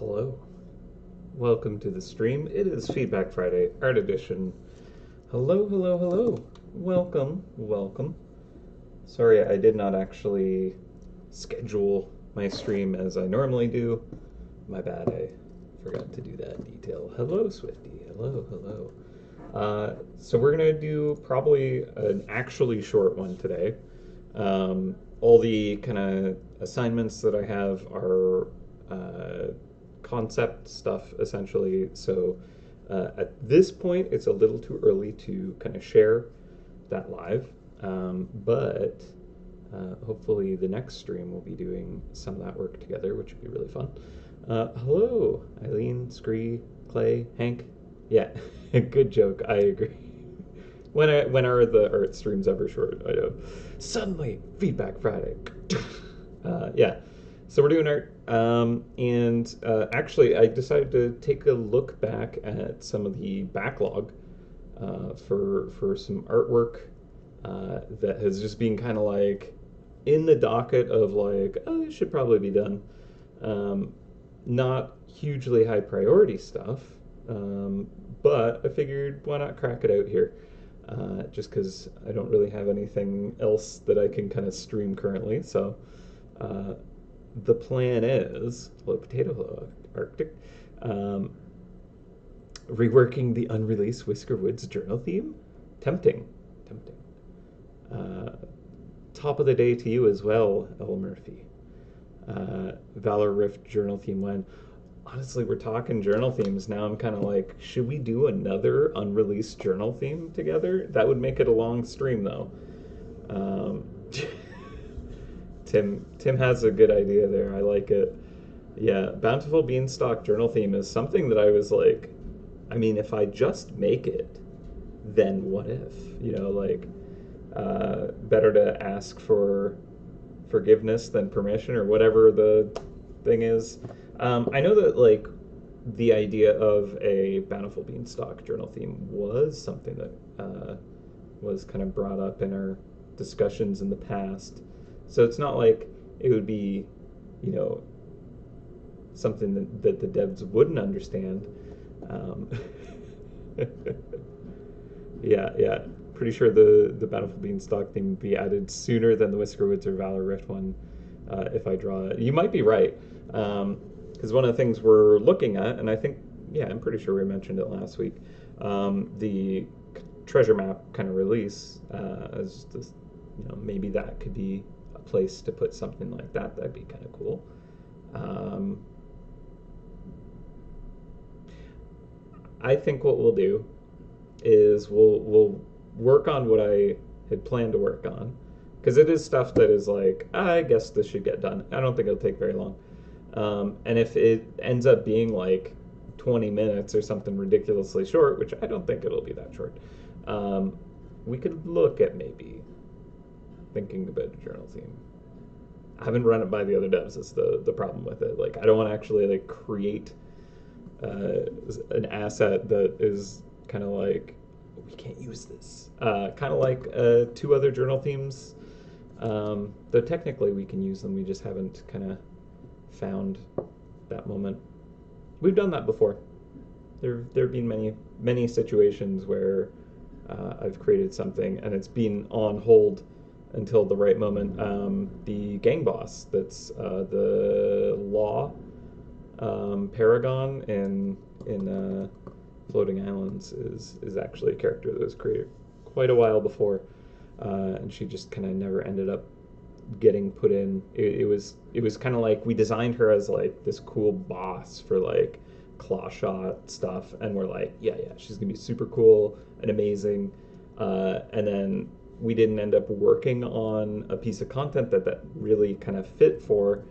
Hello. Welcome to the stream. It is Feedback Friday, Art Edition. Hello, hello, hello. Welcome, welcome. Sorry, I did not actually schedule my stream as I normally do. My bad, I forgot to do that detail. Hello, Swifty. Hello, hello. So we're gonna do probably an actually short one today. All the kind of assignments that I have are concept stuff essentially. So at this point, it's a little too early to kind of share that live, but hopefully the next stream we'll be doing some of that work together, which would be really fun. Hello, Eileen, Scree, Clay, Hank. Yeah, good joke. I agree. When are the art streams ever short? I know. Suddenly, Feedback Friday. Yeah, so we're doing art, and actually, I decided to take a look back at some of the backlog for some artwork that has just been kind of like in the docket of like, oh, it should probably be done. Not hugely high priority stuff, but I figured why not crack it out here? Just because I don't really have anything else that I can kind of stream currently. So the plan is, hello potato, hello Arctic, reworking the unreleased Whisker Woods journal theme. Tempting, tempting. Top of the day to you as well, L. Murphy. Valor Rift journal theme when honestly we're talking journal themes now. I'm kind of like, should we do another unreleased journal theme together? That would make it a long stream though. Tim has a good idea there. I like it. Yeah, Bountiful Beanstalk journal theme is something that I was like, I mean, if I just make it, then what if? Like, better to ask for forgiveness than permission or whatever the thing is. I know that like the idea of a Bountiful Beanstalk journal theme was something that was kind of brought up in our discussions in the past. So it's not like it would be, something that the devs wouldn't understand. Um, yeah. Pretty sure the Bountiful Beanstalk theme would be added sooner than the Whisker Woods or Valor Rift one, if I draw it. You might be right. Because one of the things we're looking at, and I think, yeah, I'm pretty sure we mentioned it last week, the treasure map kind of release, as this, maybe that could be a place to put something like that. That'd be kind of cool. I think what we'll do is we'll work on what I had planned to work on, because it is stuff that is like, I guess this should get done. I don't think it'll take very long. And if it ends up being like 20 minutes or something ridiculously short, which I don't think it'll be that short, we could look at maybe thinking about a journal theme. I haven't run it by the other devs. That's the problem with it. Like, I don't want to actually like create an asset that is kind of like, we can't use this. Kind of like two other journal themes. Though technically we can use them, we just haven't kind of found that moment. We've done that before. There have been many situations where I've created something and it's been on hold until the right moment. The gang boss, that's the law paragon in Floating Islands, is actually a character that was created quite a while before, and she just kind of never ended up getting put in. It was kind of like we designed her as like this cool boss for like claw shot stuff, and we're like, yeah, she's gonna be super cool and amazing, and then we didn't end up working on a piece of content that really kind of fit for.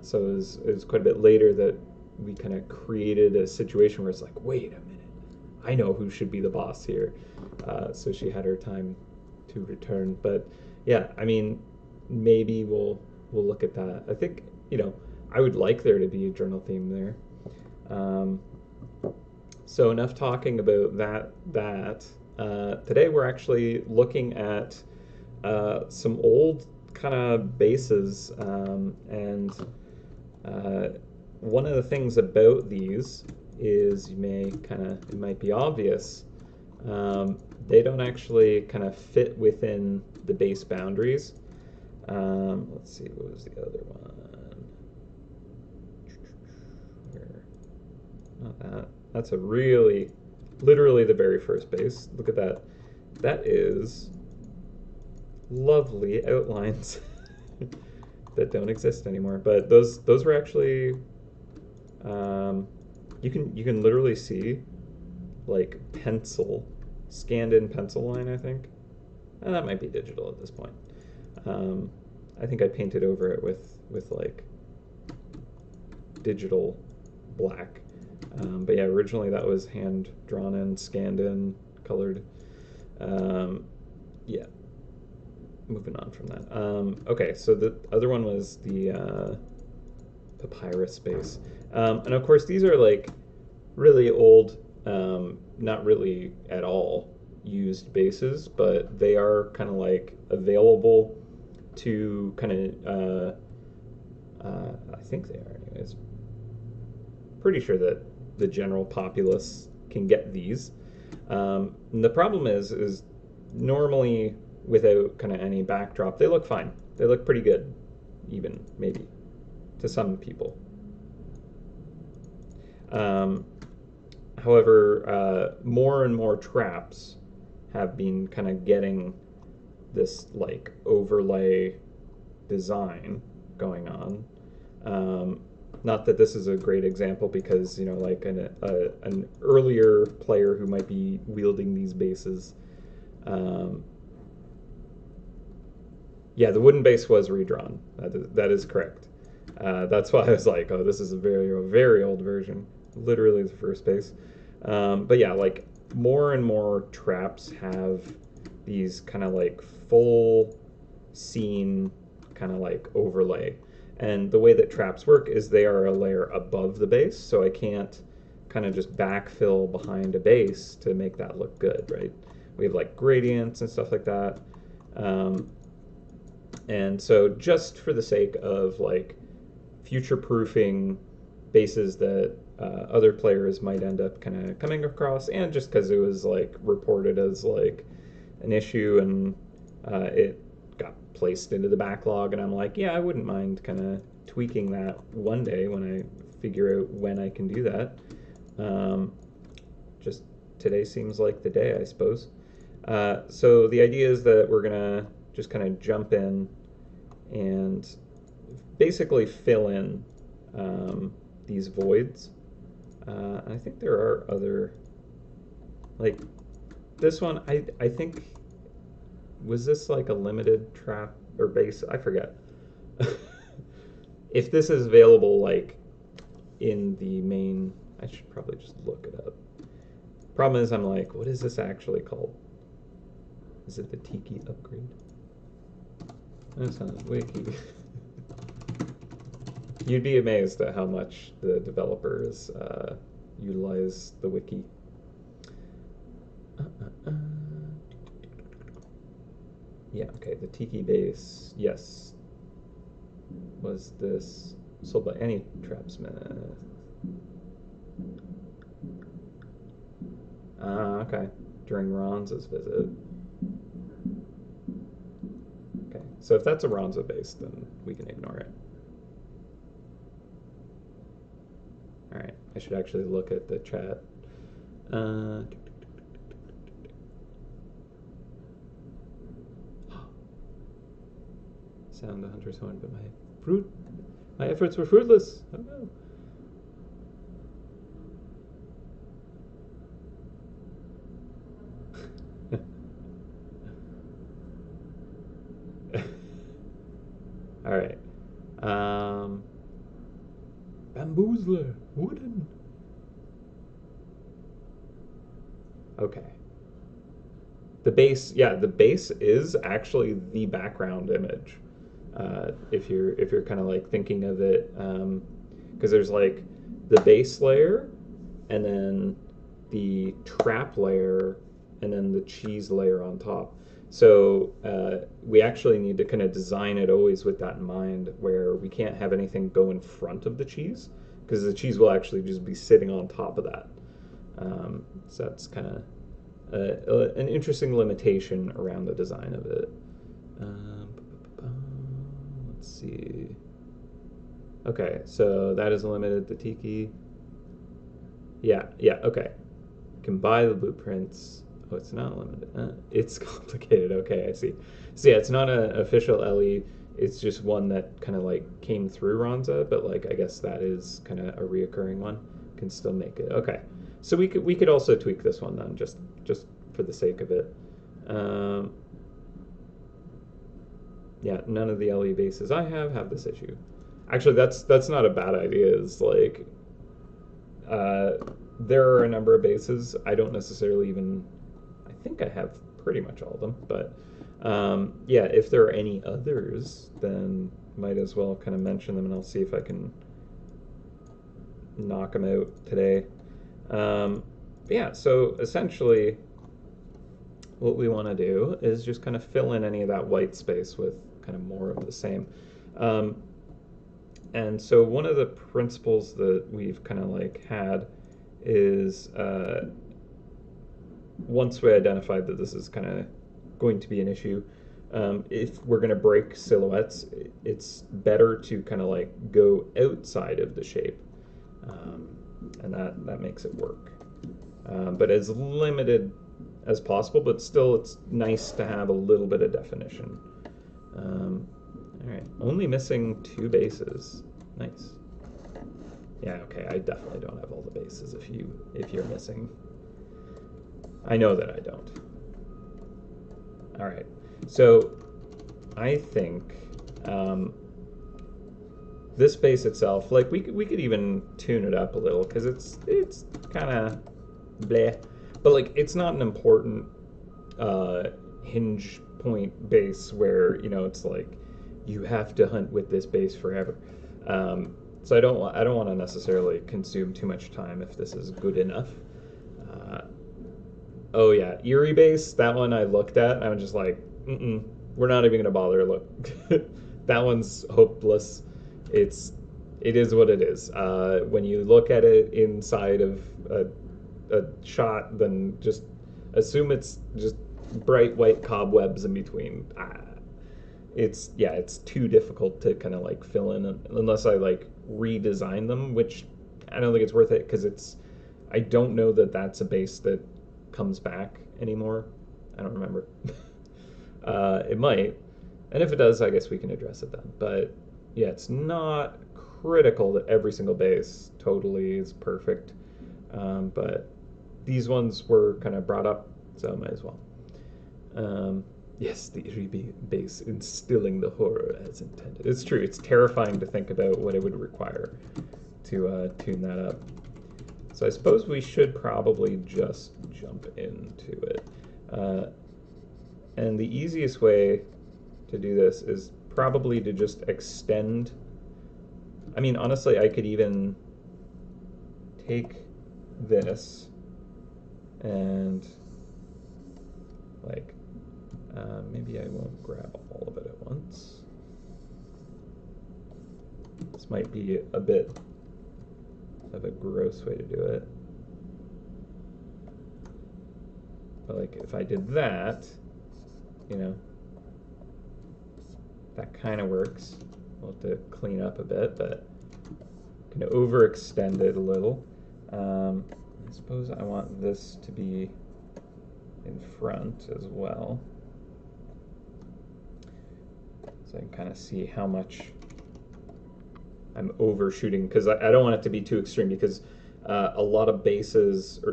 So it was quite a bit later that we kind of created a situation where it's like, wait a minute, I know who should be the boss here. So she had her time to return. But yeah, I mean, maybe we'll look at that. I think, I would like there to be a journal theme there. So enough talking about that. Today we're actually looking at some old kind of bases, and one of the things about these is it might be obvious, they don't actually kind of fit within the base boundaries. Let's see, what was the other one? Here. Not that. That's a really, literally the very first base. Look at that. That is lovely outlines that don't exist anymore. But those were actually, you can literally see like pencil, scanned in pencil line, I think. And that might be digital at this point. I think I painted over it with like digital black. But yeah, originally that was hand drawn in, scanned in, colored. Yeah, moving on from that. Okay, so the other one was the papyrus space. And of course, these are like really old, not really at all used bases, but they are kind of like available to kind of, I think they are anyways. Pretty sure that the general populace can get these. And the problem is normally without kind of any backdrop, they look fine. They look pretty good, even maybe to some people. However, more and more traps have been kind of getting this like overlay design going on. Not that this is a great example because, you know, like an earlier player who might be wielding these bases. Yeah, the wooden base was redrawn. That is correct. That's why I was like, oh, this is a very old version. Literally the first base. But yeah, like more and more traps have these kind of like full scene kind of like overlay. And the way that traps work is they are a layer above the base, so I can't kind of just backfill behind a base to make that look good, right? We have like gradients and stuff like that. And so just for the sake of like future-proofing bases that other players might end up kind of coming across, and just because it was like reported as like an issue and it got placed into the backlog, and I'm like, yeah, I wouldn't mind kind of tweaking that one day when I figure out when I can do that. Just today seems like the day, I suppose. So the idea is that we're gonna just kind of jump in and basically fill in these voids. I think there are other, like this one, I think, was this like a limited trap or base? I forget. If this is available like in the main, I should probably just look it up. Problem is I'm like, what is this actually called? Is it the Tiki upgrade? That's not a wiki. You'd be amazed at how much the developers utilize the wiki. Yeah, okay, the Tiki base, yes. Was this sold by any trapsmith? Okay, during Ronza's visit. Okay, so if that's a Ronza base, then we can ignore it. Alright, I should actually look at the chat. Sound the hunter's horn, but my efforts were fruitless. Oh no. All right. Bamboozler, wooden. Okay. The base, yeah, the base is actually the background image. If you're kind of like thinking of it, because there's like the base layer, and then the trap layer, and then the cheese layer on top. So we actually need to kind of design it always with that in mind, where we can't have anything go in front of the cheese, because the cheese will actually just be sitting on top of that. So that's kind of an interesting limitation around the design of it. Let's see. Okay, so that is limited to Tiki. Yeah, okay. You can buy the blueprints. Oh, it's not limited. It's complicated. Okay, I see. So yeah, it's not an official LE. It's just one that kind of like came through Ronza, but like I guess that is kind of a reoccurring one. Can still make it. Okay, so we could also tweak this one then, just for the sake of it. Yeah, none of the LE bases I have this issue. Actually, that's not a bad idea. Is like there are a number of bases. I don't necessarily even. I think I have pretty much all of them, but yeah, if there are any others, then might as well kind of mention them, and I'll see if I can knock them out today. Yeah, so essentially, what we want to do is just kind of fill in any of that white space with kind of more of the same. And so one of the principles that we've kind of like had is once we identified that this is kind of going to be an issue, if we're going to break silhouettes, it's better to kind of like go outside of the shape, and that makes it work. But as limited as possible, but still it's nice to have a little bit of definition. All right, only missing 2 bases. Nice. Yeah, okay, I definitely don't have all the bases if you're missing. I know that I don't. All right, so I think this base itself, like we could even tune it up a little because it's kind of bleh, but like it's not an important hinge point base where it's like you have to hunt with this base forever. So I don't want to necessarily consume too much time if this is good enough. Oh yeah, Erie base, that one I looked at and I was just like, we're not even gonna bother. Look, that one's hopeless. It is what it is. When you look at it inside of a shot, then just assume it's just bright white cobwebs in between. It's too difficult to kind of like fill in unless I like redesign them, which I don't think it's worth it because I don't know that that's a base that comes back anymore. I don't remember. It might, and if it does, I guess we can address it then. But yeah, it's not critical that every single base totally is perfect. But these ones were kind of brought up, so might as well. Yes, the Erie base instilling the horror as intended. It's true. It's terrifying to think about what it would require to tune that up. So I suppose we should probably just jump into it. And the easiest way to do this is probably to just extend. I mean, honestly, I could even take this and like maybe I won't grab all of it at once. This might be a bit of a gross way to do it. But like if I did that, that kind of works. We'll have to clean up a bit, but I'm going to overextend it a little. I suppose I want this to be in front as well. So I can kind of see how much I'm overshooting, because I don't want it to be too extreme, because a lot of bases,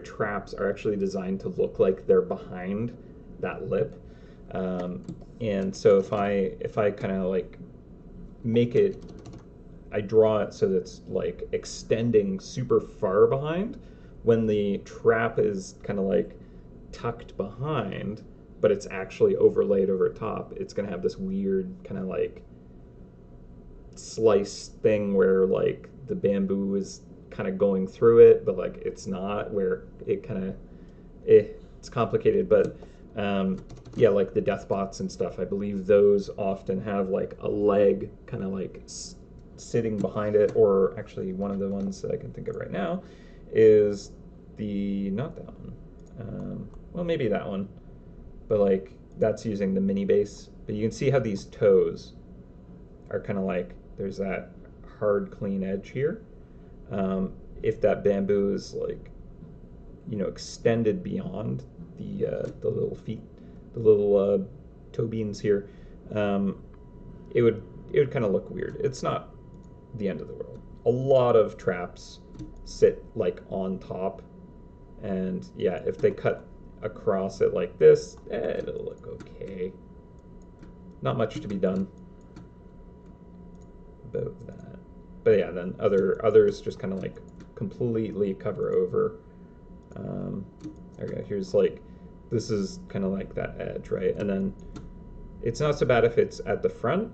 traps are actually designed to look like they're behind that lip. And so if I kind of like make it, I draw it so that's like extending super far behind, when the trap is kind of like tucked behind, but it's actually overlaid over top, it's going to have this weird kind of like slice thing where like the bamboo is kind of going through it, but like it's not, where it kind of, it's complicated. But yeah, like the death bots and stuff, I believe those often have like a leg kind of like sitting behind it, or actually one of the ones that I can think of right now is not that one. Well, maybe that one, but like that's using the mini base. But you can see how these toes are kind of like, there's that hard, clean edge here. If that bamboo is like, extended beyond the little feet, the little toe beans here, it would kind of look weird. It's not the end of the world. A lot of traps sit like on top, and yeah, if they cut across it like this, it'll look okay. Not much to be done about that. But yeah, then others just kind of like completely cover over. Okay, here's like, this is kind of like that edge, right? And then it's not so bad if it's at the front,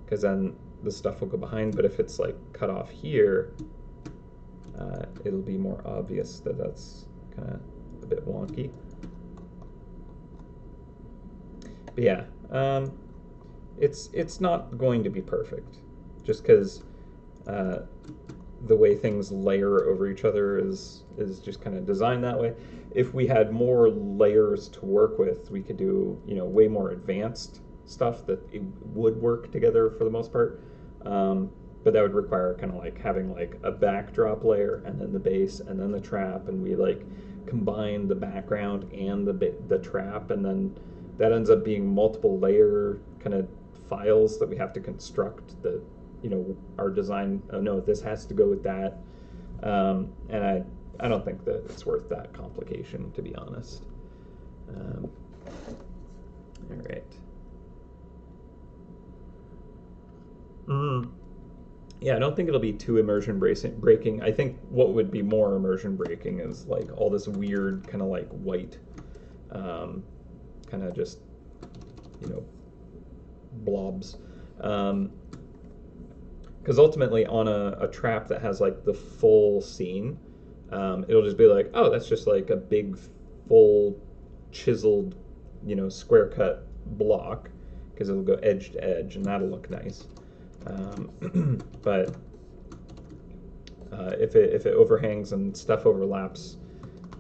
because then the stuff will go behind, but if it's like cut off here, it'll be more obvious that that's kind of a bit wonky. But yeah, it's not going to be perfect, just because the way things layer over each other is just kind of designed that way. If we had more layers to work with, we could do way more advanced stuff that it would work together for the most part. But that would require kind of like having like a backdrop layer and then the base and then the trap, and we like combine the background and the trap, and then that ends up being multiple layer kind of files that we have to construct that our design. Oh no, this has to go with that, and I don't think that it's worth that complication, to be honest. All right. Yeah, I don't think it'll be too immersion breaking. I think what would be more immersion breaking is like all this weird kind of like white, kind of just blobs. Because ultimately on a trap that has like the full scene, it'll just be like, oh, that's just like a big full chiseled square cut block, because it'll go edge to edge and that'll look nice. But if it overhangs and stuff overlaps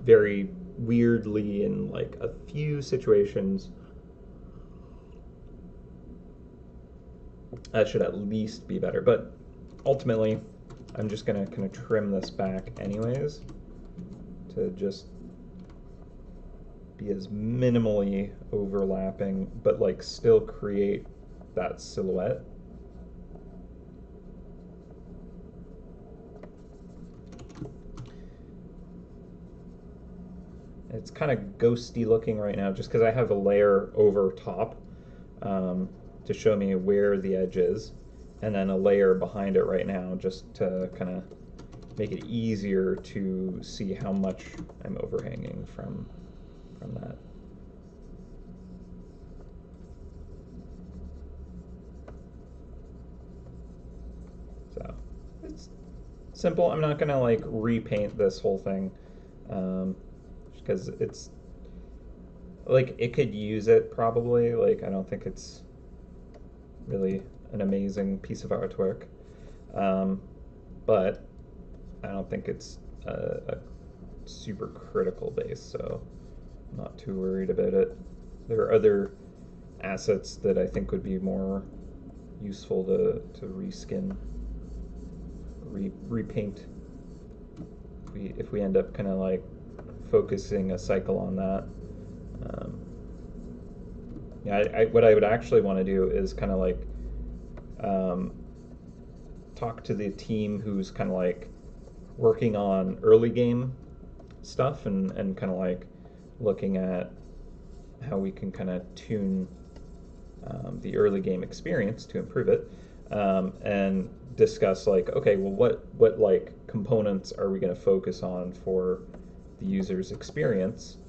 very weirdly in like a few situations, that should at least be better. But ultimately, I'm just gonna kind of trim this back anyways to just be as minimally overlapping, but like still create that silhouette. It's kind of ghosty looking right now just because I have a layer over top to show me where the edge is, and then a layer behind it right now just to kind of make it easier to see how much I'm overhanging from that. So it's simple. I'm not gonna like repaint this whole thing, because it's like it could use it probably. Like I don't think it's really an amazing piece of artwork, but I don't think it's a super critical base, so I'm not too worried about it. There are other assets that I think would be more useful to reskin, repaint, if we end up kind of like focusing a cycle on that. Yeah, what I would actually want to do is kind of like talk to the team who's kind of like working on early game stuff, and kind of like looking at how we can kind of tune the early game experience to improve it, and discuss like, okay, well, what like components are we going to focus on for the user's experience,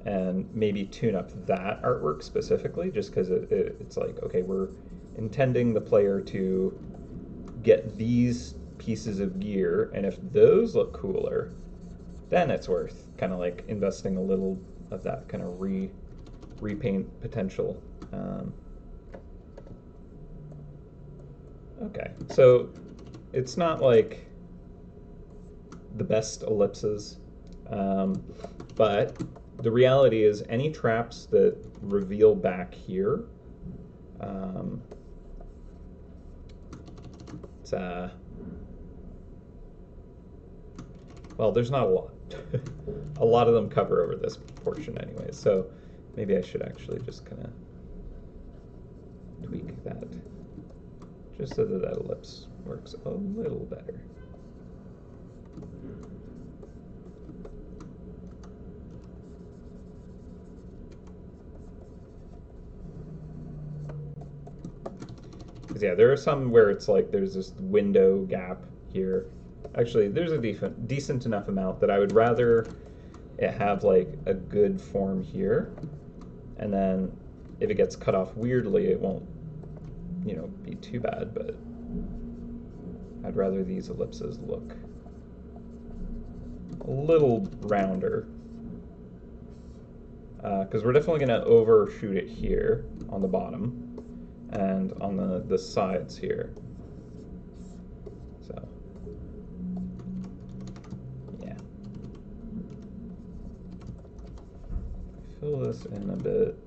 and maybe tune up that artwork specifically, just because it's like, okay, we're intending the player to get these pieces of gear, and if those look cooler, then it's worth kind of like investing a little of that kind of repaint potential. Okay, so it's not like the best ellipses, um, but the reality is any traps that reveal back here, um, it's, well, there's not a lot. A lot of them cover over this portion anyway, so maybe I should actually just kind of tweak that just so that that ellipse works a little better. Because yeah, there are some where it's like there's this window gap here. Actually, there's a decent enough amount that I would rather it have like a good form here, and then if it gets cut off weirdly, it won't, you know, be too bad, but I'd rather these ellipses look a little rounder. Because we're definitely going to overshoot it here on the bottom and on the sides here. So, yeah. Fill this in a bit.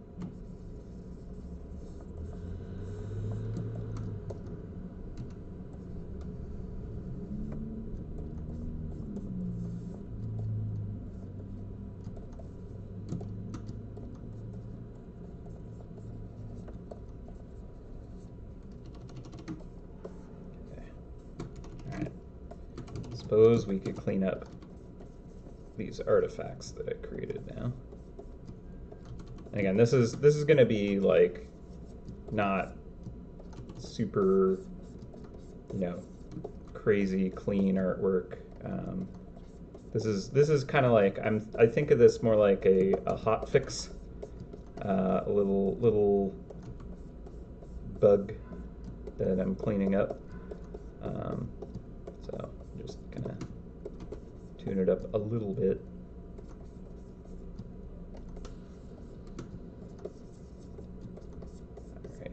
Suppose we could clean up these artifacts that I created now. And again, this is going to be like not super, you know, crazy clean artwork. This is kind of like I think of this more like a hot fix, a little bug that I'm cleaning up. So just kind of tune it up a little bit. All right.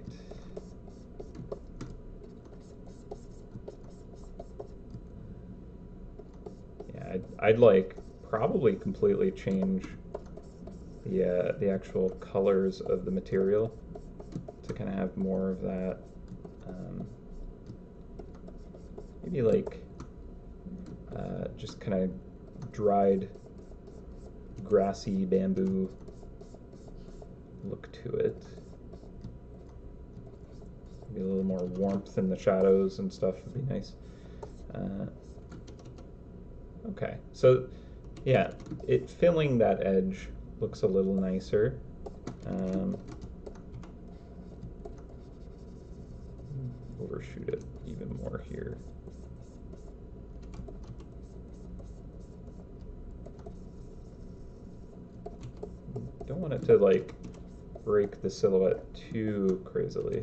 Yeah, I'd like probably completely change the actual colors of the material to kind of have more of that. Maybe like just kind of dried grassy bamboo look to it. Maybe a little more warmth in the shadows and stuff would be nice. Okay, so yeah, it filling that edge looks a little nicer. Overshoot it even more here. Don't want it to like break the silhouette too crazily.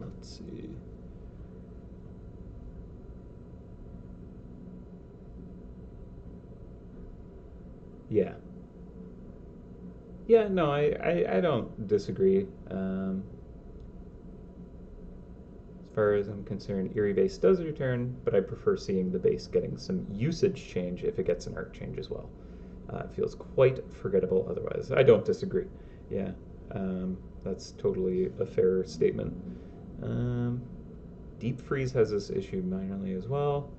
Let's see. Yeah. Yeah, no, I don't disagree. As far as I'm concerned, Eerie base does return, but I prefer seeing the base getting some usage change if it gets an art change as well. It feels quite forgettable otherwise. I don't disagree. Yeah, that's totally a fair statement. Deep Freeze has this issue minorly as well.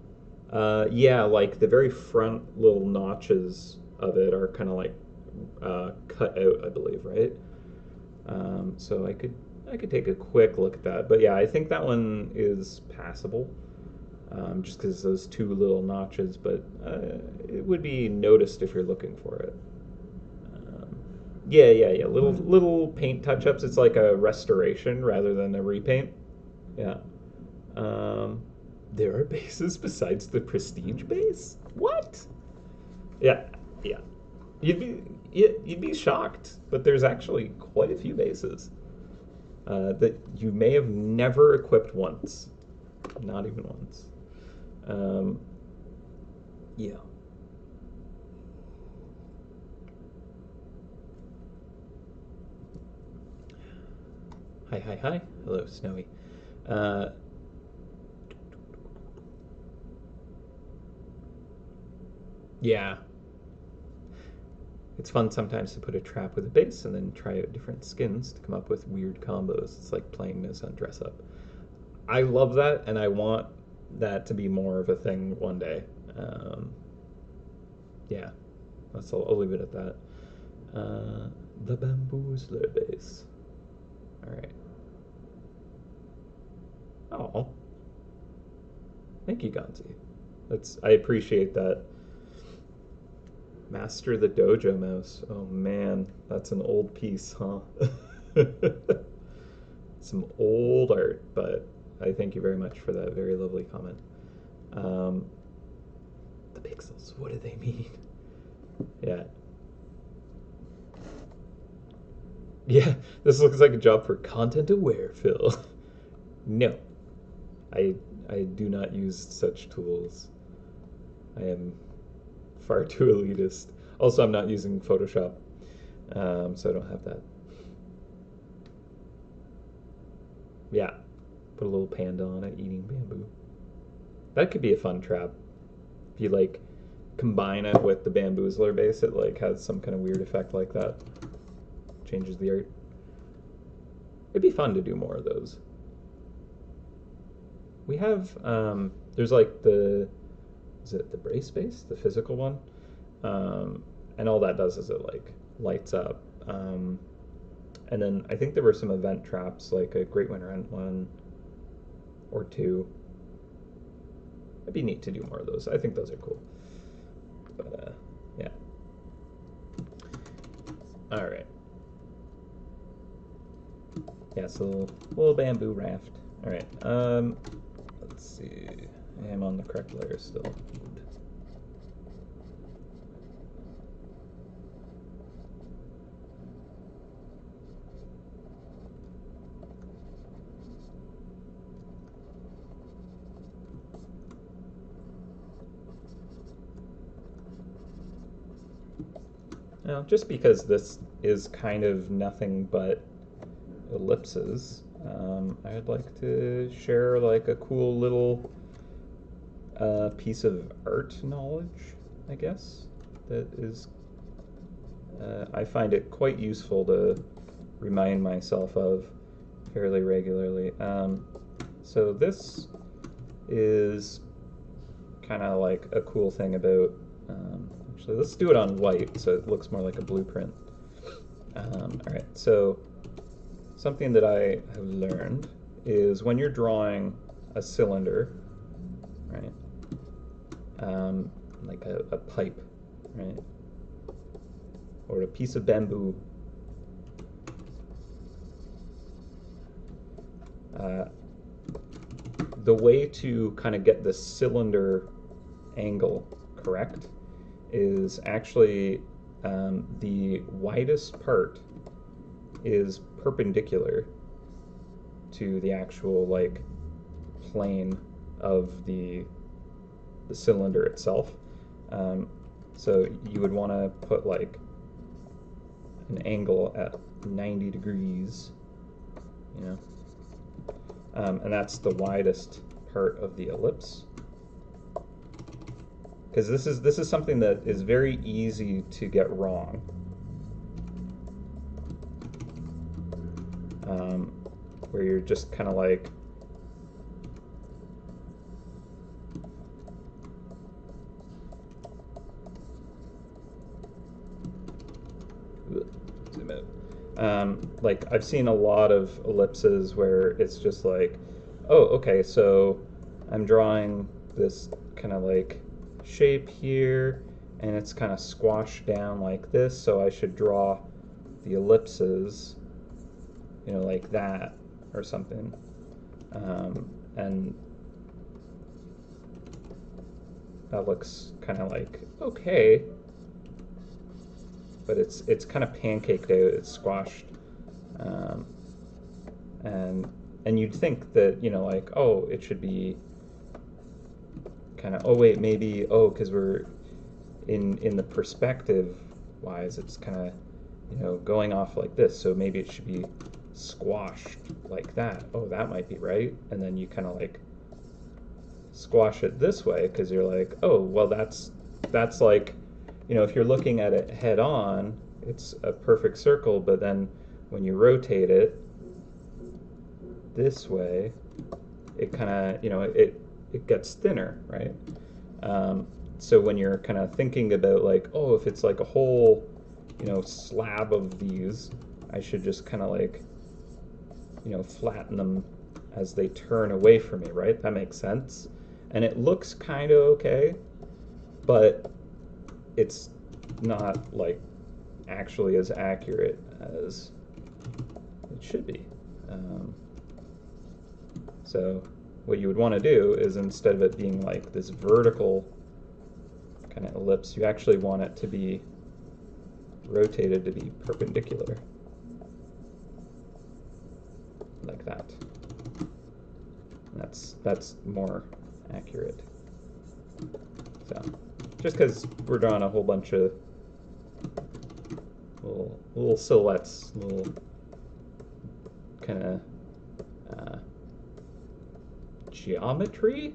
Yeah, like the very front little notches of it are kind of like cut out, I believe, right? So I could take a quick look at that, but yeah, I think that one is passable, just because those two little notches. But it would be noticed if you're looking for it. Yeah. Little paint touch-ups. It's like a restoration rather than a repaint. Yeah. There are bases besides the Prestige base? What? Yeah. You'd be, you'd be shocked, but there's actually quite a few bases that you may have never equipped once. Not even once. Yeah. Hi, hi, hi. Hello, Snowy. Uh, yeah. It's fun sometimes to put a trap with a base and then try out different skins to come up with weird combos. It's like playing MouseHunt dress up. I love that, and I want that to be more of a thing one day. Um, yeah, I'll leave it at that. The bamboozler base. All right. Oh, thank you, Gonzi. I appreciate that. Master the Dojo Mouse. Oh man, that's an old piece, huh? Some old art, but I thank you very much for that very lovely comment. Um, the pixels, what do they mean? Yeah. Yeah, this looks like a job for content aware, Phil. No, I I do not use such tools. I am far too elitist. Also, I'm not using Photoshop, so I don't have that. Yeah, put a little panda on it eating bamboo. That could be a fun trap. If you like combine it with the bamboozler base, it like has some kind of weird effect like that. Changes the art. It'd be fun to do more of those. We have there's like is it the brace base, the physical one, and all that does is it like lights up. And then I think there were some event traps, like a Great Winter Hunt one or two. It'd be neat to do more of those. I think those are cool. But yeah. All right. Yeah, so little bamboo raft. All right. Let's see. I am on the correct layer still. Now, just because this is kind of nothing but ellipses, I'd like to share like a cool little piece of art knowledge, I guess, that is, I find it quite useful to remind myself of fairly regularly. So this is kind of like a cool thing about, actually, let's do it on white so it looks more like a blueprint. All right, so something that I have learned is when you're drawing a cylinder, right, like a pipe, right, or a piece of bamboo, the way to kind of get the cylinder angle correct is actually the widest part is perpendicular to the actual like plane of the cylinder itself. So you would want to put like an angle at 90 degrees, you know, and that's the widest part of the ellipse. Because this is something that is very easy to get wrong. Where you're just kind of like zoom out. Like I've seen a lot of ellipses where it's just like, oh, okay, so I'm drawing this kind of like shape here, and it's kind of squashed down like this, so I should draw the ellipses, you know, like that or something. And that looks kind of like okay, but it's kind of pancaked out. It's squashed, um, and you'd think that, you know, like, oh, it should be kind of, oh wait, maybe, oh, because we're in the perspective wise, it's kind of, you know, going off like this, so maybe it should be squashed like that. Oh, that might be right. And then you kind of like squash it this way because you're like, oh, well, that's like, you know, if you're looking at it head on, it's a perfect circle, but then when you rotate it this way, it kind of, you know, it gets thinner, right? So when you're kind of thinking about like, oh, if it's like a whole, you know, slab of these, I should just kind of like, you know, flatten them as they turn away from me, right? That makes sense. And it looks kind of okay, but it's not like actually as accurate as it should be. So what you would want to do is, instead of it being like this vertical kind of ellipse, you actually want it to be rotated to be perpendicular, like that. That's more accurate. So just because we're drawing a whole bunch of little silhouettes, little kind of geometry,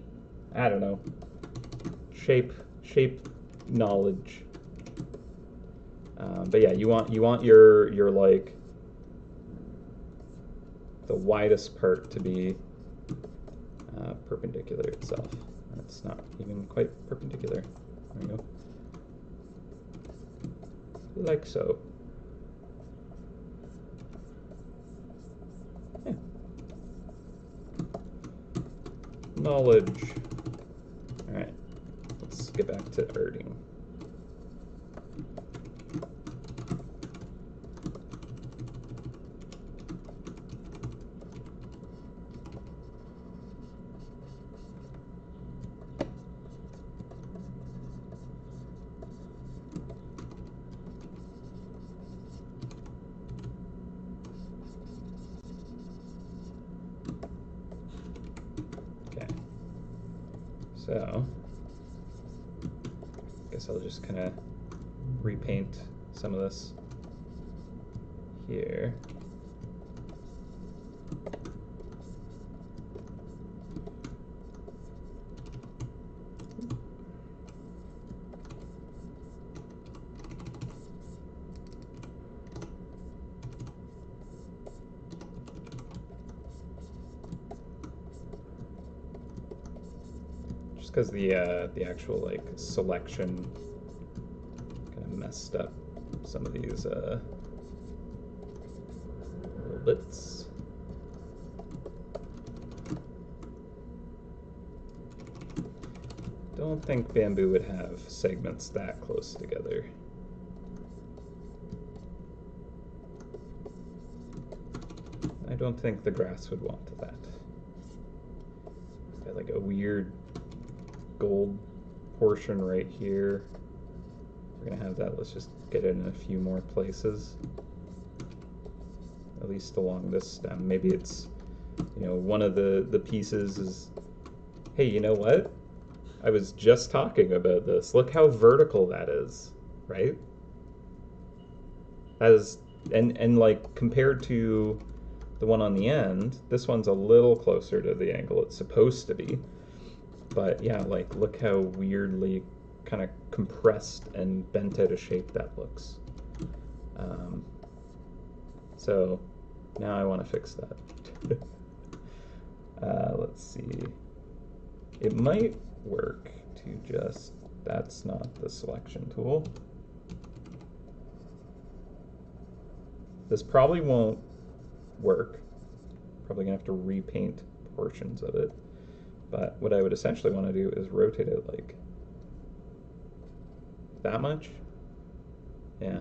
I don't know, shape knowledge. But yeah, you want your like the widest part to be perpendicular itself. It's not even quite perpendicular. There we go. Like so. Yeah. Knowledge. Alright, let's get back to arting. So, I guess I'll just kind of repaint some of this here. Because the actual like selection kind of messed up some of these little bits. Don't think bamboo would have segments that close together. I don't think the grass would want that. Got like a weird gold portion right here. We're gonna have that. Let's just get it in a few more places, at least along this stem. Maybe it's, you know, one of the pieces is, hey, you know what, I was just talking about this, look how vertical that is, right? As and like compared to the one on the end, this one's a little closer to the angle it's supposed to be. But yeah, like look how weirdly kind of compressed and bent out of shape that looks. So now I want to fix that. Let's see. It might work to just, that's not the selection tool. This probably won't work. Probably gonna have to repaint portions of it. But what I would essentially want to do is rotate it like that much. Yeah.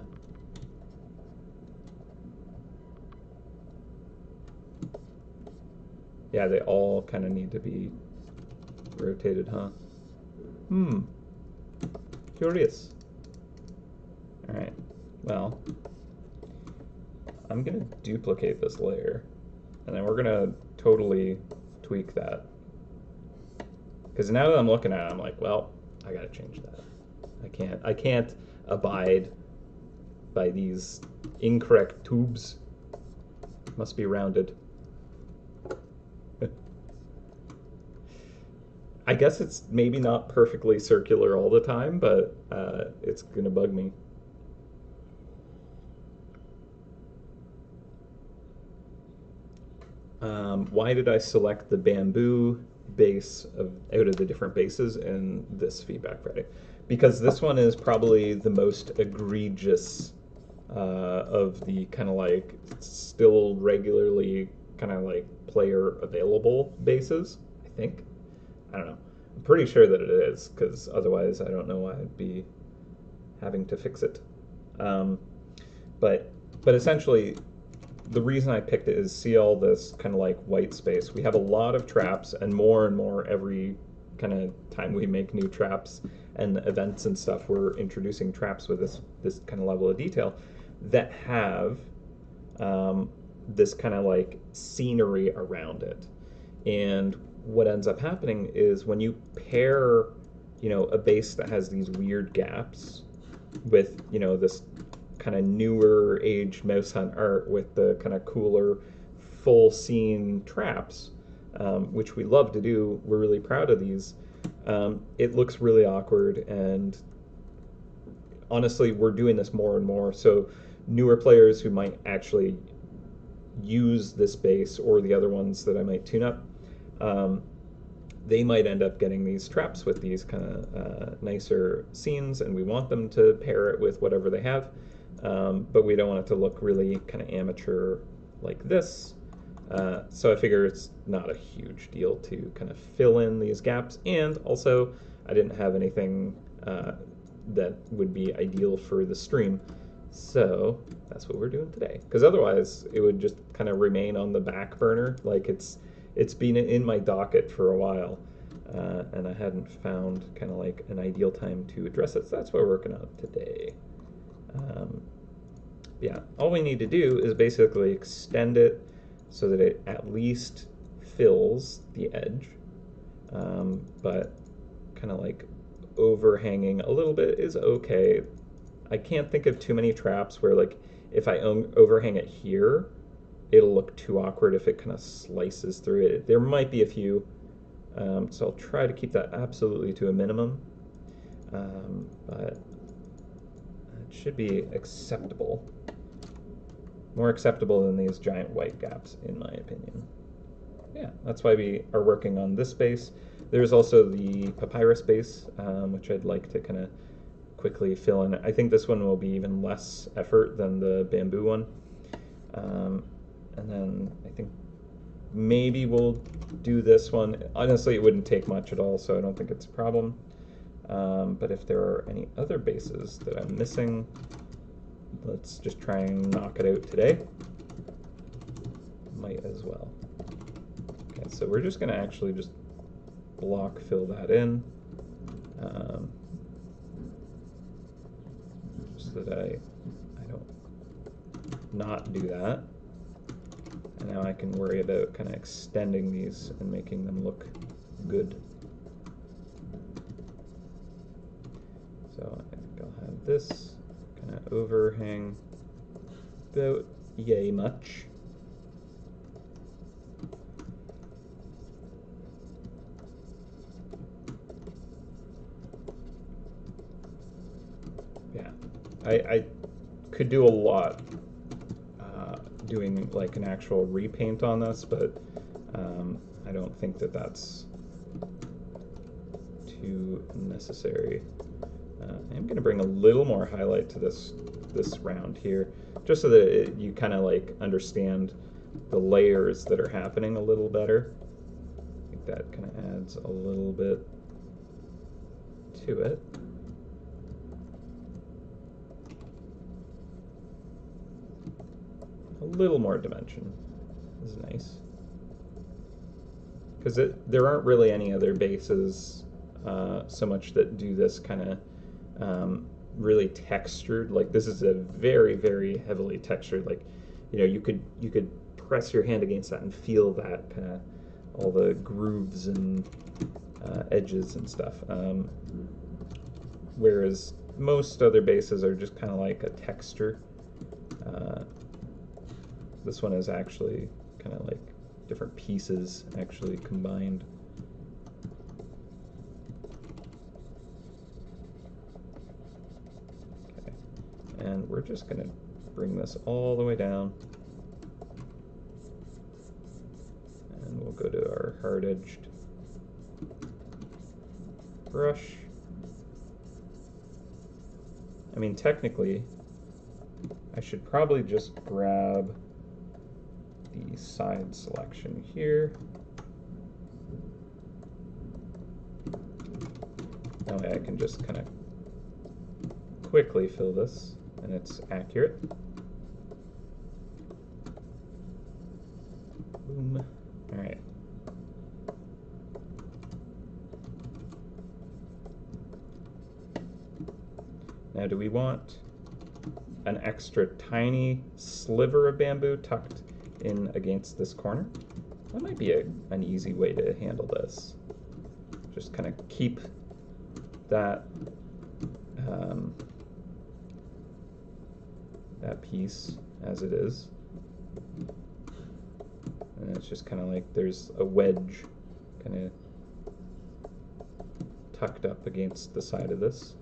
Yeah, they all kind of need to be rotated, huh? Curious. All right. well, I'm going to duplicate this layer, and then we're going to totally tweak that. Because now that I'm looking at it, I'm like, well, I got to change that. I can't abide by these incorrect tubes. Must be rounded. I guess it's maybe not perfectly circular all the time, but it's going to bug me. Why did I select the bamboo base out of the different bases in this feedback Friday? Because this one is probably the most egregious of the kind of like still regularly kind of like player available bases, I think. I don't know. I'm pretty sure that it is, because otherwise I don't know why I'd be having to fix it. Um, but essentially, the reason I picked it is see all this kind of like white space. We have a lot of traps, and more every kind of time we make new traps and events and stuff, we're introducing traps with this kind of level of detail that have this kind of like scenery around it. And what ends up happening is when you pair, a base that has these weird gaps with, this kind of newer age MouseHunt art with the kind of cooler full scene traps, which we love to do. We're really proud of these. It looks really awkward, and honestly, we're doing this more and more. So newer players who might actually use this base or the other ones that I might tune up, they might end up getting these traps with these kind of nicer scenes, and we want them to pair it with whatever they have. But we don't want it to look really kind of amateur like this. So I figure it's not a huge deal to kind of fill in these gaps. And also, I didn't have anything that would be ideal for the stream. So that's what we're doing today. Because otherwise, it would just kind of remain on the back burner. Like it's been in my docket for a while. And I hadn't found kind of like an ideal time to address it. So that's what we're working on today. Yeah, all we need to do is basically extend it so that it at least fills the edge, but kind of like overhanging a little bit is okay. I can't think of too many traps where like if I overhang it here, it'll look too awkward if it kind of slices through it. There might be a few, so I'll try to keep that absolutely to a minimum, but it should be acceptable. More acceptable than these giant white gaps, in my opinion. Yeah, that's why we are working on this base. There's also the papyrus base, which I'd like to kind of quickly fill in. I think this one will be even less effort than the bamboo one. And then I think maybe we'll do this one. Honestly, it wouldn't take much at all, so I don't think it's a problem. But if there are any other bases that I'm missing, let's just try and knock it out today. Might as well. Okay, so we're just going to actually just block fill that in. So that I don't not do that. And now I can worry about kind of extending these and making them look good. So I think I'll have this kind of overhang about yay much. Yeah, I could do a lot doing like an actual repaint on this, but I don't think that that's too necessary. I'm going to bring a little more highlight to this round here, just so that you kind of like understand the layers that are happening a little better. I think that kind of adds a little bit to it. A little more dimension is nice, because there aren't really any other bases so much that do this kind of really textured. Like this is a very, very heavily textured. Like, you could press your hand against that and feel that kind of all the grooves and edges and stuff. Whereas most other bases are just kind of like a texture. This one is actually kind of like different pieces actually combined. Okay, and we're just going to bring this all the way down. And we'll go to our hard-edged brush. I mean, technically, I should probably just grab the side selection here. That way I can just kind of quickly fill this, and it's accurate. Boom. All right. Now, do we want an extra tiny sliver of bamboo tucked in against this corner? That might be an easy way to handle this. Just kind of keep that that piece as it is. And it's just kind of like there's a wedge kind of tucked up against the side of this.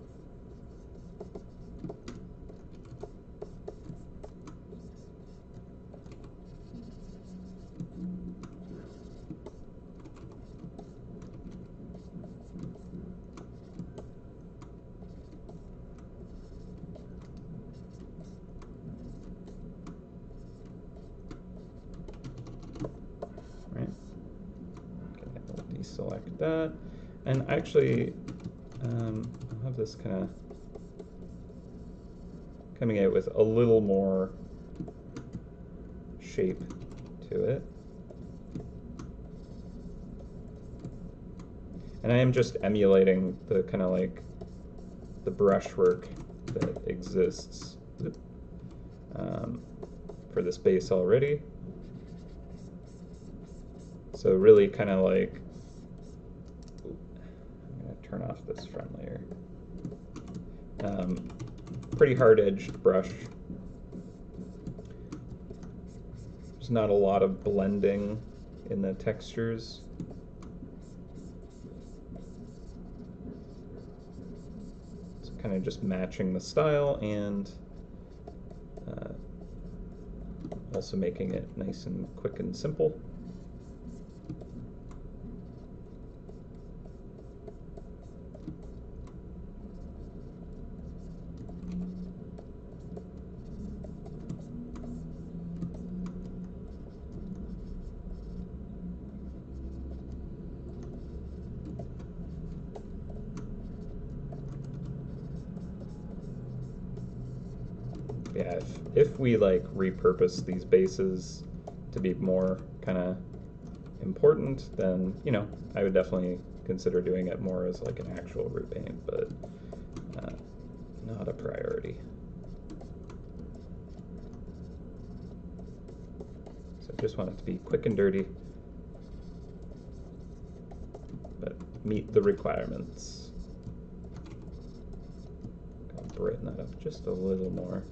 Select that, and actually I'll have this kind of coming out with a little more shape to it. And I am just emulating the kind of like the brushwork that exists for this base already. So really kind of like, turn off this front layer. Pretty hard-edged brush. There's not a lot of blending in the textures. It's kind of just matching the style and also making it nice and quick and simple. Yeah, if we like repurpose these bases to be more kind of important, then I would definitely consider doing it more as like an actual root paint, but not a priority. So I just want it to be quick and dirty, but meet the requirements. I'll brighten that up just a little more.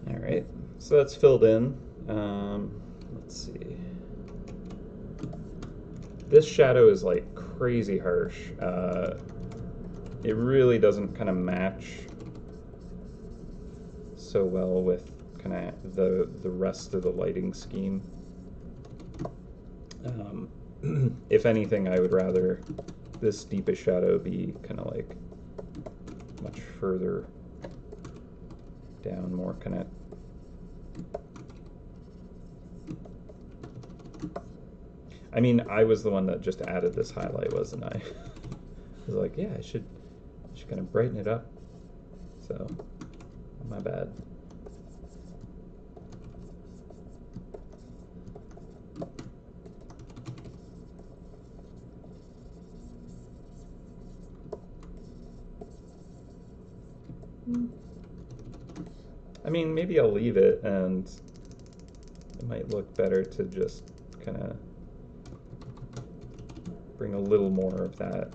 Alright, so that's filled in. Let's see. This shadow is like crazy harsh. It really doesn't kind of match so well with kind of the rest of the lighting scheme. If anything, I would rather this deepest shadow be kind of like much further down, more kind of I mean, I was the one that just added this highlight, wasn't I? I was like, yeah, I should kind of brighten it up. So, my bad. I mean, maybe I'll leave it, and it might look better to just kind of bring a little more of that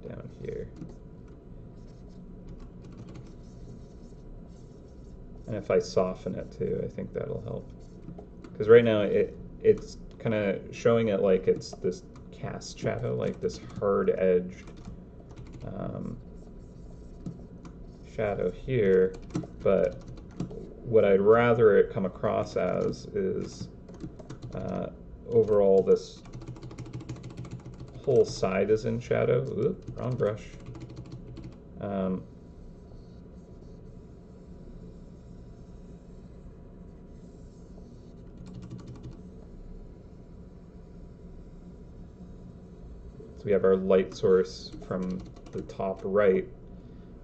down here. And if I soften it too, I think that'll help. Because right now it's kind of showing it like it's this cast shadow, like this hard-edged shadow here, but what I'd rather it come across as is overall this whole side is in shadow. Oop, wrong brush. So we have our light source from the top right,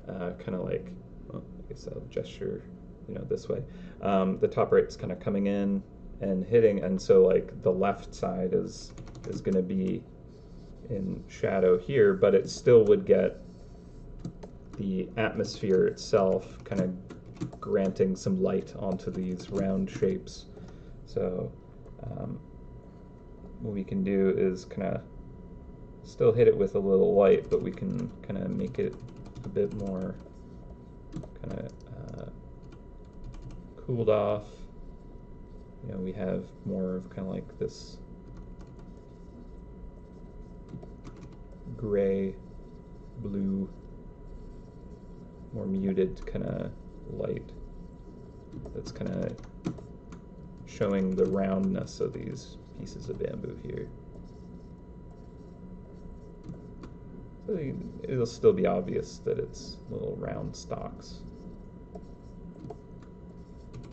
kind of like, well, I guess I'll gesture, this way. The top right's kind of coming in and hitting, and so like the left side is going to be in shadow here, but it still would get the atmosphere itself kind of granting some light onto these round shapes. So what we can do is kind of still hit it with a little light, but we can kind of make it a bit more kind of cooled off. We have more of kind of like this gray, blue, more muted kind of light that's kind of showing the roundness of these pieces of bamboo here. So it'll still be obvious that it's little round stalks.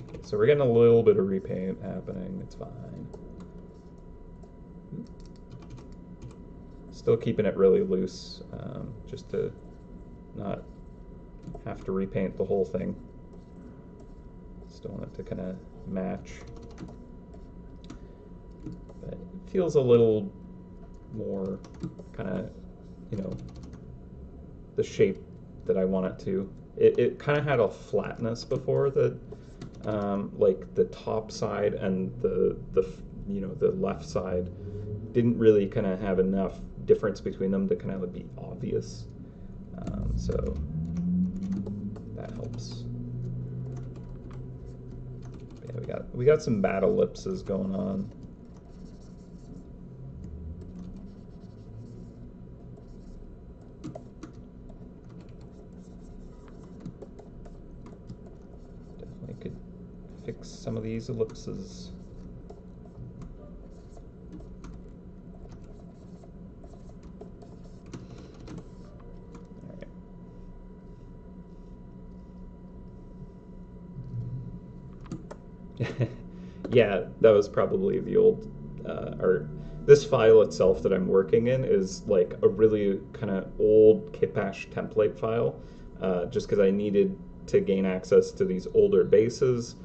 Okay, so we're getting a little bit of repaint happening. It's fine. Still keeping it really loose, just to not have to repaint the whole thing. Still want it to kind of match. But it feels a little more kind of, the shape that I want it to. It kind of had a flatness before that, like the top side and the left side didn't really kind of have enough difference between them to kind of be obvious. So that helps. Yeah, we got some bad ellipses going on. Definitely could fix some of these ellipses. Yeah, that was probably the old art. This file itself that I'm working in is like a really kind of old Kitbash template file, just because I needed to gain access to these older bases,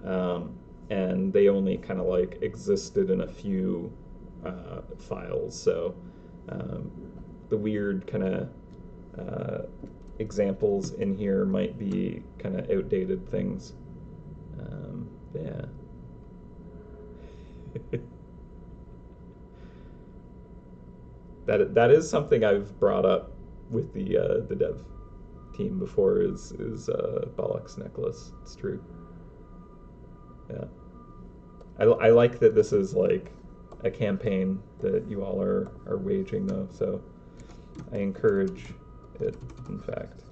and they only kind of like existed in a few files. So the weird kind of examples in here might be kind of outdated things. Yeah. That is something I've brought up with the dev team before is Balak's necklace. It's true. Yeah. I like that this is like a campaign that you all are waging though, so I encourage it, in fact.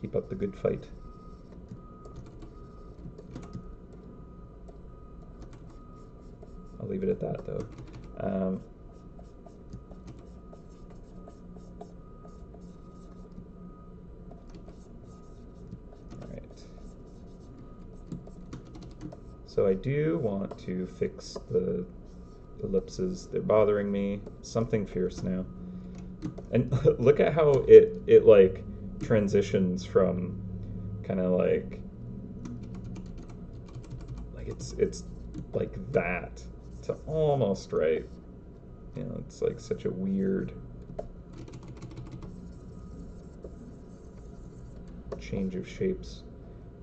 Keep up the good fight. I'll leave it at that, though. All right. So I do want to fix the ellipses. They're bothering me. Something fierce now. And look at how it like transitions from kind of like it's like that to almost right. You know, it's like such a weird change of shapes.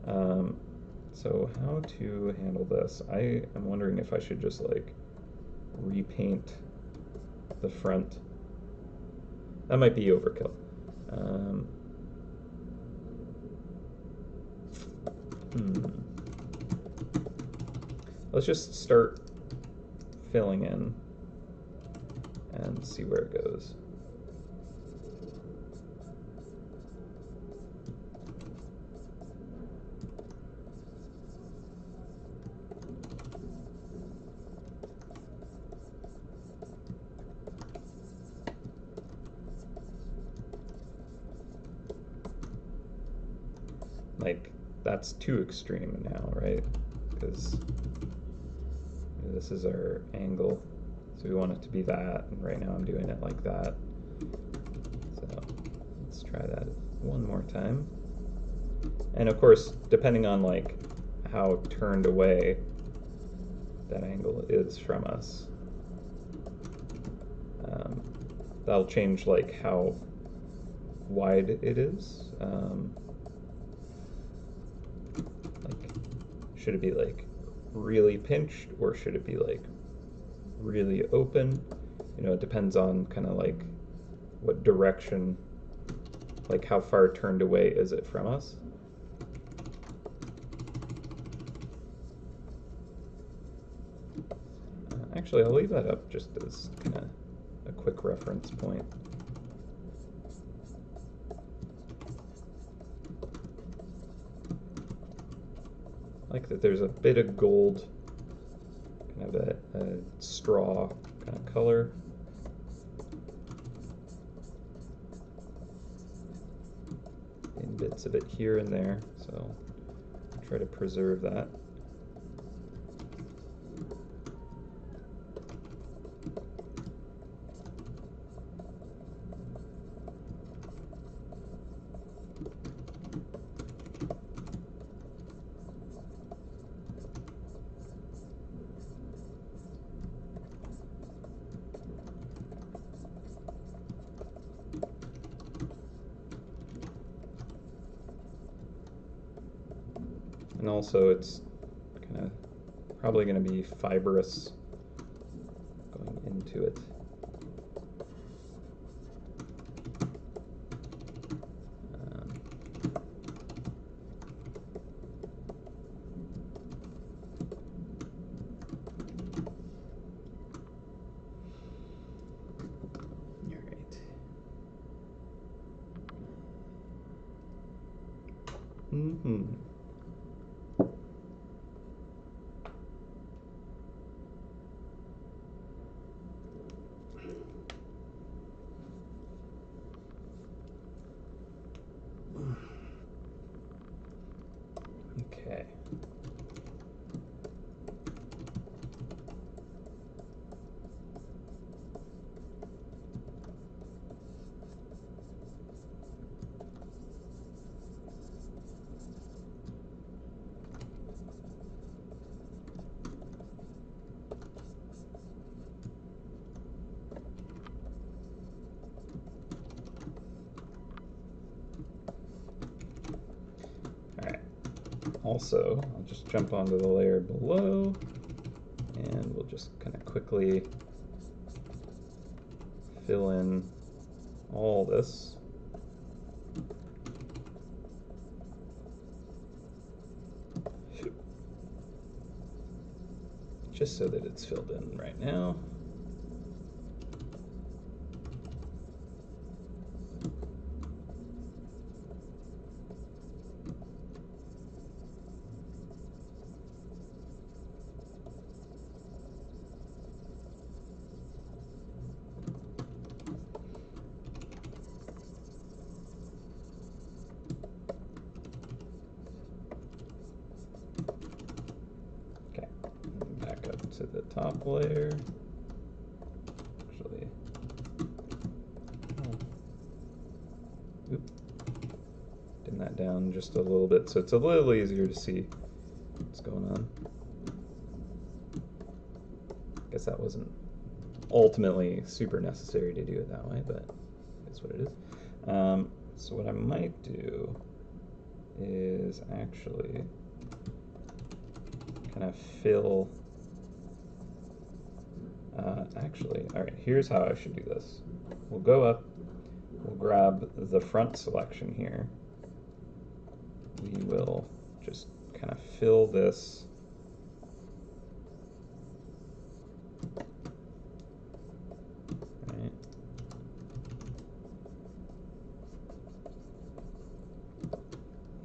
So how to handle this? I am wondering if I should just like repaint the front. That might be overkill. Let's just start filling in and see where it goes. Like, that's too extreme now, right? Because this is our angle, so we want it to be that, and right now I'm doing it like that. So let's try that one more time. And of course, depending on like how turned away that angle is from us, that'll change like how wide it is. Like, should it be like really pinched, or should it be like really open? You know, it depends on kind of like what direction, like how far turned away is it from us. Actually, I'll leave that up just as kind of a quick reference point. I like that there's a bit of gold, kind of a straw kind of color. In bits of it here and there, so I'll try to preserve that. And also it's kind of probably going to be fibrous going into it. Okay. Also, I'll just jump onto the layer below, and we'll just kind of quickly fill in all this. Just so that it's filled in right now. to the top layer. Actually, oop, dim that down just a little bit so it's a little easier to see what's going on. Guess that wasn't ultimately super necessary to do it that way, but that's what it is. So what I might do is actually kind of fill, actually, all right, here's how I should do this. We'll go up, we'll grab the front selection here. We will just kind of fill this right.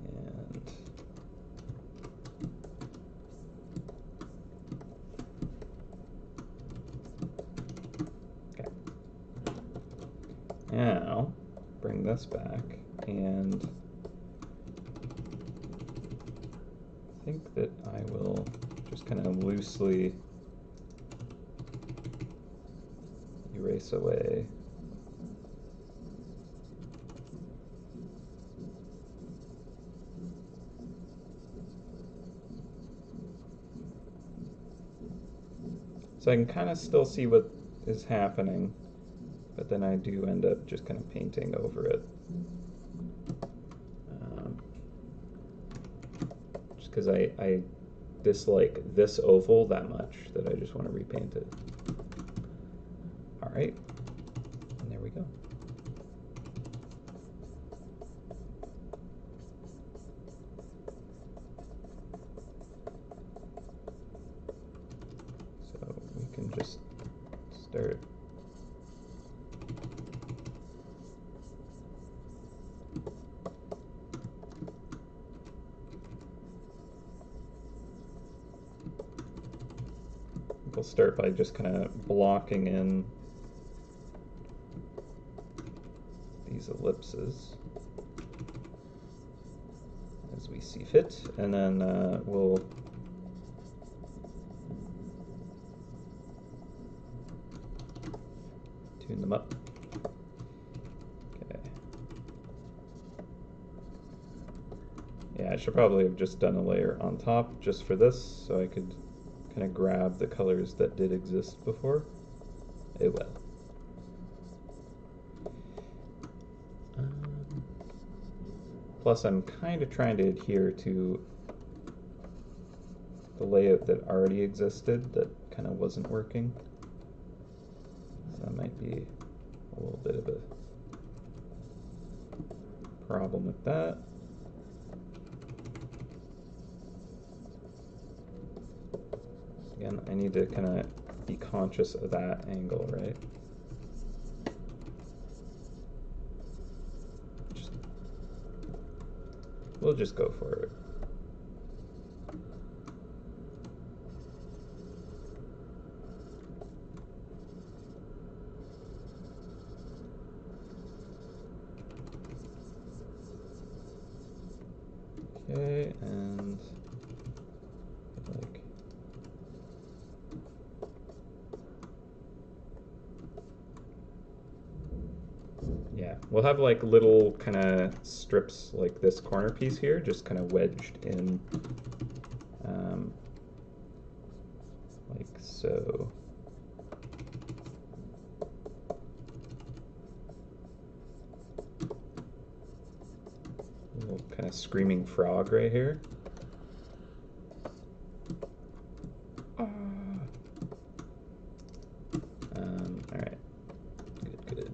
And okay. Now bring this back, and I think that I will just kind of loosely erase away so I can kind of still see what is happening, but then I do end up just kind of painting over it. Just because I dislike this oval that much that I just want to repaint it. All right, and there we go. So we can just start we'll start by just kind of blocking in these ellipses as we see fit, and then we'll tune them up. Okay. Yeah, I should probably have just done a layer on top just for this, so I could kind of grab the colors that did exist before. Oh well. Plus, I'm kind of trying to adhere to the layout that already existed that kind of wasn't working. So that might be a little bit of a problem with that. Again, I need to kind of be conscious of that angle, right? We'll just go for it. Okay, and like yeah, we'll have like little kind of strips like this corner piece here, just kind of wedged in, like so. Little kind of screaming frog right here. All right, good.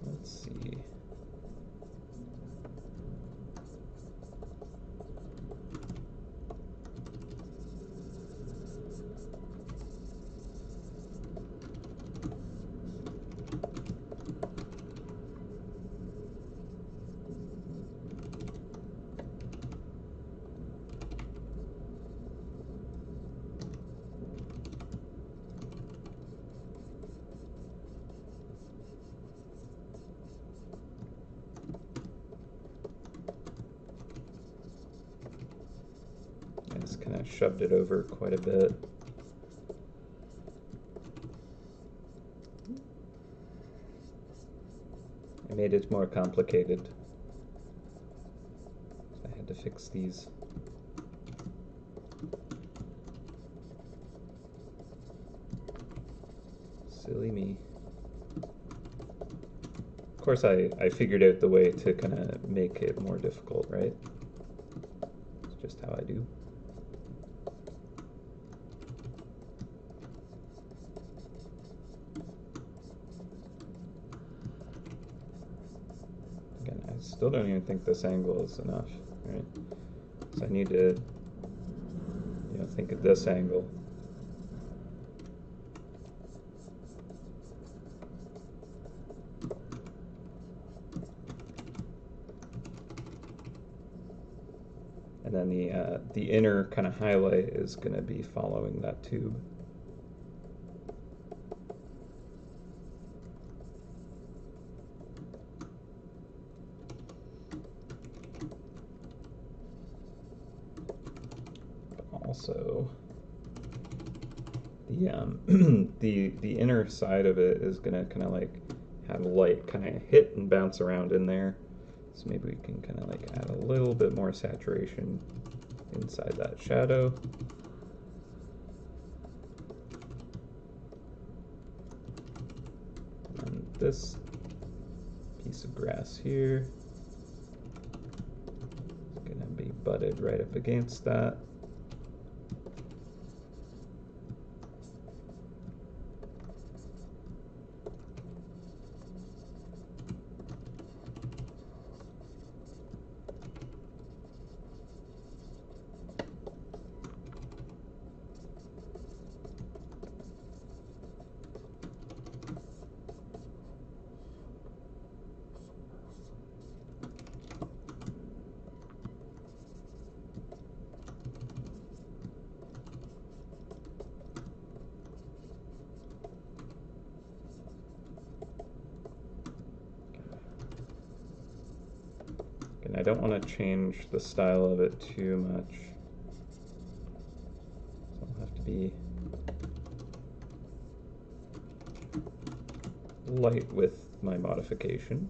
Let's see. shoved it over quite a bit. I made it more complicated. I had to fix these. Silly me. Of course, I figured out the way to kind of make it more difficult, right? It's just how I do. Again, I still don't even think this angle is enough, right? So I need to, think of this angle. And then the inner kind of highlight is going to be following that tube. Also, the inner side of it is going to kind of like have light kind of hit and bounce around in there. So maybe we can kind of like add a little bit more saturation inside that shadow. And this piece of grass here is going to be butted right up against that. I don't want to change the style of it too much. So I'll have to be light with my modification.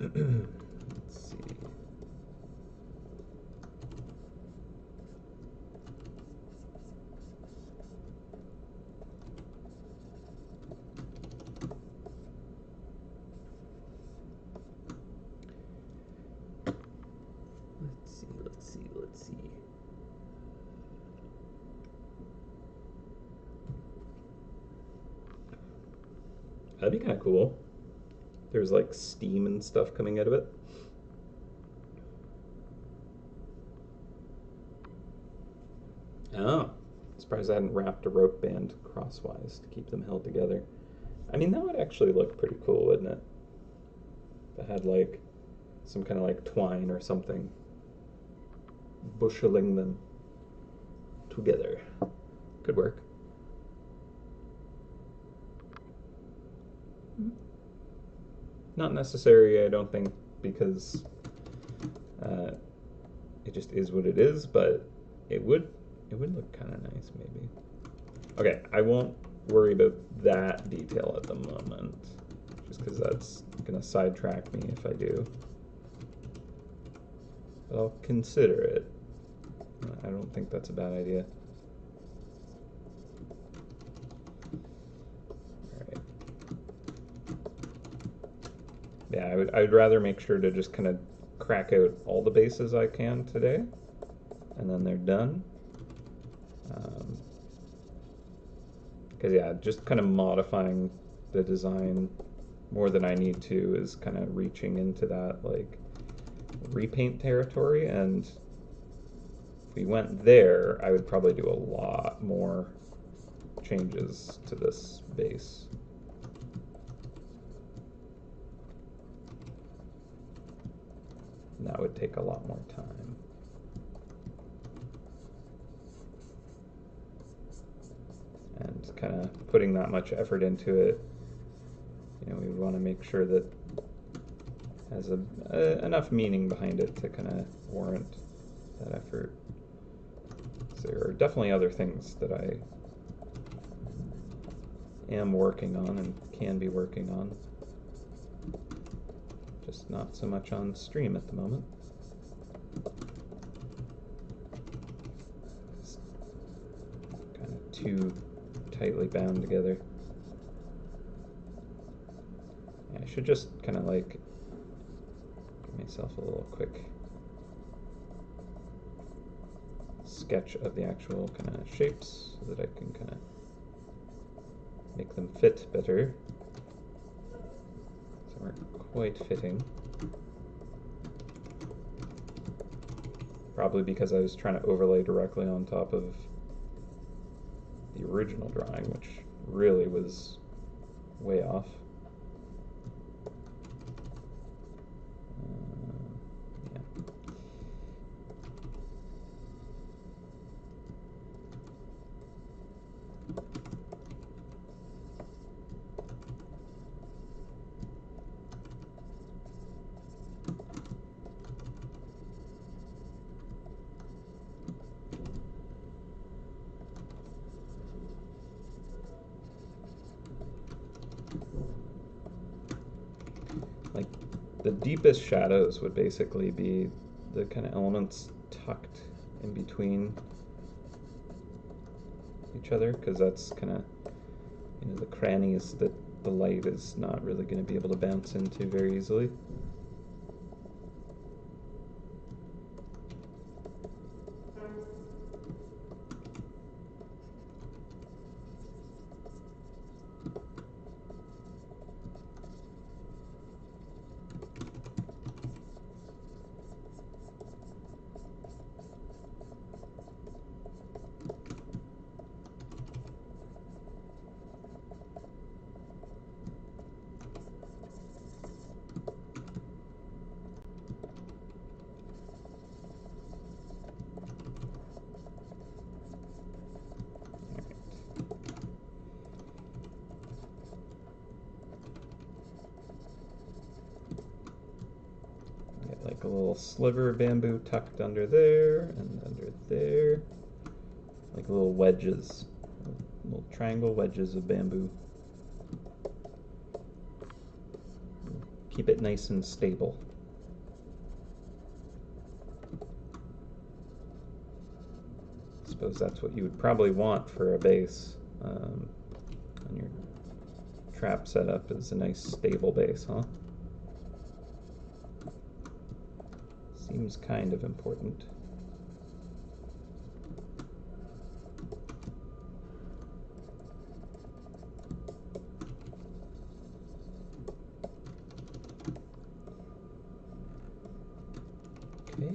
Let's see. Let's see. That'd be kind of cool. There's like steam and stuff coming out of it. Oh, surprised I hadn't wrapped a rope band crosswise to keep them held together. I mean, that would actually look pretty cool, wouldn't it? If it had like some kind of like twine or something busheling them together. Could work. Not necessary, I don't think, because it just is what it is, but it would look kind of nice, maybe. Okay, I won't worry about that detail at the moment, just because that's going to sidetrack me if I do. But I'll consider it. I don't think that's a bad idea. Alright. Yeah, I'd rather make sure to just kind of crack out all the bases I can today, and then they're done. Because yeah, just kind of modifying the design more than I need to is kind of reaching into that like repaint territory, and if we went there, I would probably do a lot more changes to this base. And that would take a lot more time. And kind of putting that much effort into it, we want to make sure that has enough meaning behind it to kind of warrant that effort. So there are definitely other things that I am working on and can be working on, just not so much on stream at the moment. It's kind of too tightly bound together. Yeah, I should just kind of like give myself a little quick sketch of the actual kind of shapes so that I can kind of make them fit better. Some aren't quite fitting. Probably because I was trying to overlay directly on top of the original drawing, which really was way off. Yeah. Like, the deepest shadows would basically be the kind of elements tucked in between each other, because that's kind of, you know, the crannies that the light is not really going to be able to bounce into very easily. Like a little sliver of bamboo tucked under there and under there, like little wedges, little triangle wedges of bamboo. Keep it nice and stable. I suppose that's what you would probably want for a base on your trap setup, is a nice stable base, huh? Seems kind of important. Okay.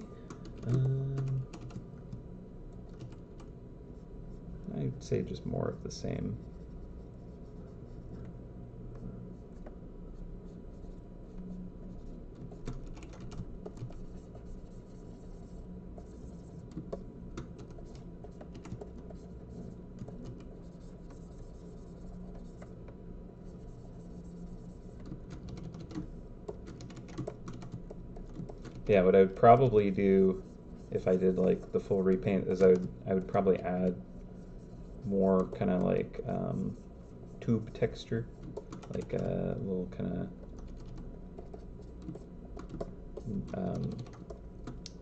I'd say just more of the same. Yeah, what I would probably do if I did like the full repaint is I would probably add more kind of like tube texture, like a little kind of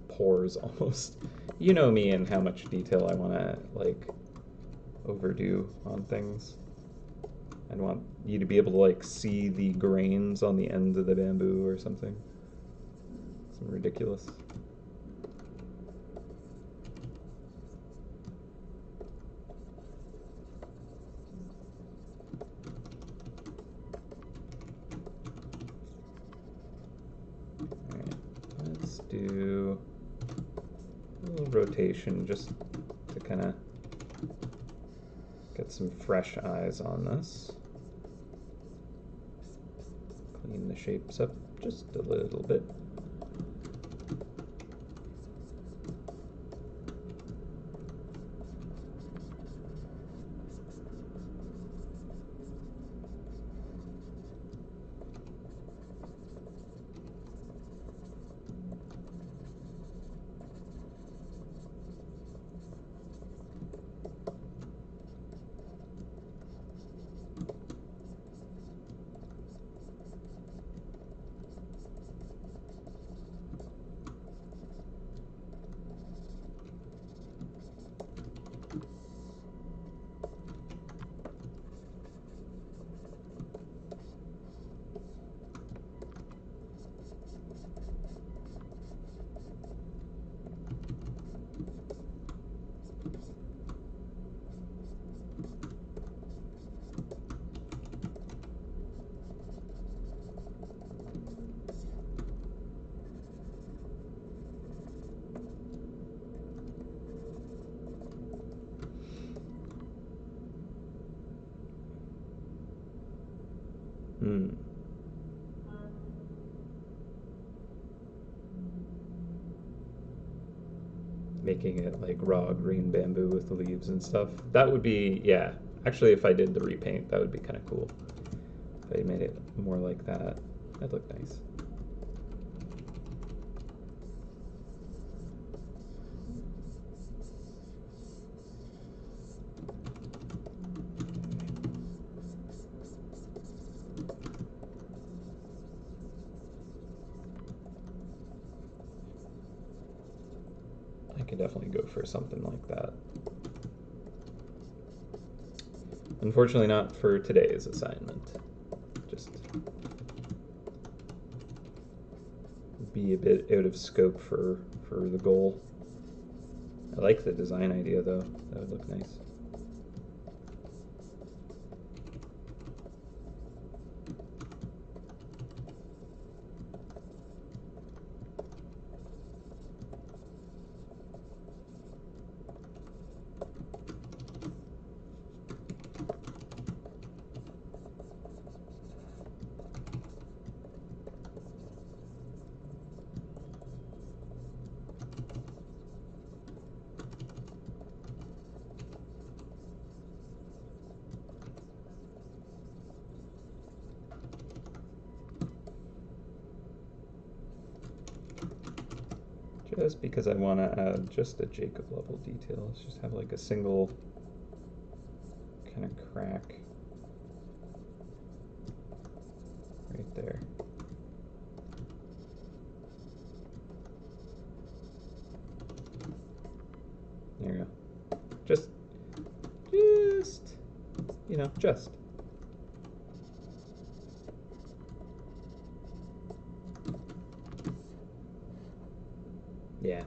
pores almost. You know me and how much detail I want to like overdo on things. I want you to be able to like see the grains on the end of the bamboo or something. Something ridiculous. Alright, let's do a little rotation just to kind of get some fresh eyes on this. Clean the shapes up just a little bit. Hmm. Making it like raw green bamboo with the leaves and stuff. That would be, yeah. Actually, if I did the repaint, that would be kind of cool. If I made it more like that, that'd look nice. I could definitely go for something like that. Unfortunately, not for today's assignment. Just be a bit out of scope for the goal. I like the design idea though. That would look nice. Just because I want to add just a Jacob level detail. Let's just have like a single kind of crack right there. There you go. Just, you know, just. Yeah.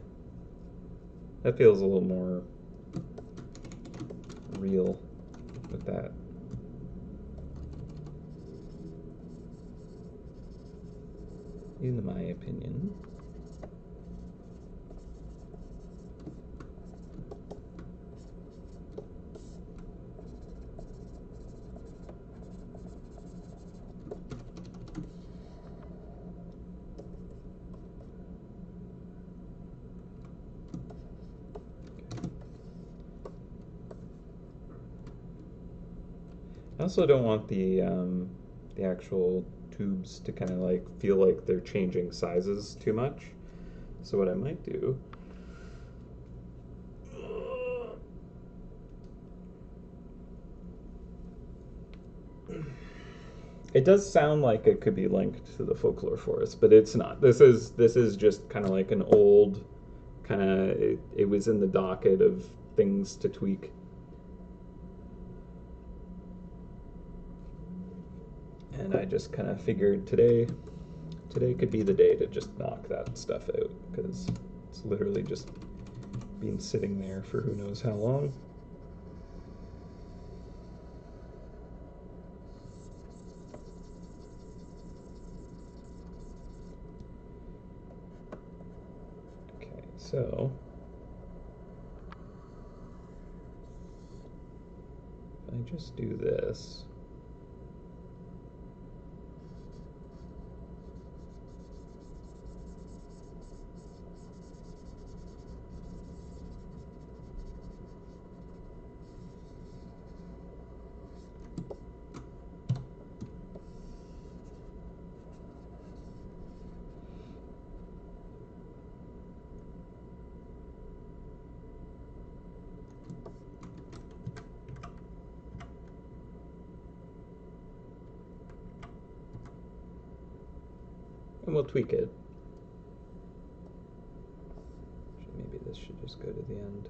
That feels a little more real with that. In my opinion. I also don't want the actual tubes to kind of like feel like they're changing sizes too much. So what I might do, it does sound like it could be linked to the folklore forest, but it's not. This is just kind of like an old kind of, it was in the docket of things to tweak. And I just kind of figured today could be the day to just knock that stuff out, because it's literally just been sitting there for who knows how long. Okay, so if I just do this, and we'll tweak it. Maybe this should just go to the end.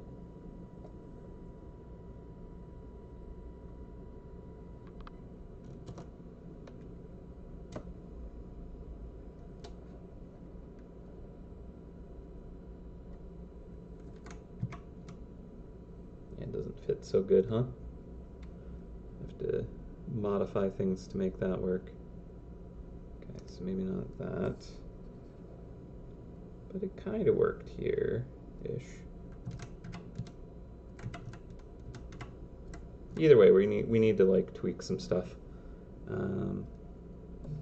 Yeah, it doesn't fit so good, huh? Have to modify things to make that work. Okay, so maybe not that. But it kind of worked here-ish. Either way, we need to like tweak some stuff.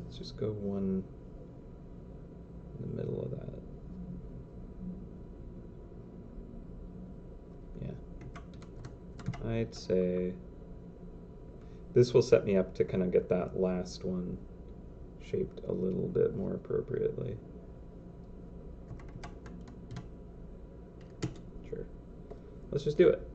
Let's just go one in the middle of that. Yeah. I'd say this will set me up to kind of get that last one shaped a little bit more appropriately. Sure. Let's just do it.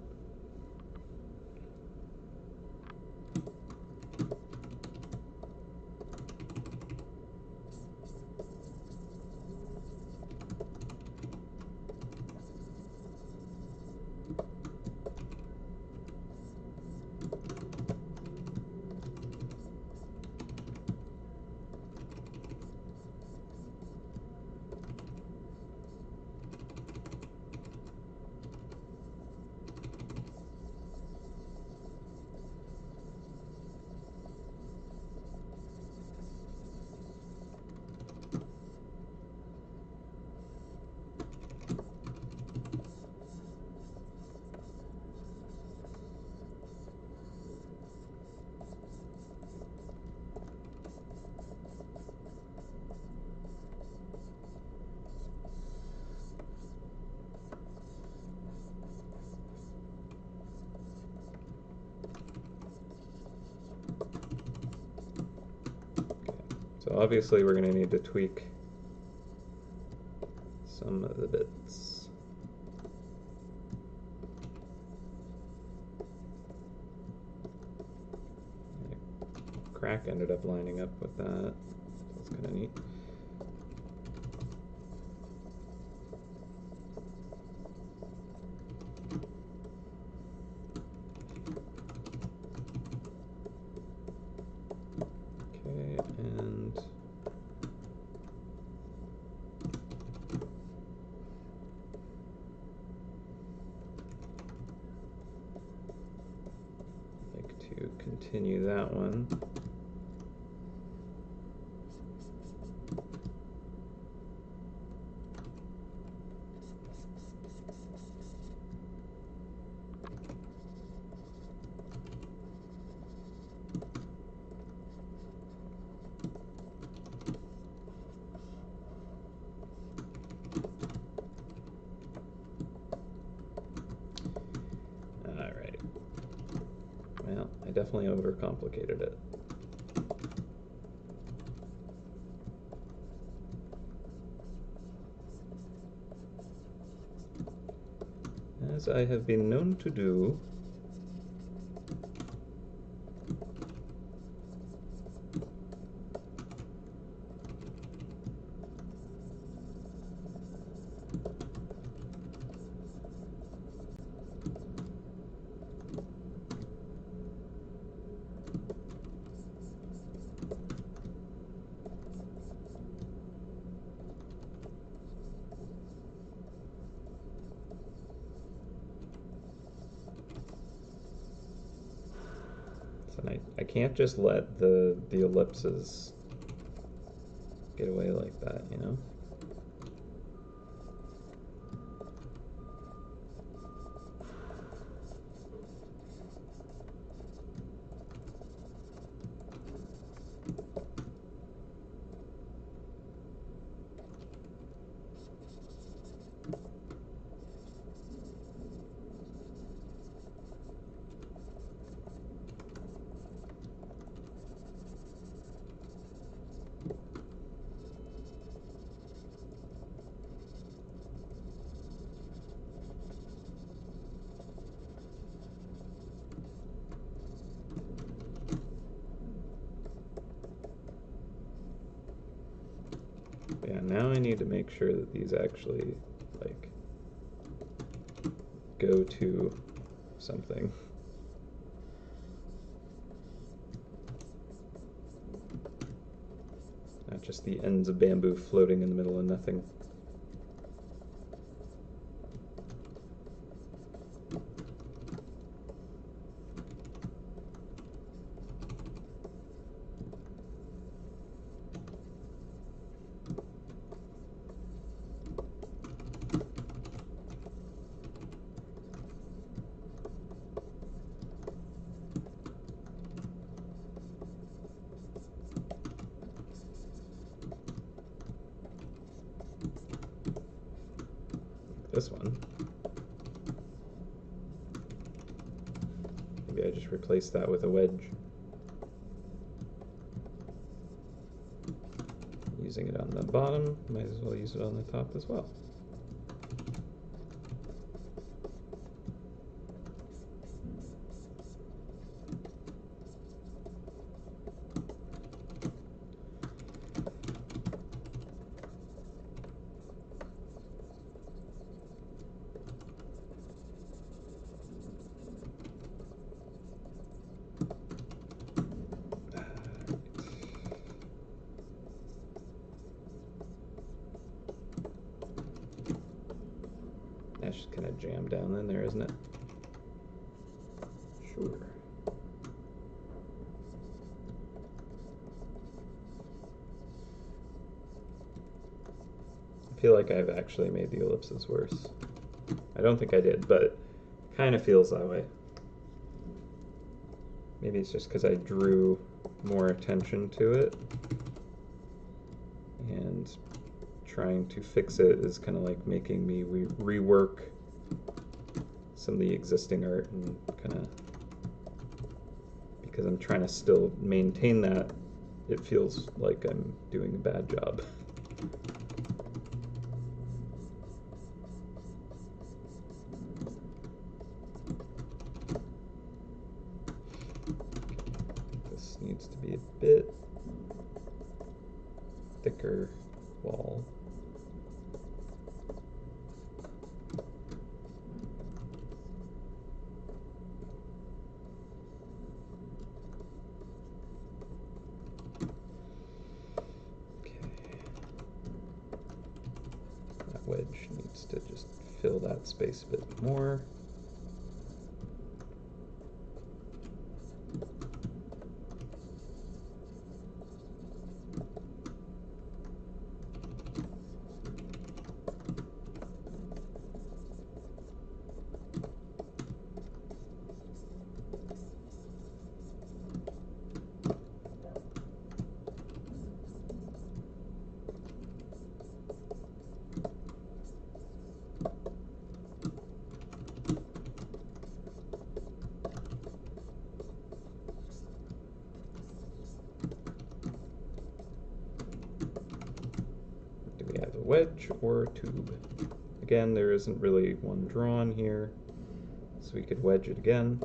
So obviously we're going to need to tweak some of the bits. Crack ended up lining up with that. That's kind of neat. Okay, and like to continue that one. Alright. Well, I definitely overcomplicated it. As I have been known to do. And I can't just let the ellipses get away like that, you know? Yeah, now I need to make sure that these actually, like, go to something. Not just the ends of bamboo floating in the middle of nothing. this one. Maybe I just replace that with a wedge. Using it on the bottom, might as well use it on the top as well. That's just kind of jammed down in there, isn't it? Sure. I feel like I've actually made the ellipses worse. I don't think I did, but it kind of feels that way. Maybe it's just because I drew more attention to it, and trying to fix it is kind of like making me rework some of the existing art, and kind of, because I'm trying to still maintain that, it feels like I'm doing a bad job. This needs to be a bit thicker wall. Wedge needs to just fill that space a bit more. Wedge or tube. Again, there isn't really one drawn here, so we could wedge it again.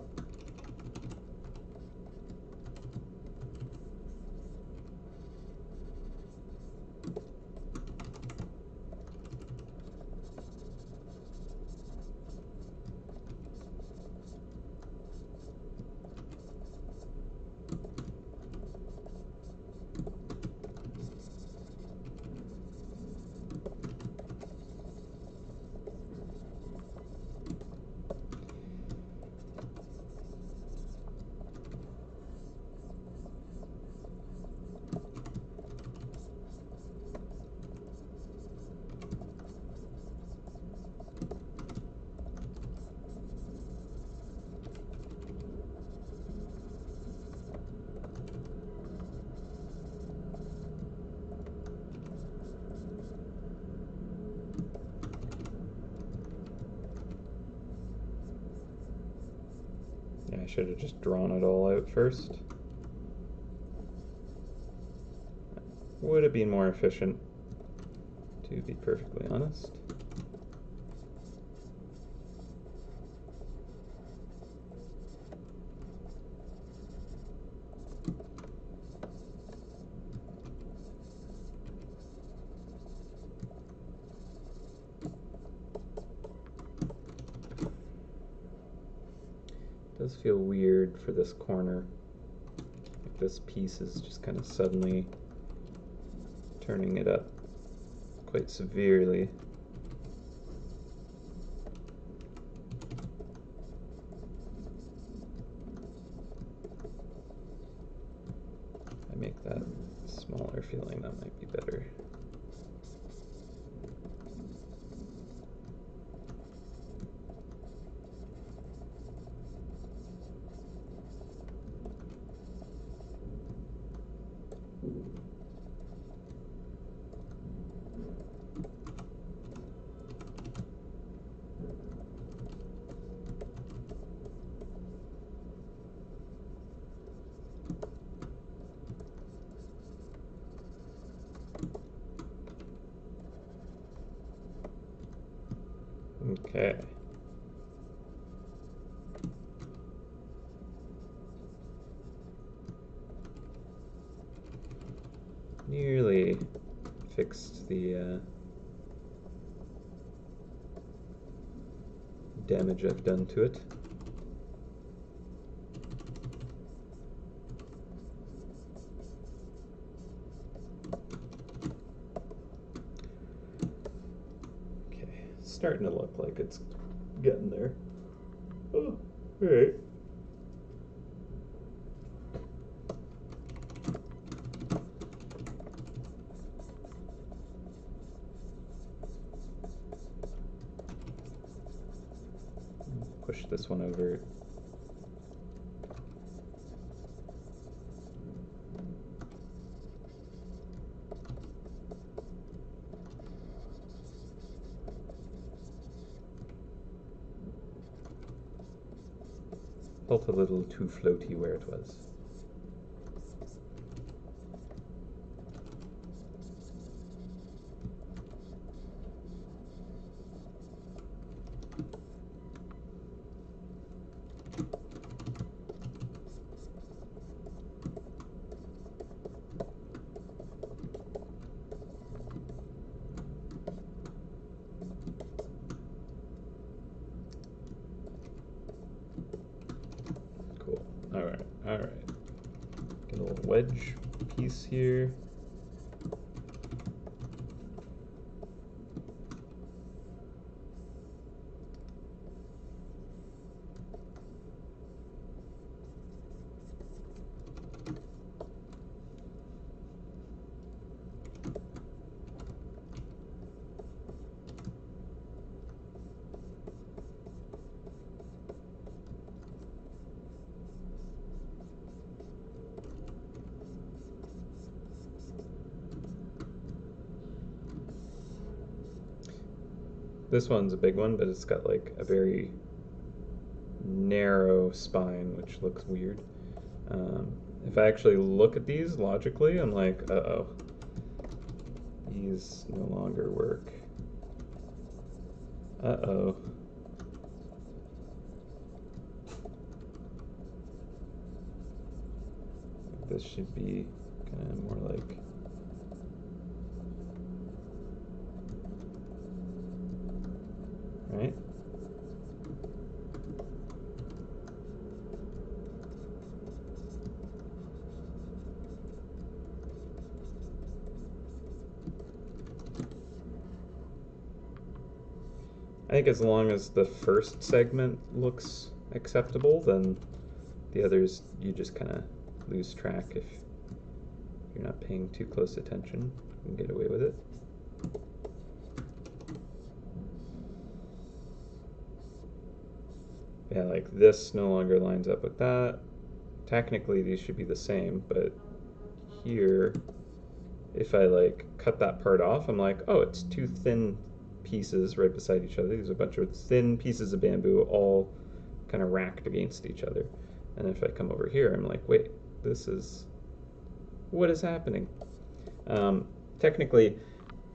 I should have just drawn it all out first. Would have been more efficient, to be perfectly honest. It does feel weird for this corner. Like this piece is just kind of suddenly turning it up quite severely. If I make that smaller feeling, that might be better. Okay. Nearly fixed the damage I've done to it. Okay, starting to look like it's getting there. Oh, all right. Push this one over. Felt a little too floaty where it was. Cool. All right. All right. Get a little wedge piece here. This one's a big one, but it's got like a very narrow spine, which looks weird. If I actually look at these logically, I'm like, uh-oh. These no longer work. Uh-oh. This should be kind of more like... Right? I think as long as the first segment looks acceptable, then the others you just kind of lose track if you're not paying too close attention. You can get away with it. Yeah, like this no longer lines up with that. Technically these should be the same, but here, if I like cut that part off, I'm like, oh, it's two thin pieces right beside each other. These are a bunch of thin pieces of bamboo all kind of racked against each other. And if I come over here, I'm like, wait, this is, what is happening? Technically,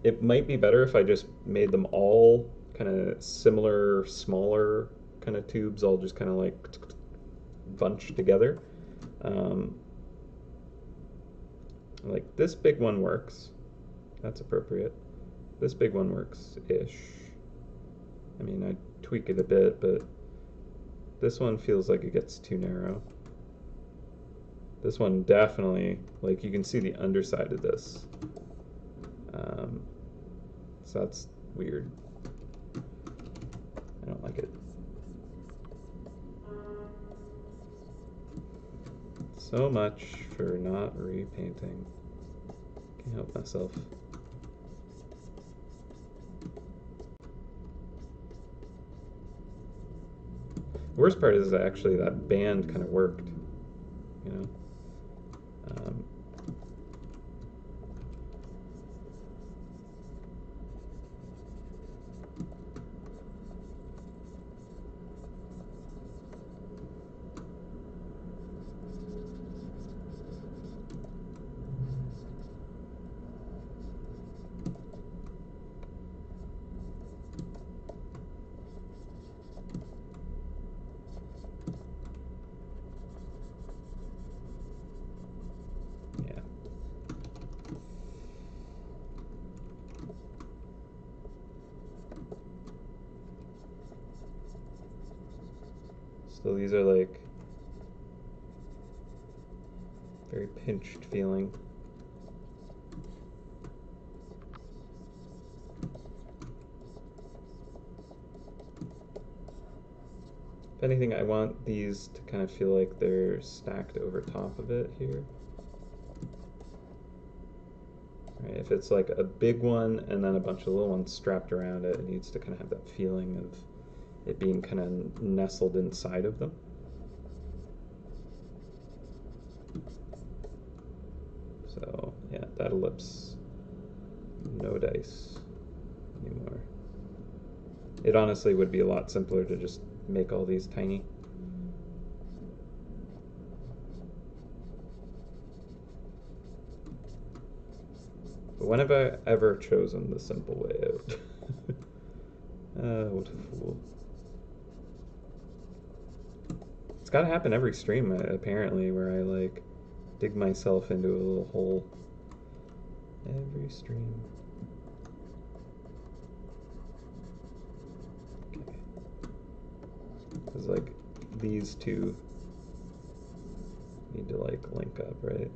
it might be better if I just made them all kind of similar, smaller kind of tubes, all just kind of like bunched together. Like this big one works. That's appropriate. This big one works-ish. I mean, I tweak it a bit, but this one feels like it gets too narrow. This one definitely, like you can see the underside of this. So that's weird. I don't like it. So much for not repainting. Can't help myself. The worst part is that actually that band kind of worked, you know. So these are like very pinched feeling. If anything, I want these to kind of feel like they're stacked over top of it here. Right, if it's like a big one and then a bunch of little ones strapped around it, it needs to kind of have that feeling of it being kind of nestled inside of them. So yeah, that ellipse, no dice anymore. It honestly would be a lot simpler to just make all these tiny. But when have I ever chosen the simple way out? What a fool. It's gotta happen every stream, apparently, where I like dig myself into a little hole. Every stream. Okay. Because like these two need to like link up, right?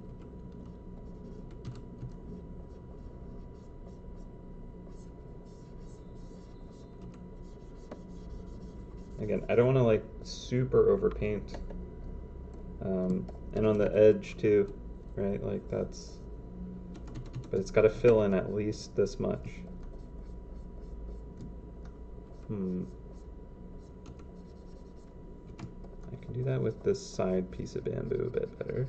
Again, I don't want to like super overpaint. And on the edge too, right? Like that's, but it's got to fill in at least this much. I can do that with this side piece of bamboo a bit better.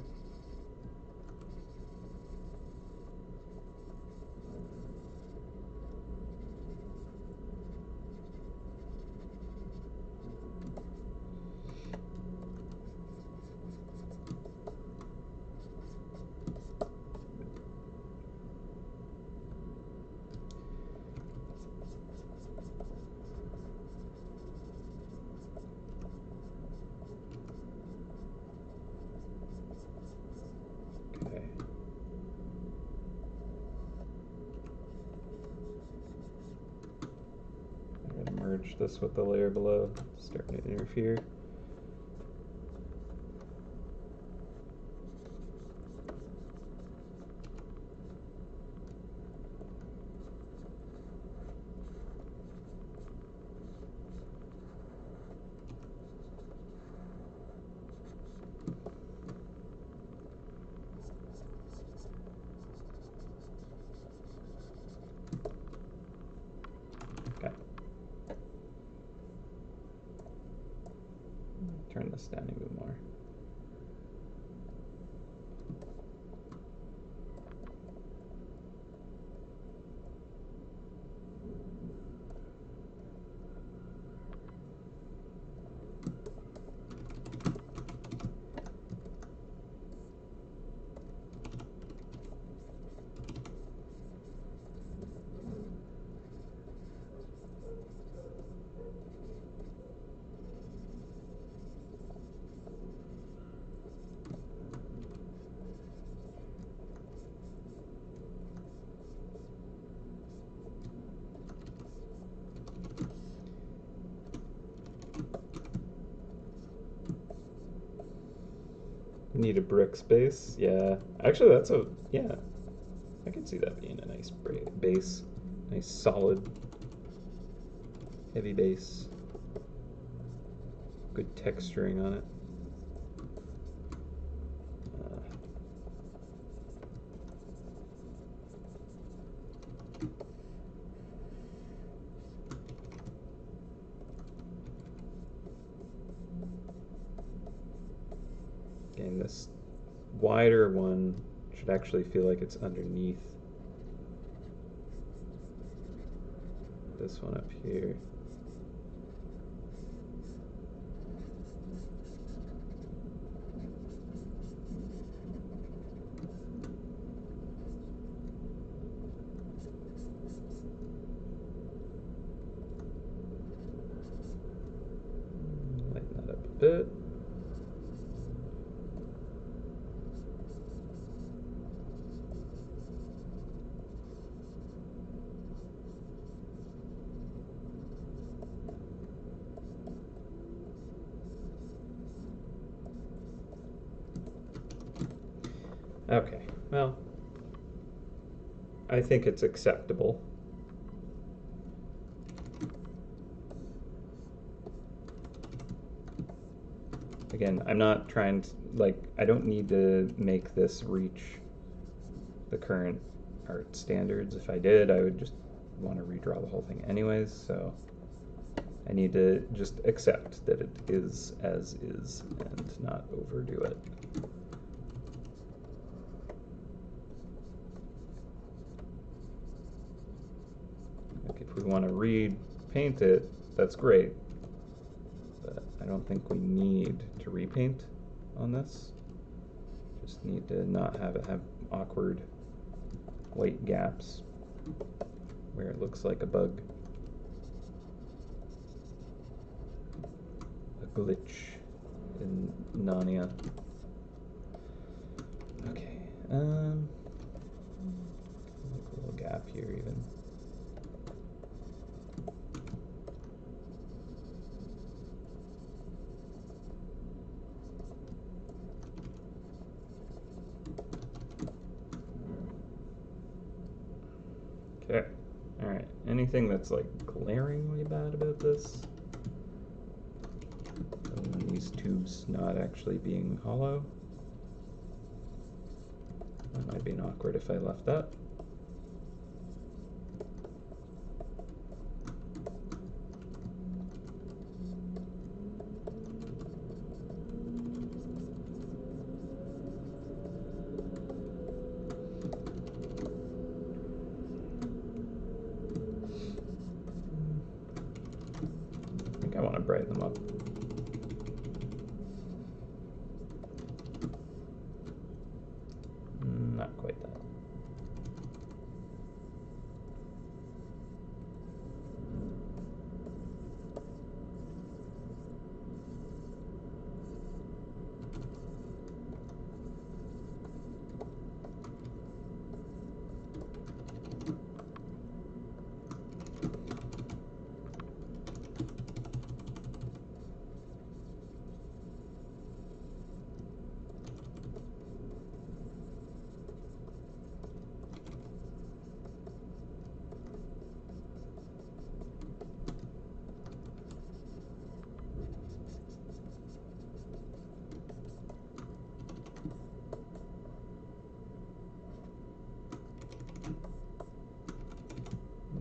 Merge this with the layer below, starting to interfere. Turn this down even more. Need a brick space. Yeah, actually that's a, yeah, I can see that being a nice base. Nice solid heavy base. Good texturing on it. Again, this wider one should actually feel like it's underneath this one up here. Lighten that up a bit. Well, I think it's acceptable. Again, I'm not trying to, like, I don't need to make this reach the current art standards. If I did, I would just want to redraw the whole thing anyways, so I need to just accept that it is as is and not overdo it. Like if we want to repaint it, that's great, but I don't think we need to repaint on this. Just need to not have it have awkward white gaps where it looks like a bug. A glitch in Narnia. Okay, like a little gap here even. Okay, alright. Anything that's like glaringly bad about this? These tubes not actually being hollow. That might be awkward if I left that. I think I want to brighten them up. Not quite that.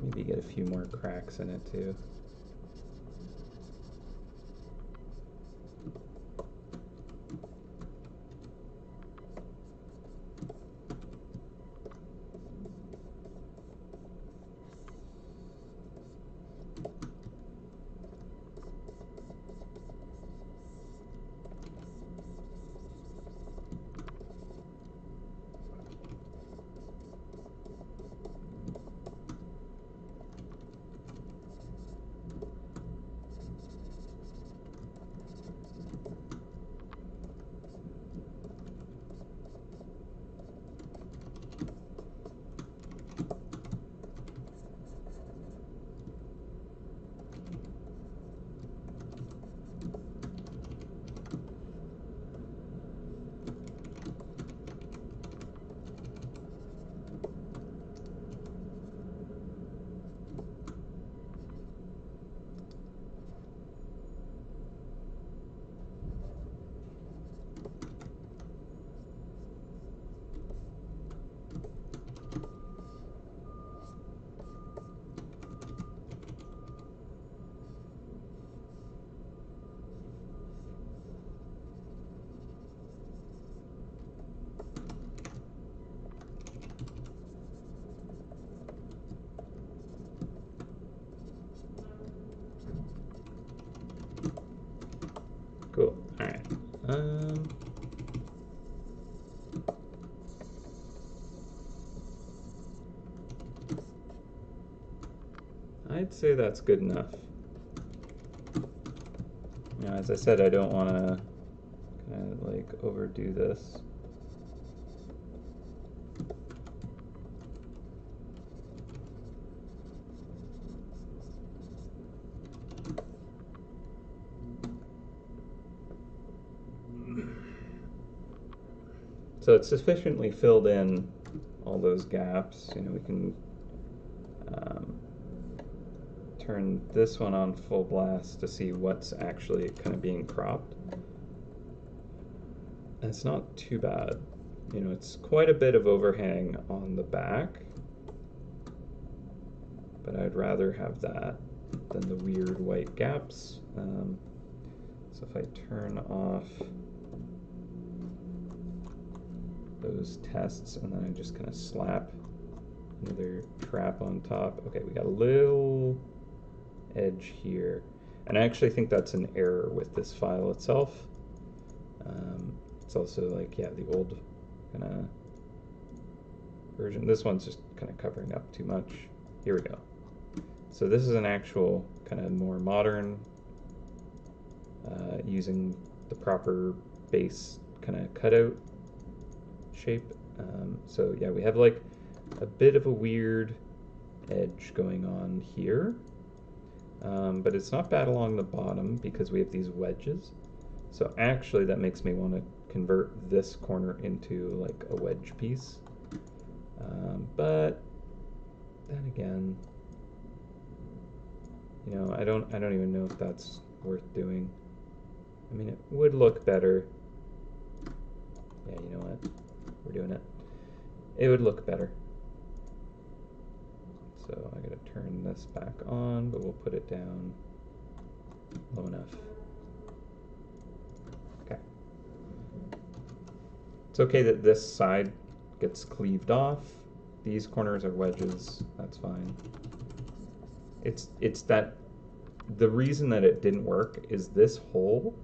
Maybe get a few more cracks in it too. Cool. All right. I'd say that's good enough. You know, as I said, I don't want to kind of like overdo this. So it's sufficiently filled in all those gaps. You know, we can turn this one on full blast to see what's actually kind of being cropped. And it's not too bad. You know, it's quite a bit of overhang on the back, but I'd rather have that than the weird white gaps. So if I turn off those tests and then I just kind of slap another trap on top. Okay, we got a little edge here. And I actually think that's an error with this file itself. It's also like, yeah, the old kind of version. This one's just kind of covering up too much. Here we go. So this is an actual kind of more modern, using the proper base kind of cutout shape. So yeah, we have like a bit of a weird edge going on here, but it's not bad along the bottom because we have these wedges. So actually that makes me want to convert this corner into like a wedge piece. But then again, you know, I don't even know if that's worth doing. I mean, it would look better. Yeah, you know what? We're doing it. It would look better. So I gotta turn this back on, but we'll put it down low enough. Okay. It's okay that this side gets cleaved off. These corners are wedges. That's fine. It's that the reason that it didn't work is this hole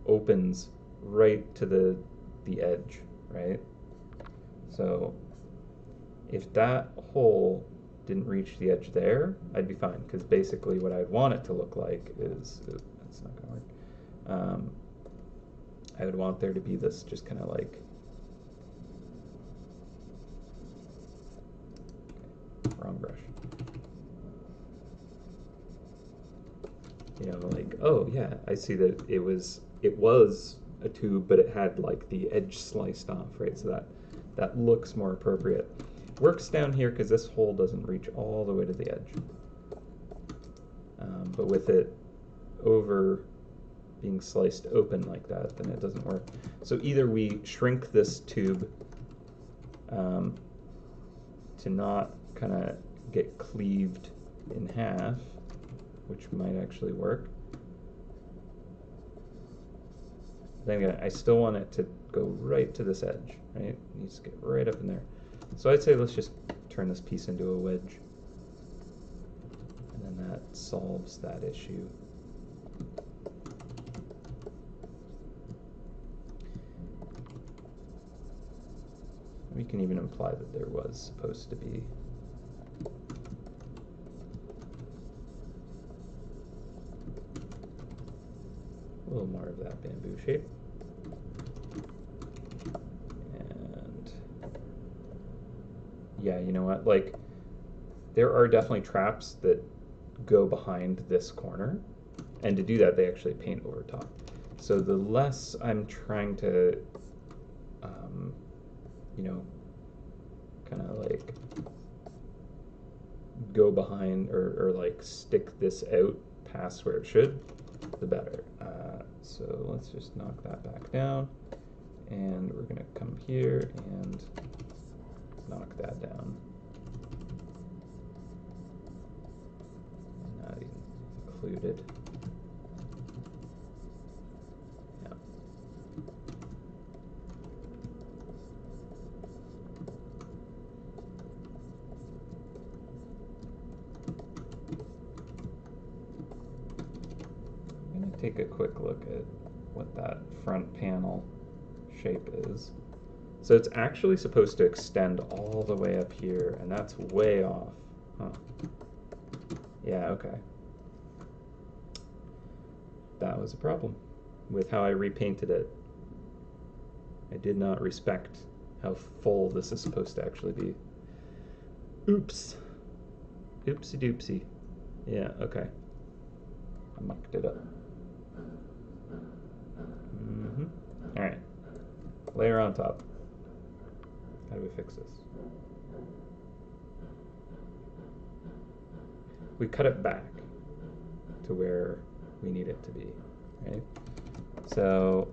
opens right to the edge, right? So if that hole didn't reach the edge there, I'd be fine, because basically what I'd want it to look like is, that's not gonna work. I would want there to be this just kind of like, wrong brush. You know, like, oh yeah, I see that it was a tube, but it had like the edge sliced off, right? So that looks more appropriate. Works down here because this hole doesn't reach all the way to the edge. But with it over being sliced open like that, then it doesn't work. So either we shrink this tube to not kind of get cleaved in half, which might actually work. Then again, I still want it to go right to this edge, right? It needs to get right up in there. So I'd say let's just turn this piece into a wedge. And then that solves that issue. We can even imply that there was supposed to be a little more of that bamboo shape. And yeah, you know what? Like, there are definitely traps that go behind this corner. And to do that, they actually paint over top. So the less I'm trying to, you know, kind of like go behind or like stick this out past where it should, the better. So let's just knock that back down, and we're gonna come here and knock that down. Not even included. Yeah. I'm gonna take a quick look at what that front panel shape is. So it's actually supposed to extend all the way up here, and that's way off. Huh. Yeah, okay. That was a problem with how I repainted it. I did not respect how full this is supposed to actually be. Oops. Oopsie doopsie. Yeah, okay. I mucked it up. Alright. Layer on top. How do we fix this? We cut it back to where we need it to be, right? So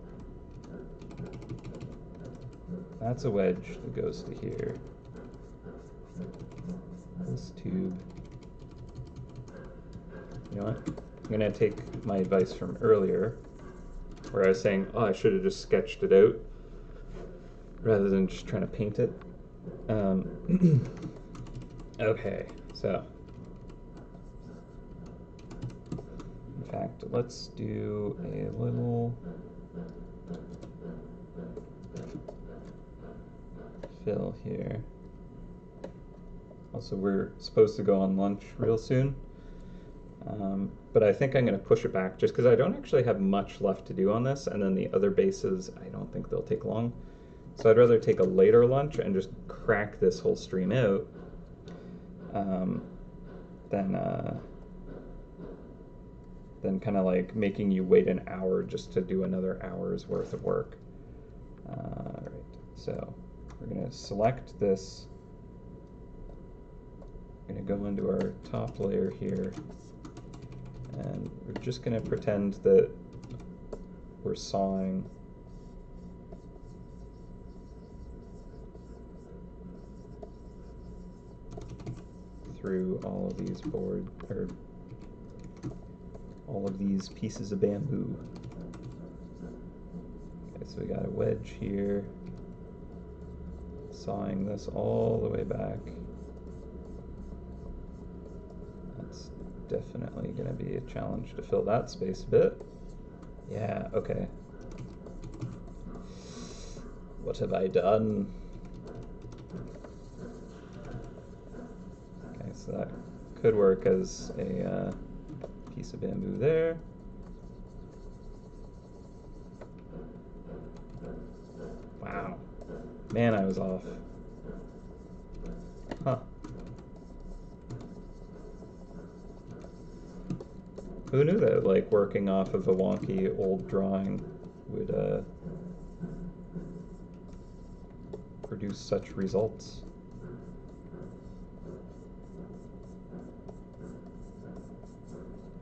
that's a wedge that goes to here. This tube. You know what? I'm gonna take my advice from earlier, where I was saying, oh, I should have just sketched it out rather than just trying to paint it. Okay, so in fact, let's do a little fill here. Also, we're supposed to go on lunch real soon, but I think I'm going to push it back just because I don't actually have much left to do on this, and then the other bases, I don't think they'll take long. So I'd rather take a later lunch and just crack this whole stream out than kind of like making you wait an hour just to do another hour's worth of work. All right, so we're going to select this. We're going to go into our top layer here, and we're just going to pretend that we're sawing through all of these all of these pieces of bamboo. Okay, so we got a wedge here, sawing this all the way back. That's definitely going to be a challenge to fill that space a bit. Yeah, okay. What have I done? Okay, so that could work as a piece of bamboo there. Wow. Man, I was off. Huh. Who knew that, like, working off of a wonky old drawing would produce such results?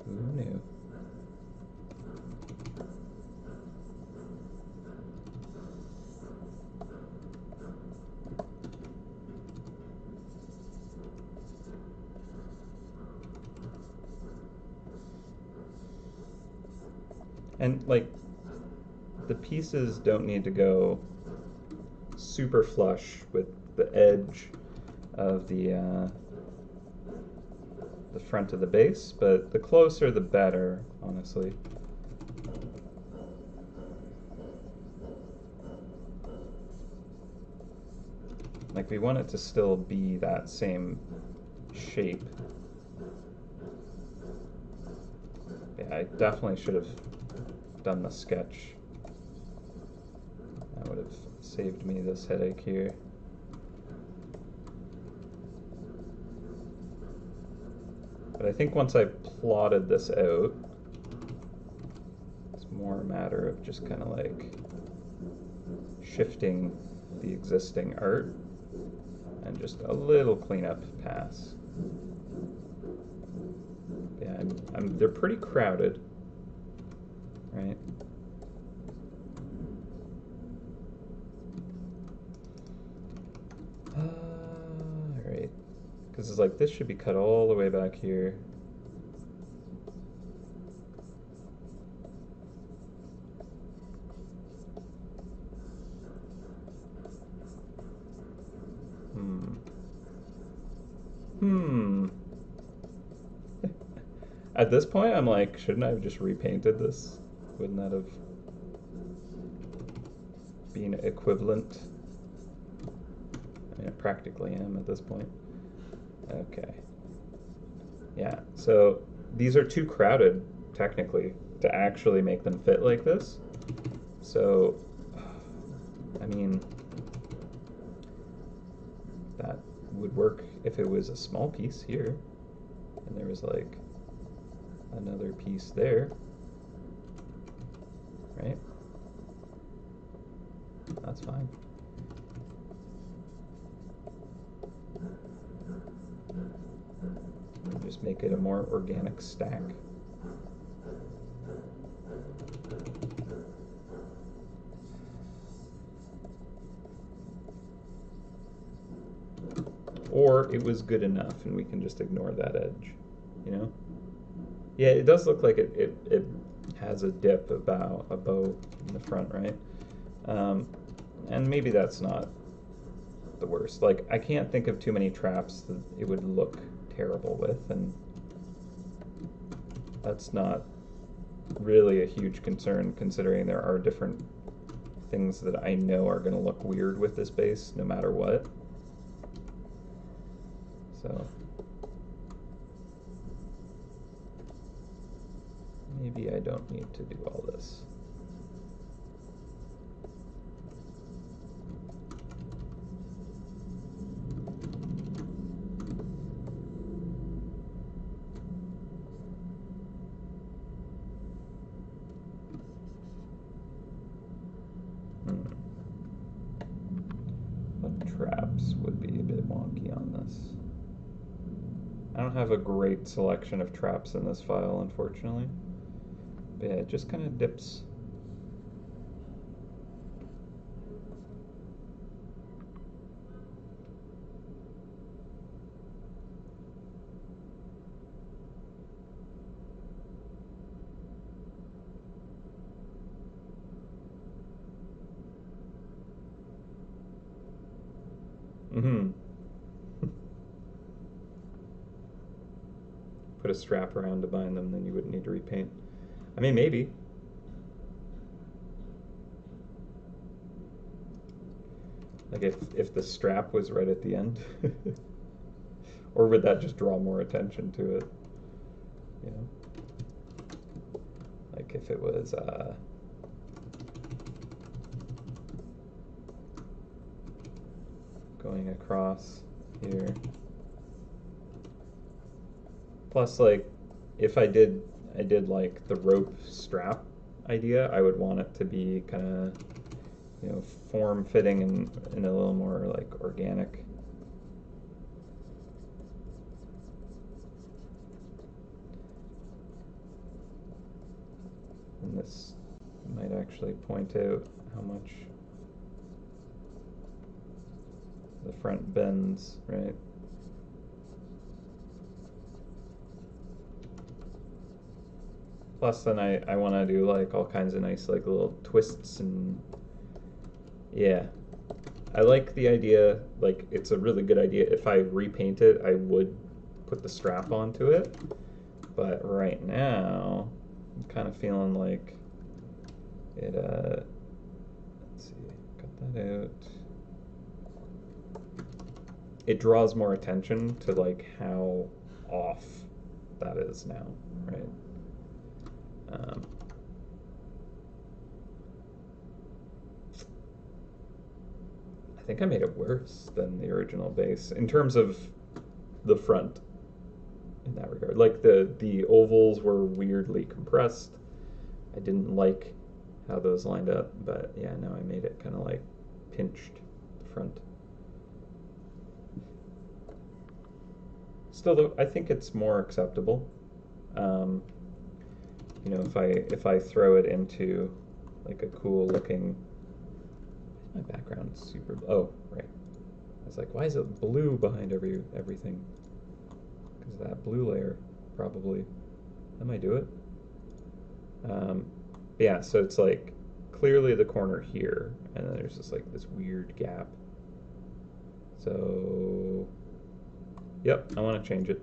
Who knew? And, like, the pieces don't need to go super flush with the edge of the front of the base, but the closer the better, honestly. Like, we want it to still be that same shape. Yeah, I definitely should have done the sketch. That would have saved me this headache here. But I think once I plotted this out, it's more a matter of just kind of like shifting the existing art and just a little cleanup pass. Yeah, they're pretty crowded, right? Alright, because it's like this should be cut all the way back here. At this point, I'm like, shouldn't I have just repainted this? Wouldn't that have been equivalent? I mean, I practically am at this point. Okay. Yeah, so these are too crowded, technically, to actually make them fit like this. So, I mean, that would work if it was a small piece here, and there was like another piece there, right? That's fine. just make it a more organic stack. Or it was good enough and we can just ignore that edge, you know? Yeah, it does look like it has a dip, a bow in the front, right? And maybe that's not the worst. Like, I can't think of too many traps that it would look terrible with, and that's not really a huge concern considering there are different things that I know are going to look weird with this base no matter what. So maybe I don't need to do all this. What traps would be a bit wonky on this? I don't have a great selection of traps in this file, unfortunately. But yeah, it just kind of dips. Mm-hmm. Put a strap around to bind them, then you wouldn't need to repaint. I mean, maybe. Like if the strap was right at the end. Or would that just draw more attention to it? You know? Like if it was going across here. Plus, like, if I did like the rope strap idea, I would want it to be kind of, you know, form-fitting and a little more like organic. And this might actually point out how much the front bends, right? Plus then I want to do like all kinds of nice like little twists and yeah. I like the idea, like it's a really good idea. If I repaint it, I would put the strap onto it. But right now, I'm kind of feeling like it, let's see, cut that out. It draws more attention to like how off that is now, right? I think I made it worse than the original base in terms of the front in that regard. Like the ovals were weirdly compressed. I didn't like how those lined up, but yeah, now I made it kind of like pinched the front. Still, though, I think it's more acceptable. You know, if I throw it into like a cool looking, my background's super. Oh, right. I was like, why is it blue behind everything? Because that blue layer probably. That might do it. Yeah, so it's like clearly the corner here, and then there's just like this weird gap. So, yep, I want to change it.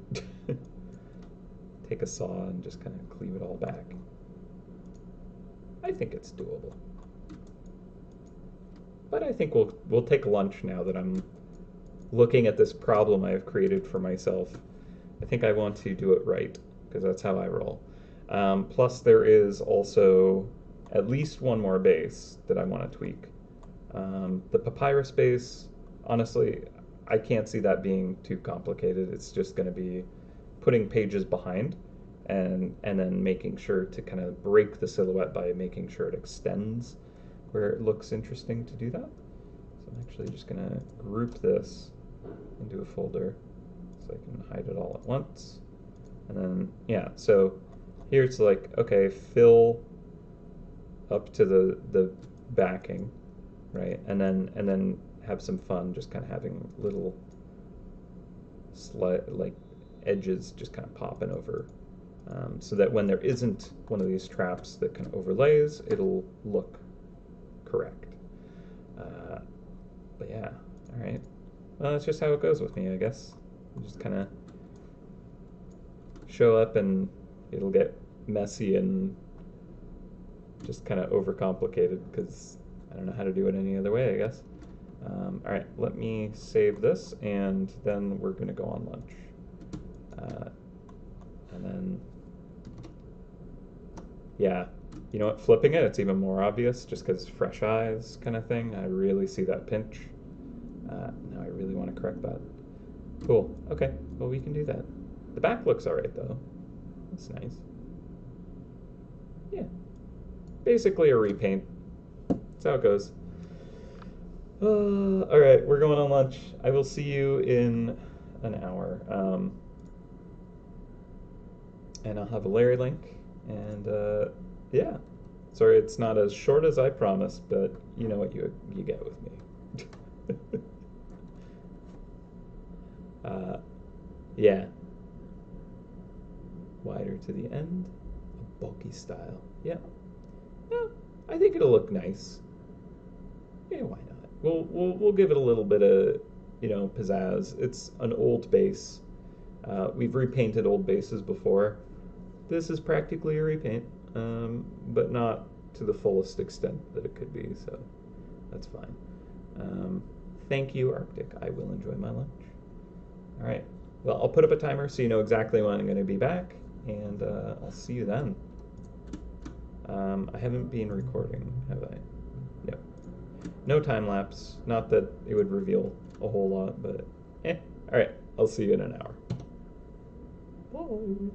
Take a saw and just kind of cleave it all back. I think it's doable. But I think we'll take lunch now that I'm looking at this problem I have created for myself. I think I want to do it right, because that's how I roll. Plus there is also at least one more base that I want to tweak. The papyrus base, honestly, I can't see that being too complicated. It's just going to be putting pages behind and then making sure to kind of break the silhouette by making sure it extends where it looks interesting to do that. So I'm actually just going to group this into a folder so I can hide it all at once. And then, yeah, so here it's like, okay, fill up to the backing, right? And then have some fun just kind of having little like edges just kind of popping over, so that when there isn't one of these traps that kind of overlays, it'll look correct. Uh, but yeah, all right. Well, that's just how it goes with me, I guess. You just kind of show up and it'll get messy and just kind of overcomplicated because I don't know how to do it any other way, I guess. All right, let me save this and then we're going to go on lunch. Uh, and then, yeah, you know what? Flipping it, it's even more obvious just because fresh eyes kind of thing. I really see that pinch. Now I really want to correct that. Cool. Okay. Well, we can do that. The back looks alright though. That's nice. Yeah. Basically a repaint. That's how it goes. All right, we're going on lunch. I will see you in an hour. And I'll have a Larry link. And yeah. Sorry, it's not as short as I promised, but you know what you get with me. uh, yeah. Wider to the end. A bulky style. Yeah. Yeah. I think it'll look nice. Yeah, why not? We'll give it a little bit of pizzazz. It's an old base. We've repainted old bases before. This is practically a repaint, but not to the fullest extent that it could be. So that's fine. Um, Thank you, Arctic. I will enjoy my lunch. All right. Well, I'll put up a timer so you know exactly when I'm going to be back, and I'll see you then. I haven't been recording, have I? No. No time lapse. Not that it would reveal a whole lot, but eh. All right. I'll see you in an hour. Bye.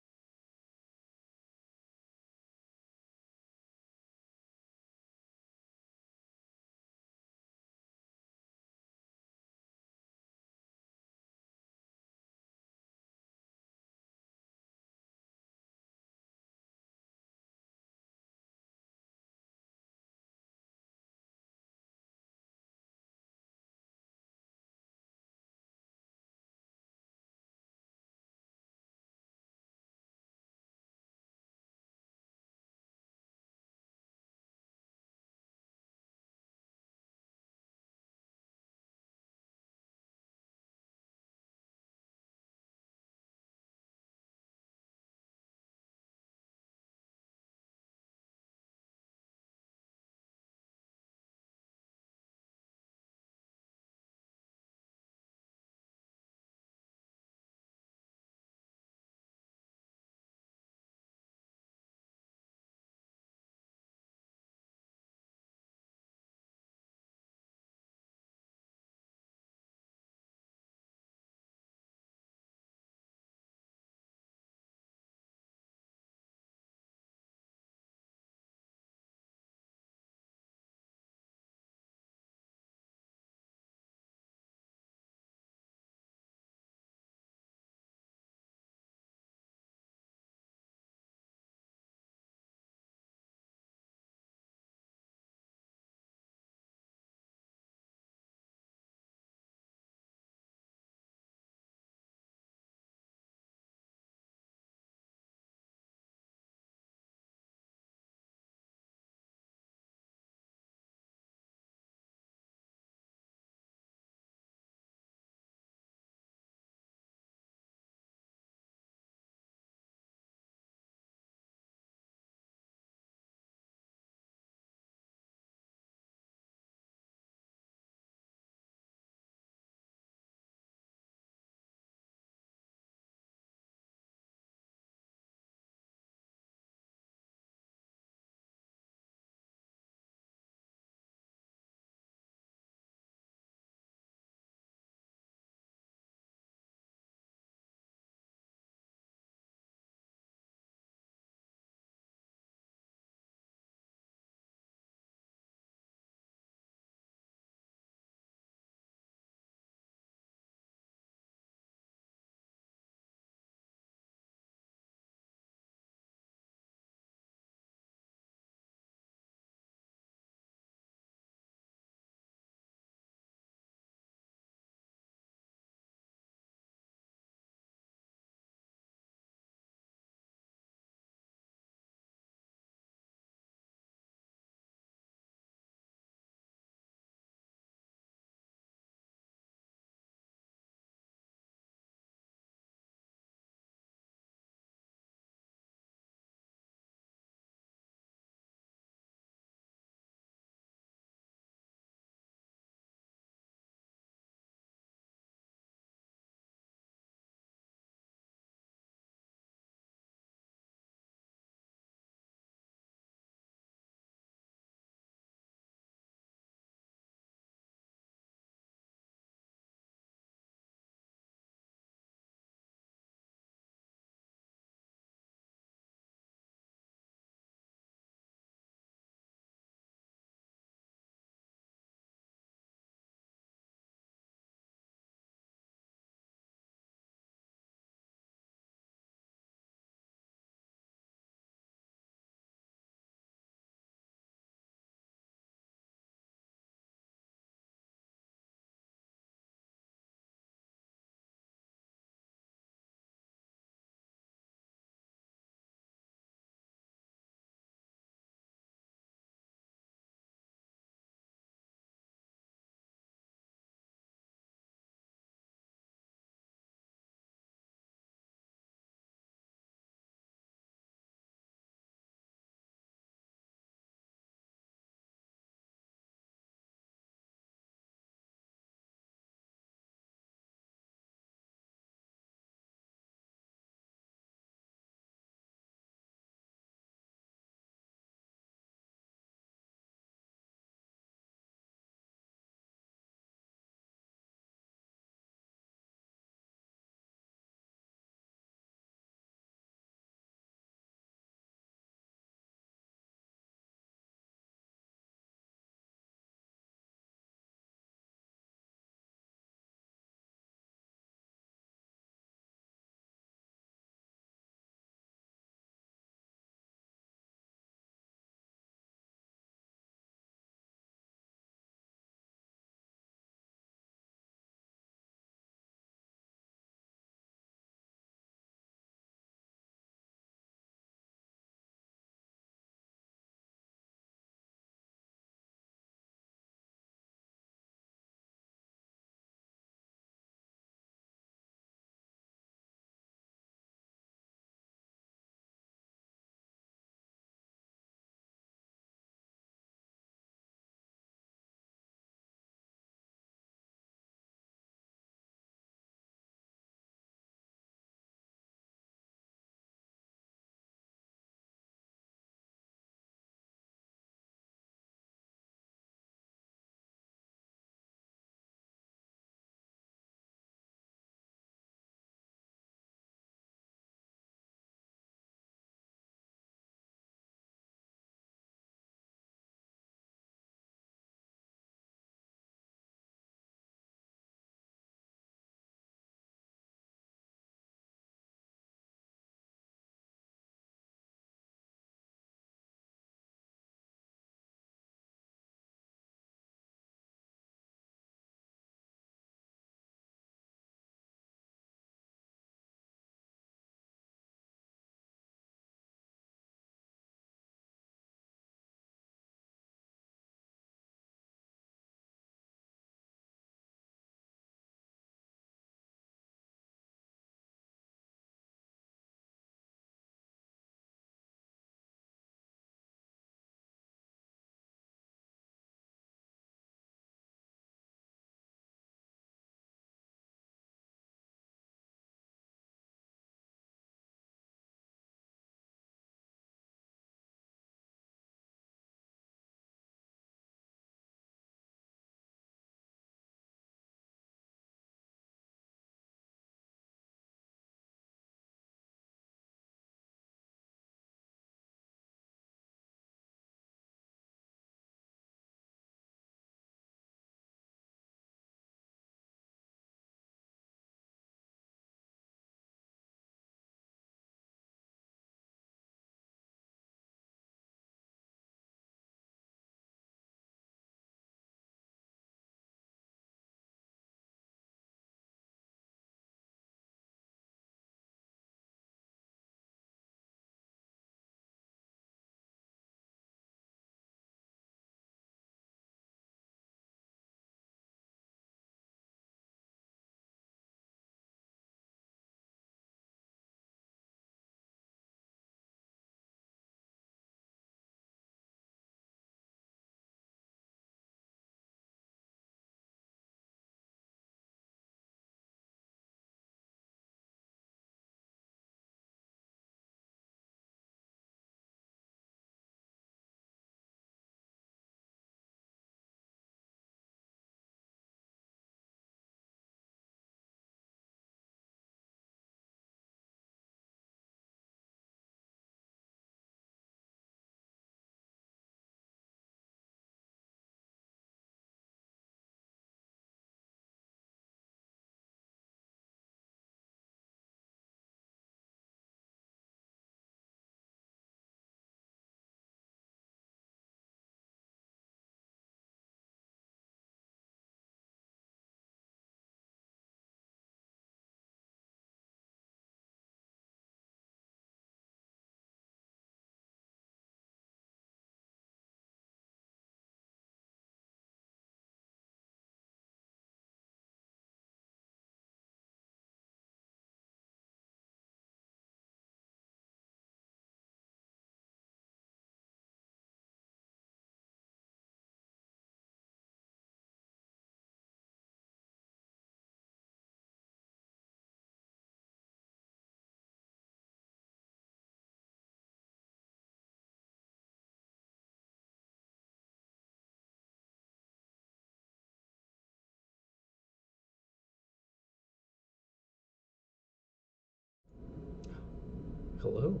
Hello,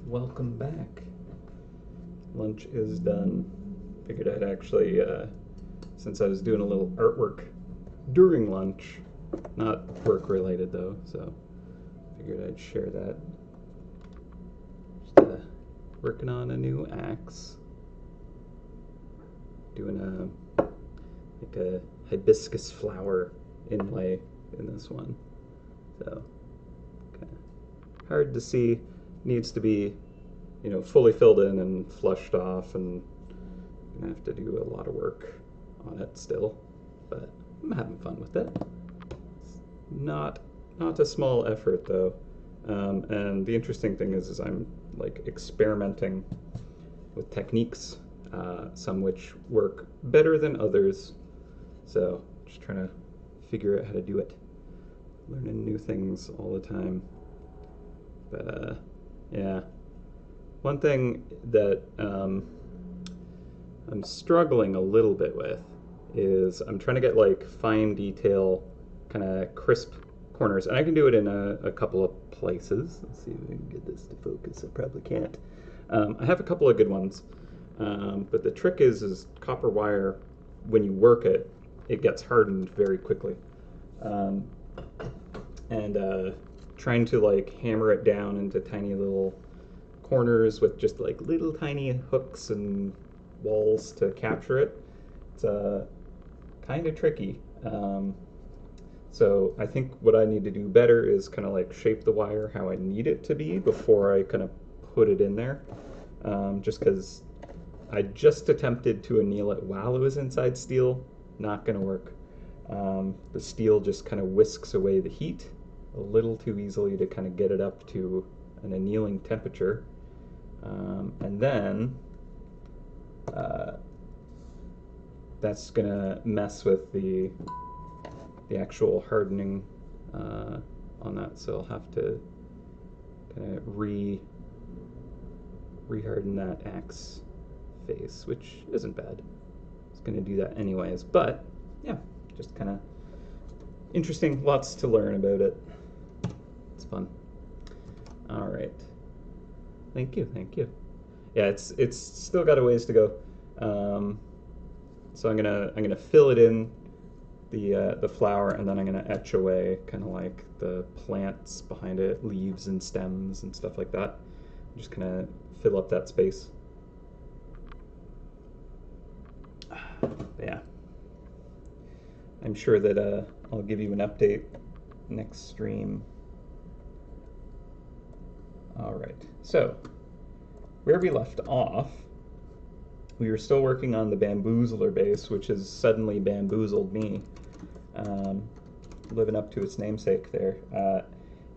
welcome back. Lunch is done. Figured I'd actually, since I was doing a little artwork during lunch, not work related though, so figured I'd share that. Just working on a new axe. Doing like a hibiscus flower inlay in this one. So, kind of hard to see. Needs to be, you know, fully filled in and flushed off, and I'm gonna have to do a lot of work on it still, but I'm having fun with it. It's not a small effort though, and the interesting thing is I'm like experimenting with techniques, some which work better than others. So just trying to figure out how to do it, learning new things all the time. But yeah, one thing that I'm struggling a little bit with is I'm trying to get like fine detail, kind of crisp corners, and I can do it in a couple of places. Let's see if we can get this to focus. I probably can't. I have a couple of good ones, but the trick is copper wire, when you work it, it gets hardened very quickly. And trying to like hammer it down into tiny little corners with just like little tiny hooks and walls to capture it, it's kind of tricky. So I think what I need to do better is kind of like shape the wire how I need it to be before I kind of put it in there, just because I just attempted to anneal it while it was inside steel. Not gonna work. The steel just kind of whisks away the heat a little too easily to kind of get it up to an annealing temperature, and then that's gonna mess with the actual hardening on that. So I'll have to kind of re-harden that axe face, which isn't bad. It's gonna do that anyways, but yeah, just kind of interesting. Lots to learn about it. It's fun. All right. Thank you. Yeah, it's still got a ways to go. So I'm gonna fill it in the flower, and then I'm gonna etch away kind of like the plants behind it, leaves and stems and stuff like that. I'm just gonna fill up that space. Yeah. I'm sure that I'll give you an update next stream. All right, so where we left off, we were still working on the bamboozler base, which has suddenly bamboozled me, living up to its namesake there.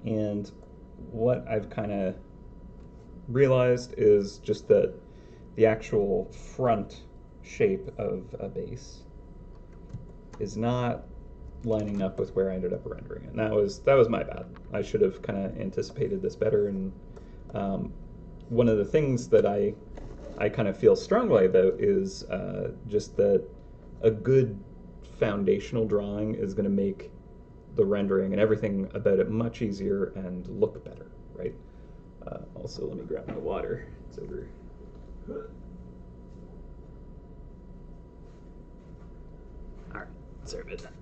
And what I've kind of realized is just that the actual front shape of a base is not lining up with where I ended up rendering it. And that was my bad. I should have kind of anticipated this better. And one of the things that I kind of feel strongly about is just that a good foundational drawing is going to make the rendering and everything about it much easier and look better, right? Also, let me grab my water. It's over. All right, sorry about that.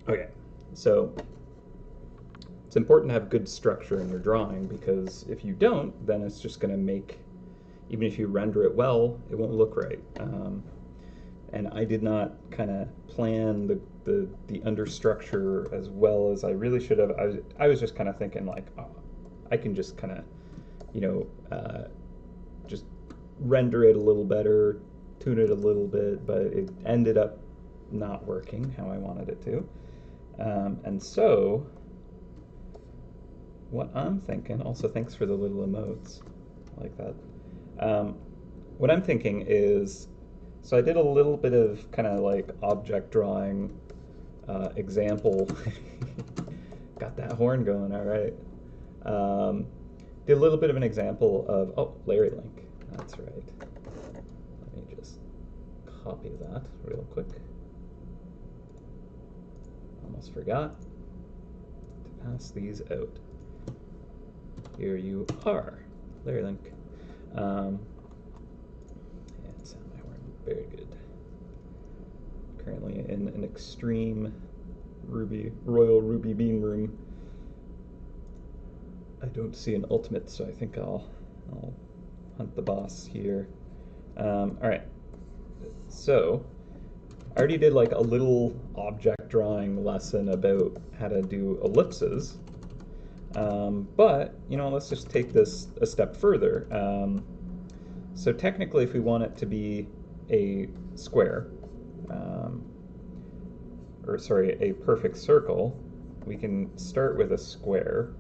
Okay, so it's important to have good structure in your drawing, because if you don't, then it's just going to make, even if you render it well, it won't look right. And I did not kind of plan the understructure as well as I really should have. I was just kind of thinking like, oh, I can just kind of, you know, just render it a little better, tune it a little bit, but it ended up not working how I wanted it to. And so what I'm thinking, also thanks for the little emotes, I like that. What I'm thinking is, so I did a little bit of kind of like object drawing example. Got that horn going, all right. Did a little bit of an example of, oh, Larry Link, that's right. Let me just copy that real quick. almost forgot to pass these out. Here you are. Larry Link. And sound my horn. Very good. Currently in an extreme royal ruby bean room. I don't see an ultimate, so I think I'll hunt the boss here. Alright, so I already did like a little object drawing lesson about how to do ellipses, but let's just take this a step further. So technically, if we want it to be a square, or sorry, a perfect circle, we can start with a square.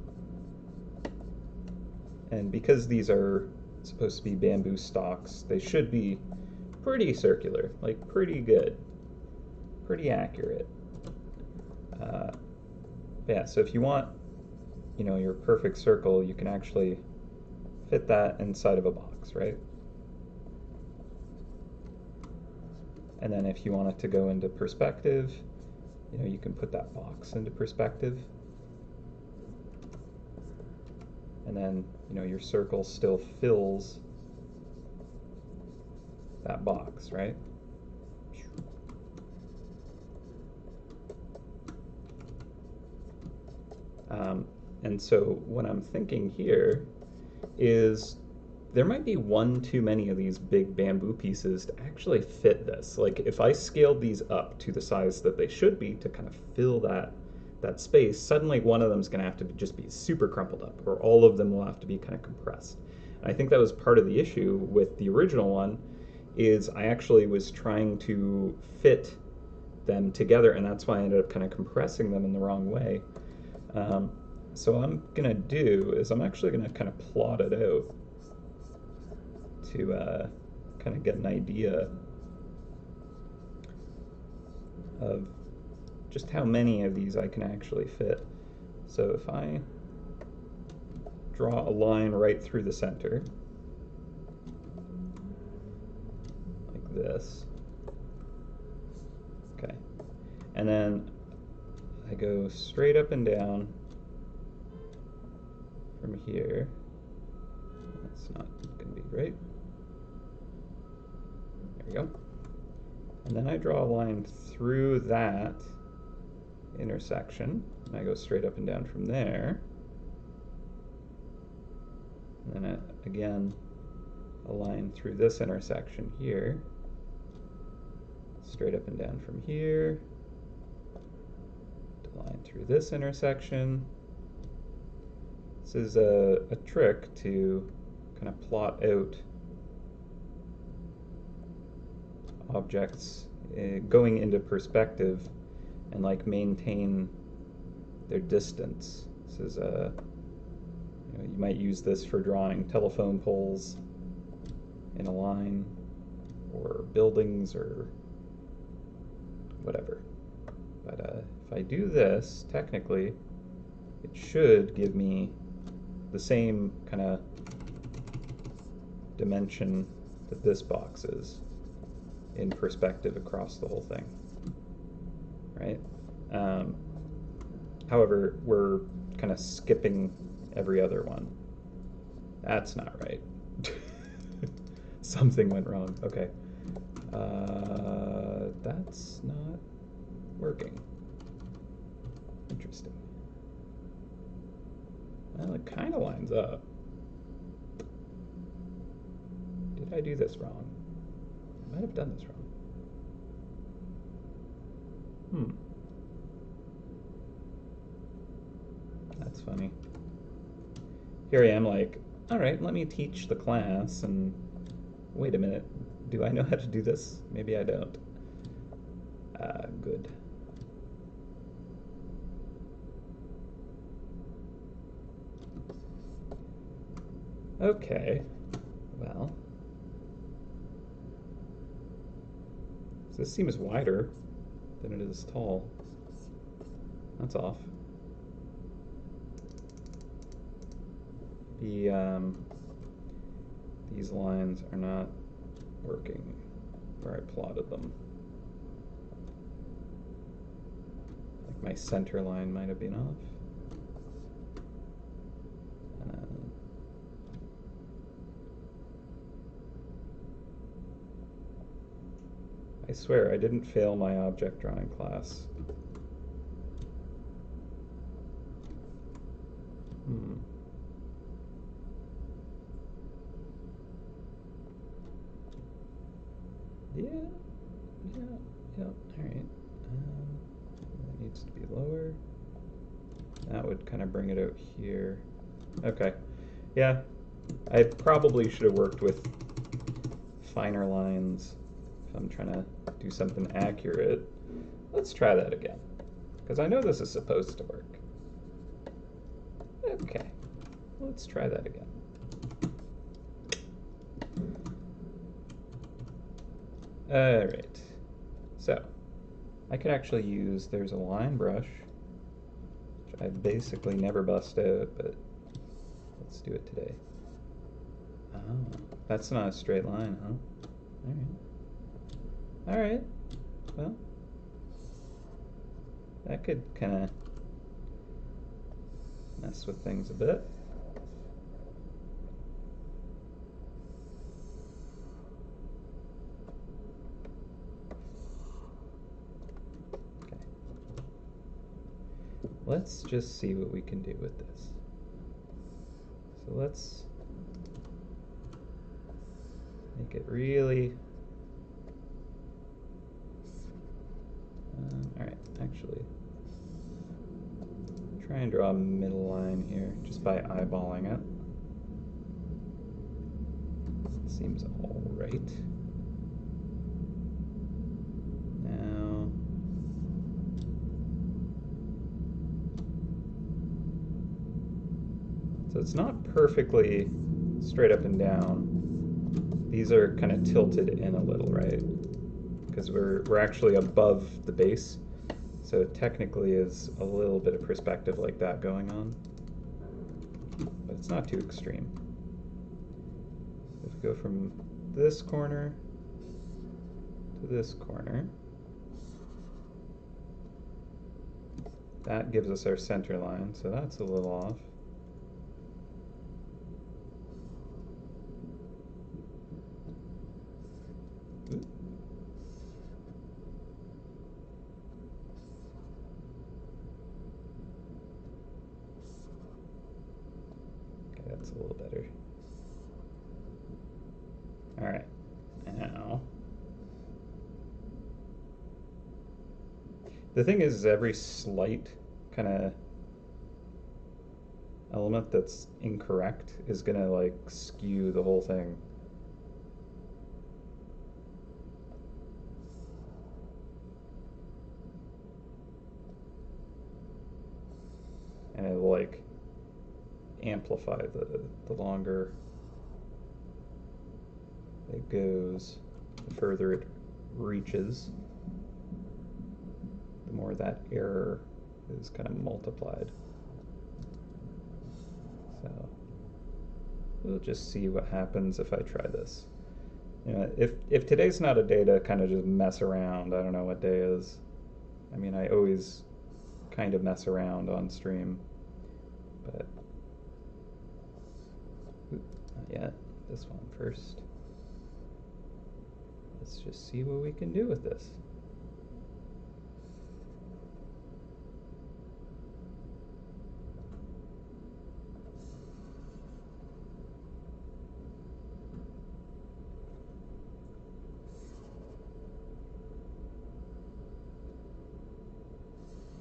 And because these are supposed to be bamboo stalks, they should be pretty circular, like pretty good, pretty accurate. Yeah, so if you want, your perfect circle, you can actually fit that inside of a box, right? And then if you want it to go into perspective, you can put that box into perspective. And then, your circle still fills that box, right? And so what I'm thinking here is there might be one too many of these big bamboo pieces to actually fit this. Like if I scaled these up to the size that they should be to kind of fill that space, suddenly one of them is going to have to just be super crumpled up, or all of them will have to be kind of compressed. And I think that was part of the issue with the original one, is I actually was trying to fit them together, and that's why I ended up kind of compressing them in the wrong way. So what I'm going to do is I'm actually going to kind of plot it out to kind of get an idea of just how many of these I can actually fit. So if I draw a line right through the center, like this, okay, and then I go straight up and down from here. That's not going to be right. There we go. And then I draw a line through that intersection, and I go straight up and down from there. And then again, a line through this intersection here, straight up and down from here, a line through this intersection. This is a trick to kind of plot out objects going into perspective and like maintain their distance. This is you might use this for drawing telephone poles in a line, or buildings, or whatever. But if I do this, technically, it should give me the same kind of dimension that this box is in perspective across the whole thing, right? However, we're kind of skipping every other one. That's not right. Something went wrong. Okay. That's not working. Interesting. Well, it kind of lines up. Did I do this wrong? I might have done this wrong. That's funny. Here I am like, all right, let me teach the class, and wait a minute, do I know how to do this? Maybe I don't. Good. Okay, well, so this seems wider than it is tall. That's off. These lines are not working where I plotted them. Like my center line might have been off. I swear I didn't fail my object drawing class. Yeah, all right. That needs to be lower. That would kind of bring it out here. Okay, yeah, I probably should have worked with finer lines if I'm trying to do something accurate. Let's try that again, because I know this is supposed to work. Okay, let's try that again. All right, so I could actually use, there's a line brush, which I basically never bust out, but let's do it today. Oh, that's not a straight line, huh? All right, well, that could kind of mess with things a bit. Let's just see what we can do with this. So let's make it really... all right, actually, try and draw a middle line here just by eyeballing it. Seems all right. Now, so it's not perfectly straight up and down. These are kind of tilted in a little, right? Because we're actually above the base, so it technically is a little bit of perspective like that going on, but it's not too extreme. If we go from this corner to this corner, that gives us our center line, so that's a little off. That's a little better. All right, now the thing is every slight kind of element that's incorrect is gonna like skew the whole thing. And it'll like amplify the longer it goes, the further it reaches, the more that error is kind of multiplied. So we'll just see what happens if I try this. You know, if today's not a day to kind of just mess around, I don't know what day is. I mean, I always kind of mess around on stream, but not yet. This one first. Let's just see what we can do with this.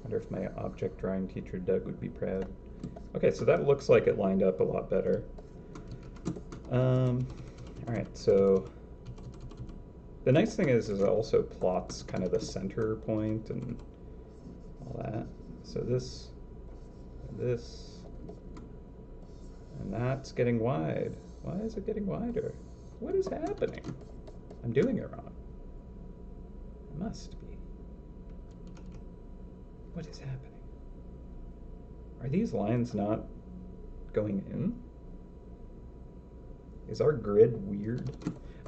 Wonder if my object drawing teacher Doug would be proud. Okay, so that looks like it lined up a lot better. All right, so the nice thing is it also plots kind of the center point and all that. So this, and that's getting wide. Why is it getting wider? What is happening? I'm doing it wrong. It must be. What is happening? Are these lines not going in? Is our grid weird?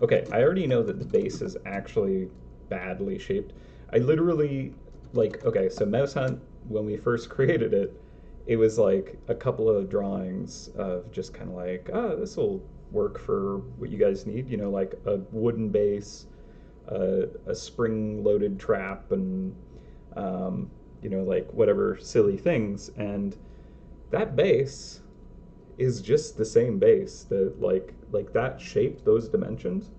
Okay, I already know that the base is actually badly shaped. I literally, like, okay, so MouseHunt when we first created it, it was like a couple of drawings of just kind of like, oh, this will work for what you guys need, you know, like a wooden base, a spring-loaded trap, and you know, like whatever silly things. And that base is just the same base. That like that shape, those dimensions,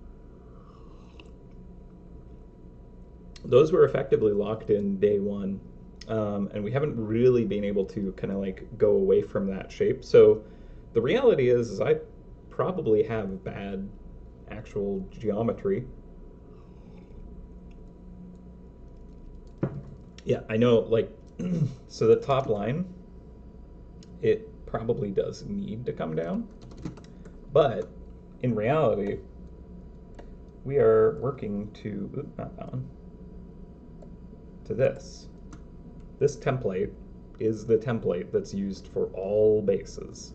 those were effectively locked in day one. And we haven't really been able to kind of like go away from that shape. So the reality is I probably have bad actual geometry. Yeah, I know, like, so the top line, it probably does need to come down. But in reality, we are working to, not that one, to this. This template is the template that's used for all bases.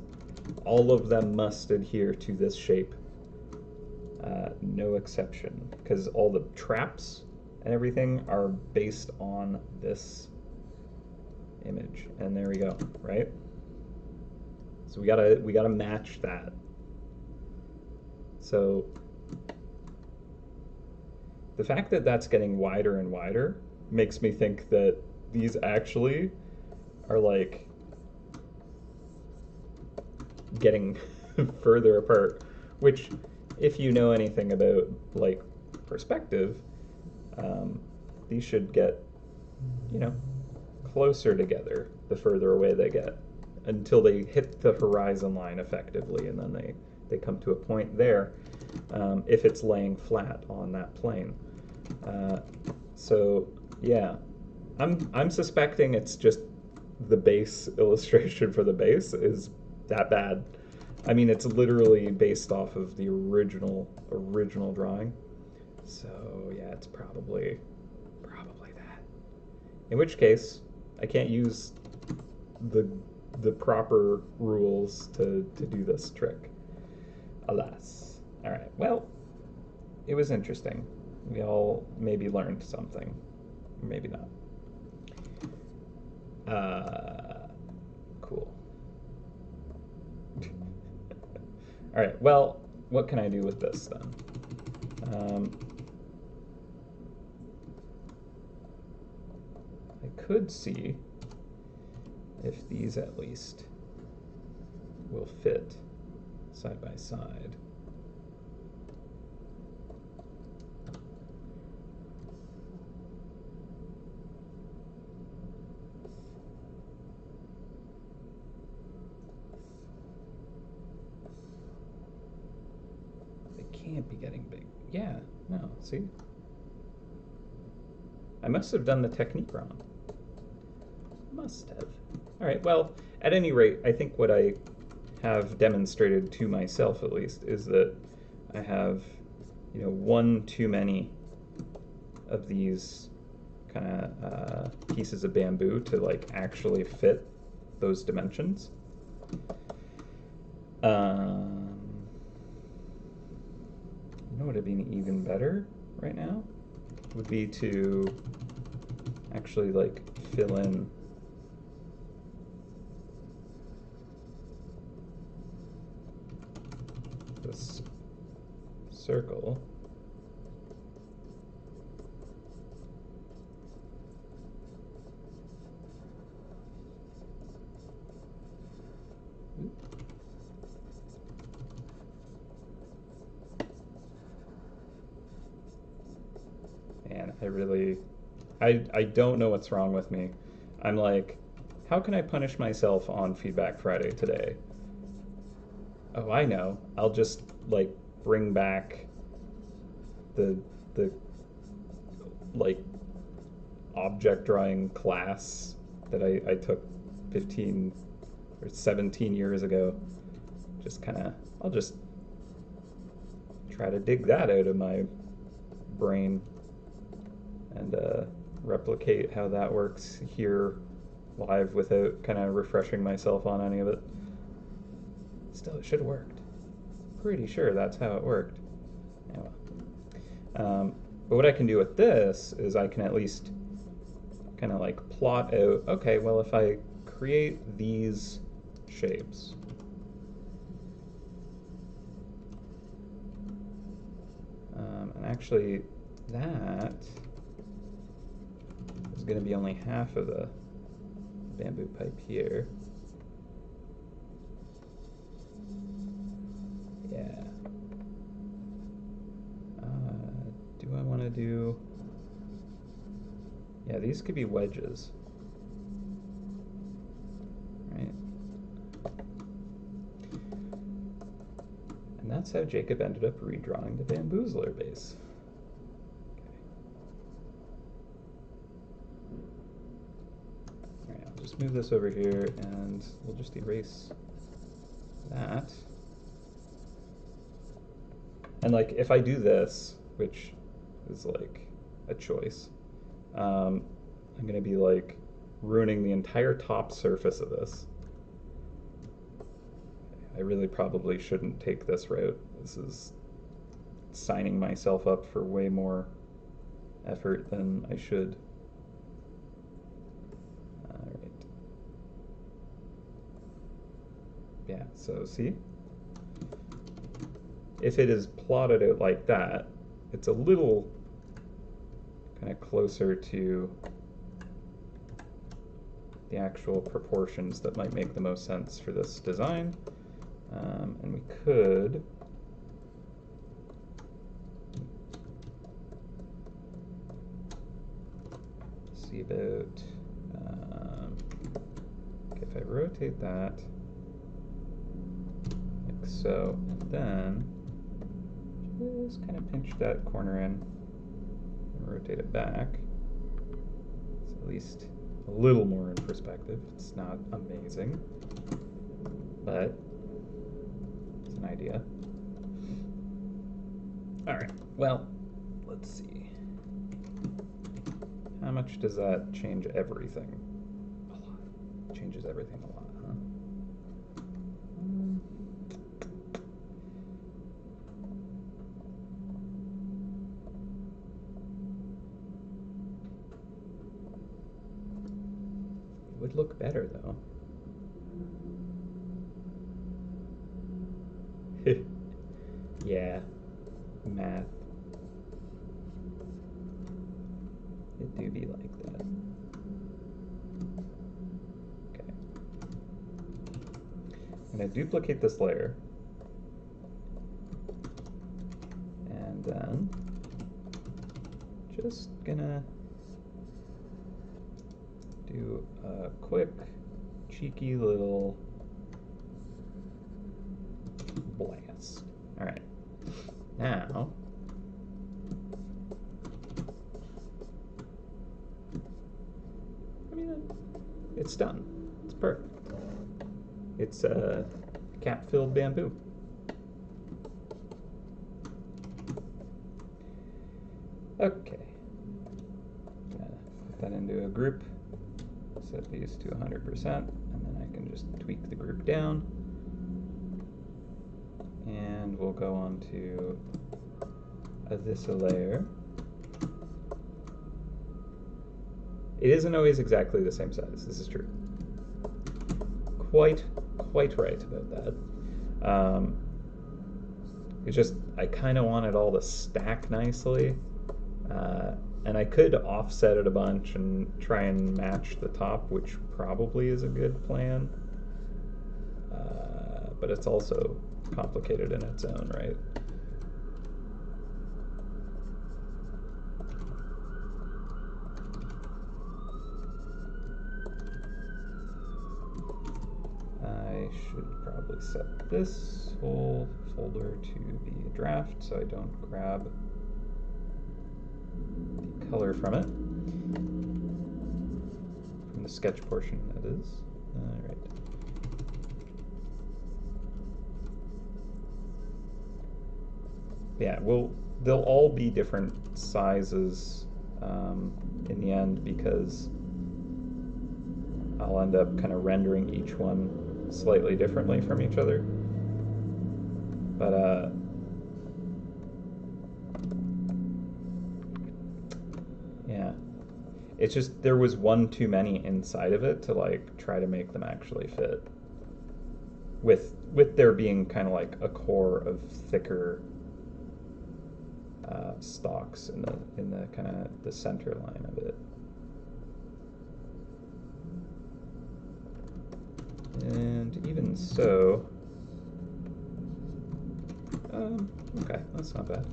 All of them must adhere to this shape. No exception, because all the traps and everything are based on this image. And there we go, right? So we gotta match that. So the fact that that's getting wider and wider makes me think that these actually are like getting further apart, which if you know anything about like perspective, these should get, you know, closer together the further away they get until they hit the horizon line effectively, and then they come to a point there if it's laying flat on that plane. So yeah, I'm suspecting it's just the base illustration for the base is that bad. I mean, it's literally based off of the original drawing. So yeah, it's probably that. In which case, I can't use the proper rules to do this trick. Alas. All right. Well, it was interesting. We all maybe learned something, maybe not. Cool. All right. Well, what can I do with this then? I could see if these at least will fit side by side. They can't be getting big. Yeah, no, see? I must have done the technique wrong. Must have. All right, well, at any rate, I think what I have demonstrated to myself, at least, is that I have, you know, one too many of these kind of pieces of bamboo to like actually fit those dimensions. You know what would have been even better right now would be to actually like fill in this circle. Man, I don't know what's wrong with me. I'm like, how can I punish myself on Feedback Friday today? Oh, I know. I'll just like bring back the like object drawing class that I took 15 or 17 years ago. Just kind of, I'll just try to dig that out of my brain and replicate how that works here live without kind of refreshing myself on any of it. Still, it should have worked. Pretty sure that's how it worked. Anyway. But what I can do with this is I can at least kind of like plot out, okay, well, if I create these shapes, and actually that is going to be only half of the bamboo pipe here. Yeah. Do I want to do... Yeah, these could be wedges. Right? And that's how Jacob ended up redrawing the bamboozler base. Alright, I'll just move this over here and we'll just erase that. And like, if I do this, which is like a choice, I'm going to be like ruining the entire top surface of this. I really probably shouldn't take this route. This is signing myself up for way more effort than I should. Alright. Yeah, so see? If it is plotted out like that, it's a little kind of closer to the actual proportions that might make the most sense for this design. And we could see about, okay, if I rotate that like so, and then just kind of pinch that corner in and rotate it back. It's at least a little more in perspective. It's not amazing, but it's an idea. All right, well, let's see. How much does that change everything? A lot. It changes everything a lot, huh? It would look better, though. Yeah, math. It do be like that. Okay. I'm going to duplicate this layer. And then just gonna do a quick, cheeky little blast. All right. Now, I mean, it's done. It's perfect. It's cap-filled bamboo. Okay. Put that into a group. Set these to 100%, and then I can just tweak the group down. And we'll go on to this layer. It isn't always exactly the same size, this is true. Quite right about that. It's just, I kind of want it all to stack nicely. And I could offset it a bunch and try and match the top, which probably is a good plan. But it's also complicated in its own right. I should probably set this whole folder to be a draft so I don't grab the color from it. From the sketch portion, that is. All right. Yeah, well, they'll all be different sizes in the end because I'll end up kind of rendering each one slightly differently from each other. But yeah, It's just there was one too many inside of it to like try to make them actually fit. With there being kind of like a core of thicker stalks in the kind of the center line of it. And even so, okay, that's not bad.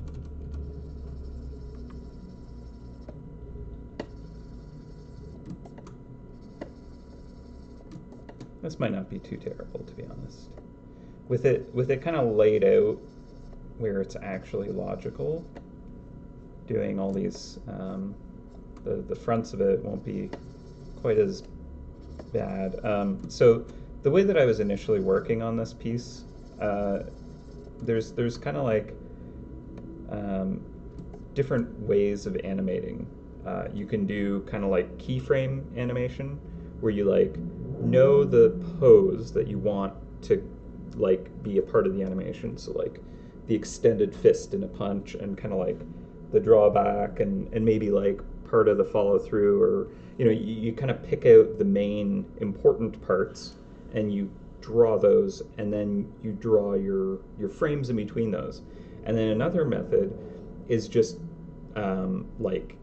This might not be too terrible, to be honest. With it kind of laid out where it's actually logical, doing all these, the fronts of it won't be quite as bad. So the way that I was initially working on this piece, there's kind of like different ways of animating. You can do kind of like keyframe animation, where you like know the pose that you want to like be a part of the animation. So like the extended fist in a punch, and kind of like the drawback, and maybe like part of the follow through, or you kind of pick out the main important parts and you draw those, and then you draw your frames in between those. And then another method is just like,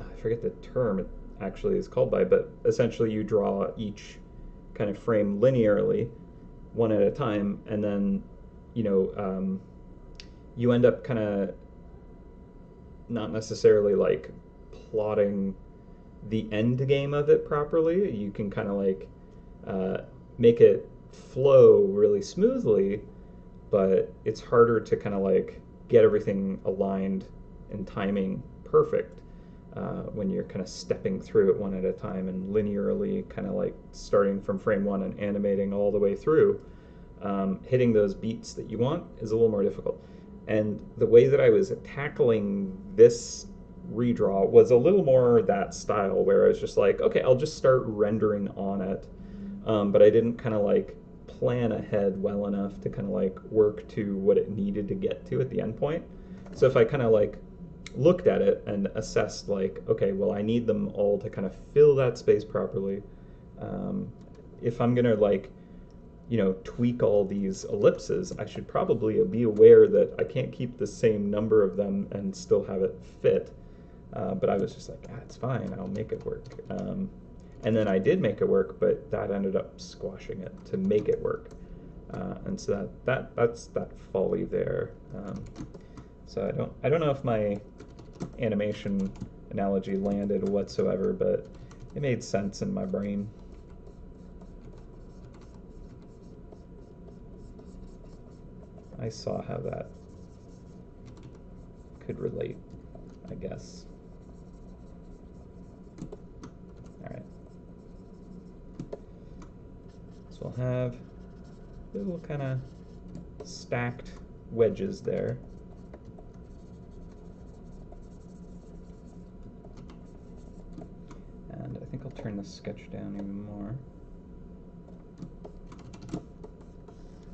I forget the term it actually is called by, but essentially you draw each kind of frame linearly, one at a time, and then you end up kind of not necessarily like plotting the end game of it properly. You can kind of like make it flow really smoothly, but it's harder to kind of like get everything aligned and timing perfect when you're kind of stepping through it one at a time and linearly kind of like starting from frame one and animating all the way through. Hitting those beats that you want is a little more difficult. And the way that I was tackling this redraw was a little more that style, where I was just like, okay, I'll just start rendering on it. But I didn't kind of like plan ahead well enough to kind of like work to what it needed to get to at the end point. So if I kind of like looked at it and assessed like, okay, well, I need them all to kind of fill that space properly. If I'm gonna like tweak all these ellipses, I should probably be aware that I can't keep the same number of them and still have it fit. But I was just like, it's fine, I'll make it work. And then I did make it work, but that ended up squashing it to make it work. And so that's that folly there. So I don't know if my animation analogy landed whatsoever, but it made sense in my brain. I saw how that could relate, I guess. All right. So we'll have little kind of stacked wedges there. And I think I'll turn the sketch down even more.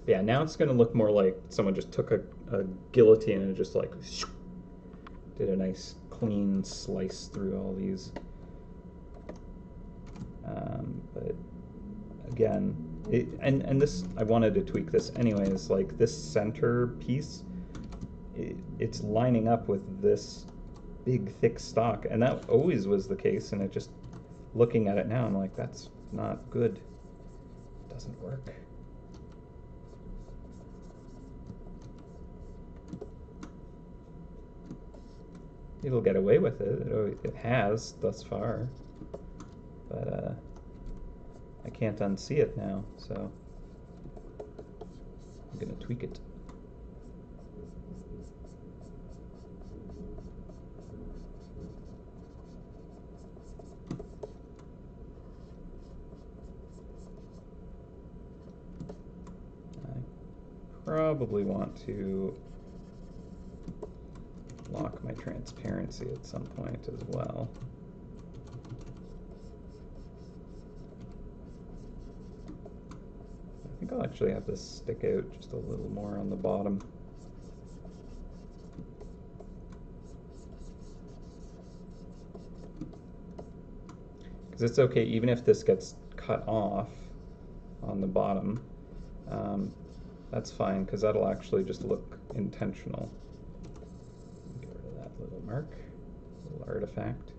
Yeah, now it's going to look more like someone just took a guillotine and just like did a nice clean slice through all these. But again, and this, I wanted to tweak this anyways, like this center piece, it's lining up with this big thick stock, and that always was the case, and it just, looking at it now, I'm like, that's not good. It doesn't work. It'll get away with it. It has thus far, but I can't unsee it now, so I'm gonna tweak it. I probably want to lock my transparency at some point as well. I think I'll actually have this stick out just a little more on the bottom. Because it's okay, even if this gets cut off on the bottom, that's fine, because that'll actually just look intentional. Get rid of that little mark, little artifact.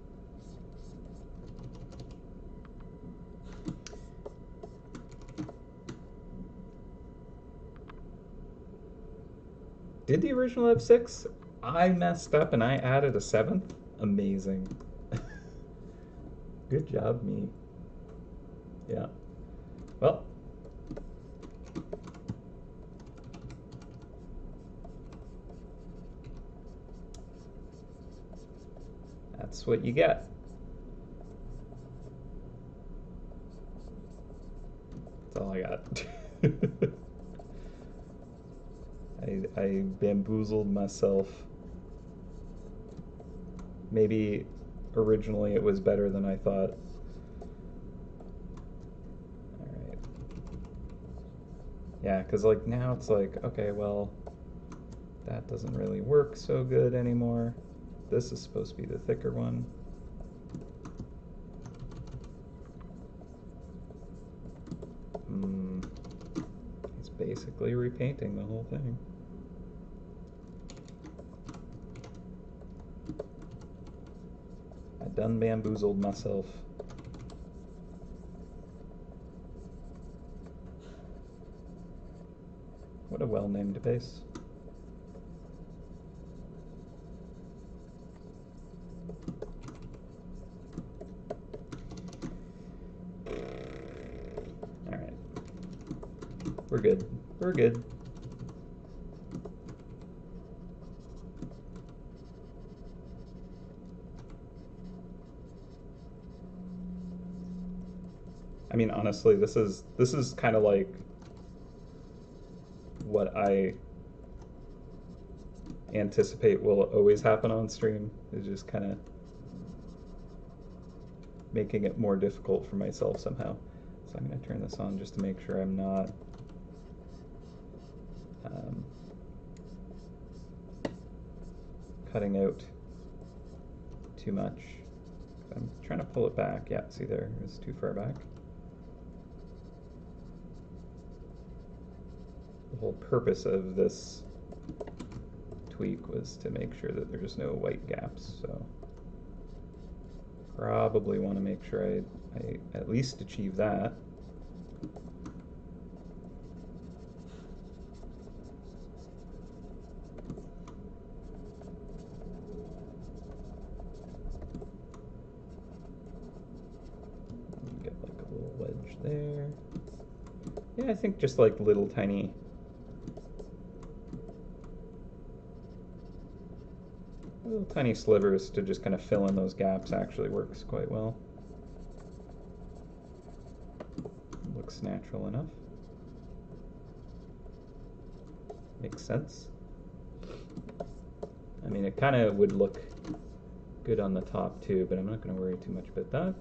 Did the original have 6? I messed up and I added a 7th? Amazing. Good job, me. Yeah. Well. That's what you get. That's all I got. I bamboozled myself. Maybe originally it was better than I thought. Alright. Yeah, because like now it's like, okay, well, that doesn't really work so good anymore. This is supposed to be the thicker one. It's basically repainting the whole thing. I done bamboozled myself. What a well-named base. Alright. We're good. We're good. I mean, honestly, this is kind of like what I anticipate will always happen on stream, is just kind of making it more difficult for myself somehow. So I'm going to turn this on just to make sure I'm not cutting out too much. I'm trying to pull it back. Yeah, see there, it's too far back. The whole purpose of this tweak was to make sure that there's no white gaps, so probably want to make sure I at least achieve that. Get like a little wedge there. Yeah, I think just like little tiny slivers to just kind of fill in those gaps actually works quite well. Looks natural enough. Makes sense. I mean, it kind of would look good on the top too, but I'm not going to worry too much about that.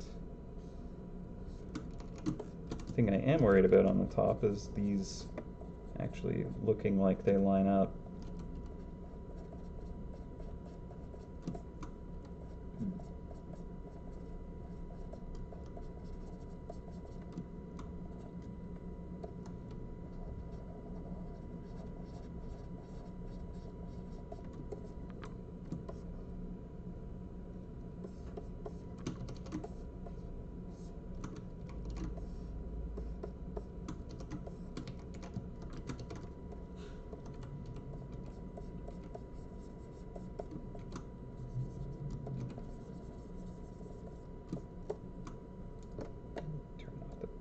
The thing I am worried about on the top is these actually looking like they line up.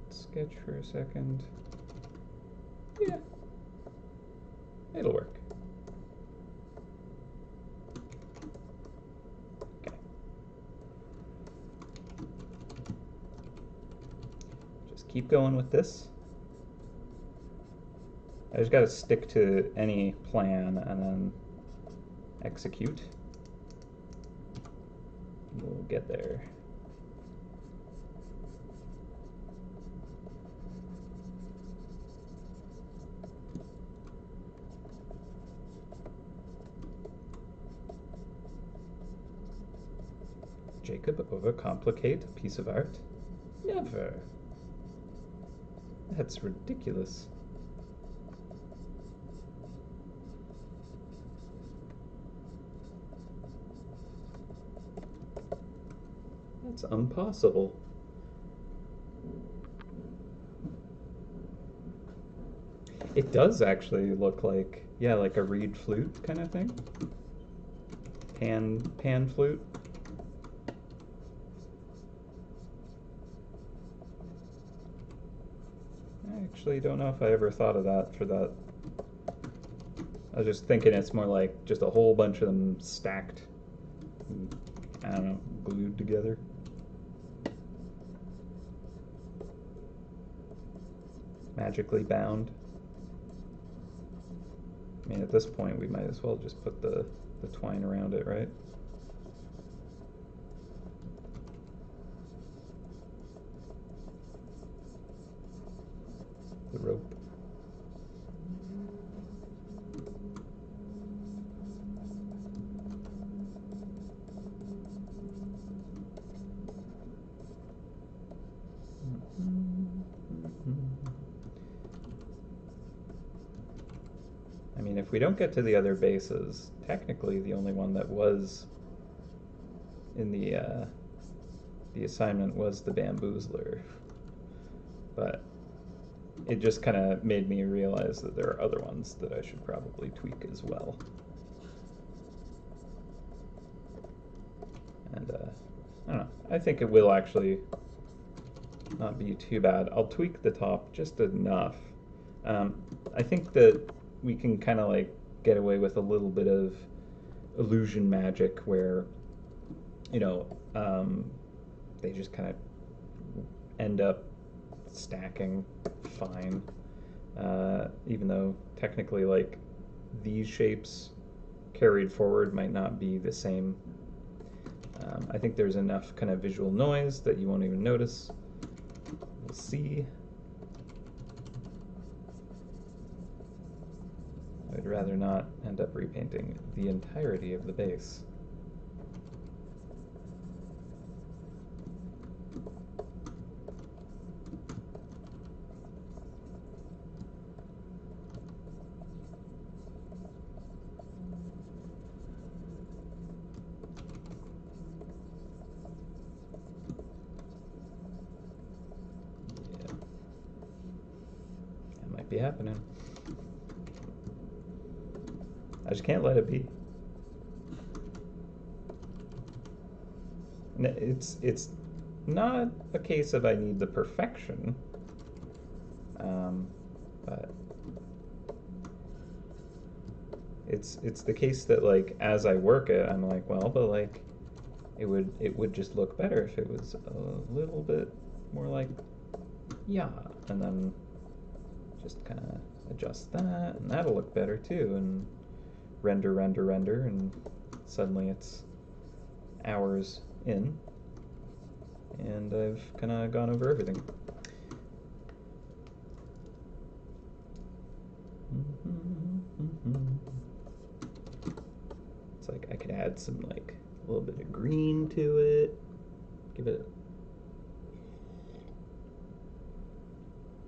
Sketch for a second. Yeah, it'll work. Okay. Just keep going with this. I just gotta stick to any plan and then execute. We'll get there. Jacob overcomplicate a piece of art. Never. That's ridiculous. That's impossible. It does actually look like, yeah, like a reed flute kind of thing. Pan flute. I actually don't know if I ever thought of that for that. I was just thinking it's more like just a whole bunch of them stacked, and, I don't know, glued together. Magically bound. I mean, at this point, we might as well just put the twine around it, right? The rope. I mean, if we don't get to the other bases, technically the only one that was in the assignment was the bamboozler. But it just kind of made me realize that there are other ones that I should probably tweak as well. And I don't know, I think it will actually not be too bad. I'll tweak the top just enough. I think that we can kind of like get away with a little bit of illusion magic where, you know, they just kind of end up stacking fine, even though technically like these shapes carried forward might not be the same. I think there's enough kind of visual noise that you won't even notice. We'll see. I'd rather not end up repainting the entirety of the base. Be happening. I just can't let it be. It's not a case of I need the perfection, but it's the case that like as I work it, I'm like, well, but like it would just look better if it was a little bit more like, yeah, and then just kind of adjust that, and that'll look better too, and render, and suddenly it's hours in, and I've kind of gone over everything. It's like I could add some like a little bit of green to it, give it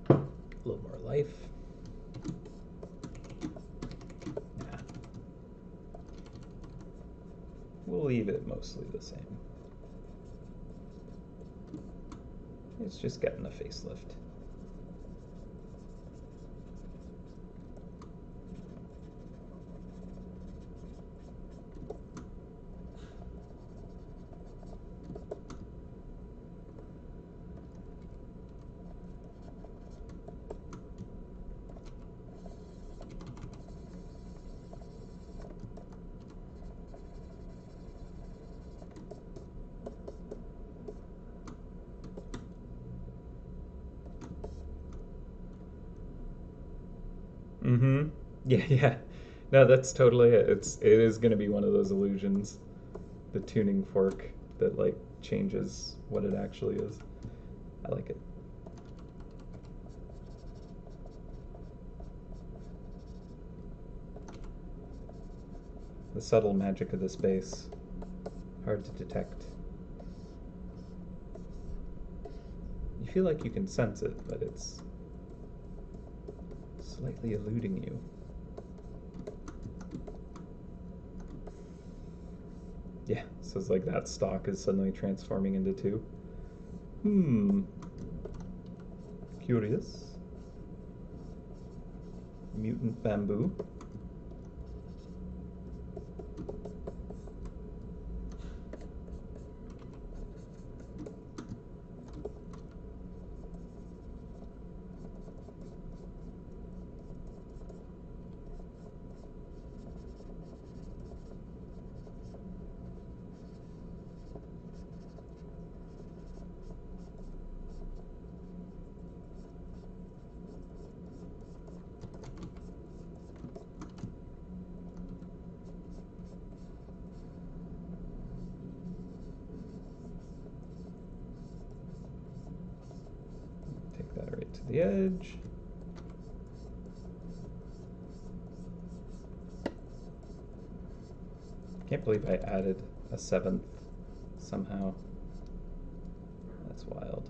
a little more life. Nah. We'll leave it mostly the same. It's just getting a facelift. Mm-hmm. Yeah, yeah. No, that's totally it. It is going to be one of those illusions, the tuning fork that like changes what it actually is. I like it. The subtle magic of this base, hard to detect. You feel like you can sense it, but it's slightly eluding you. Yeah, so it's like that stalk is suddenly transforming into two. Curious. Mutant bamboo. Take that right to the edge. Can't believe I added a 7th somehow. That's wild.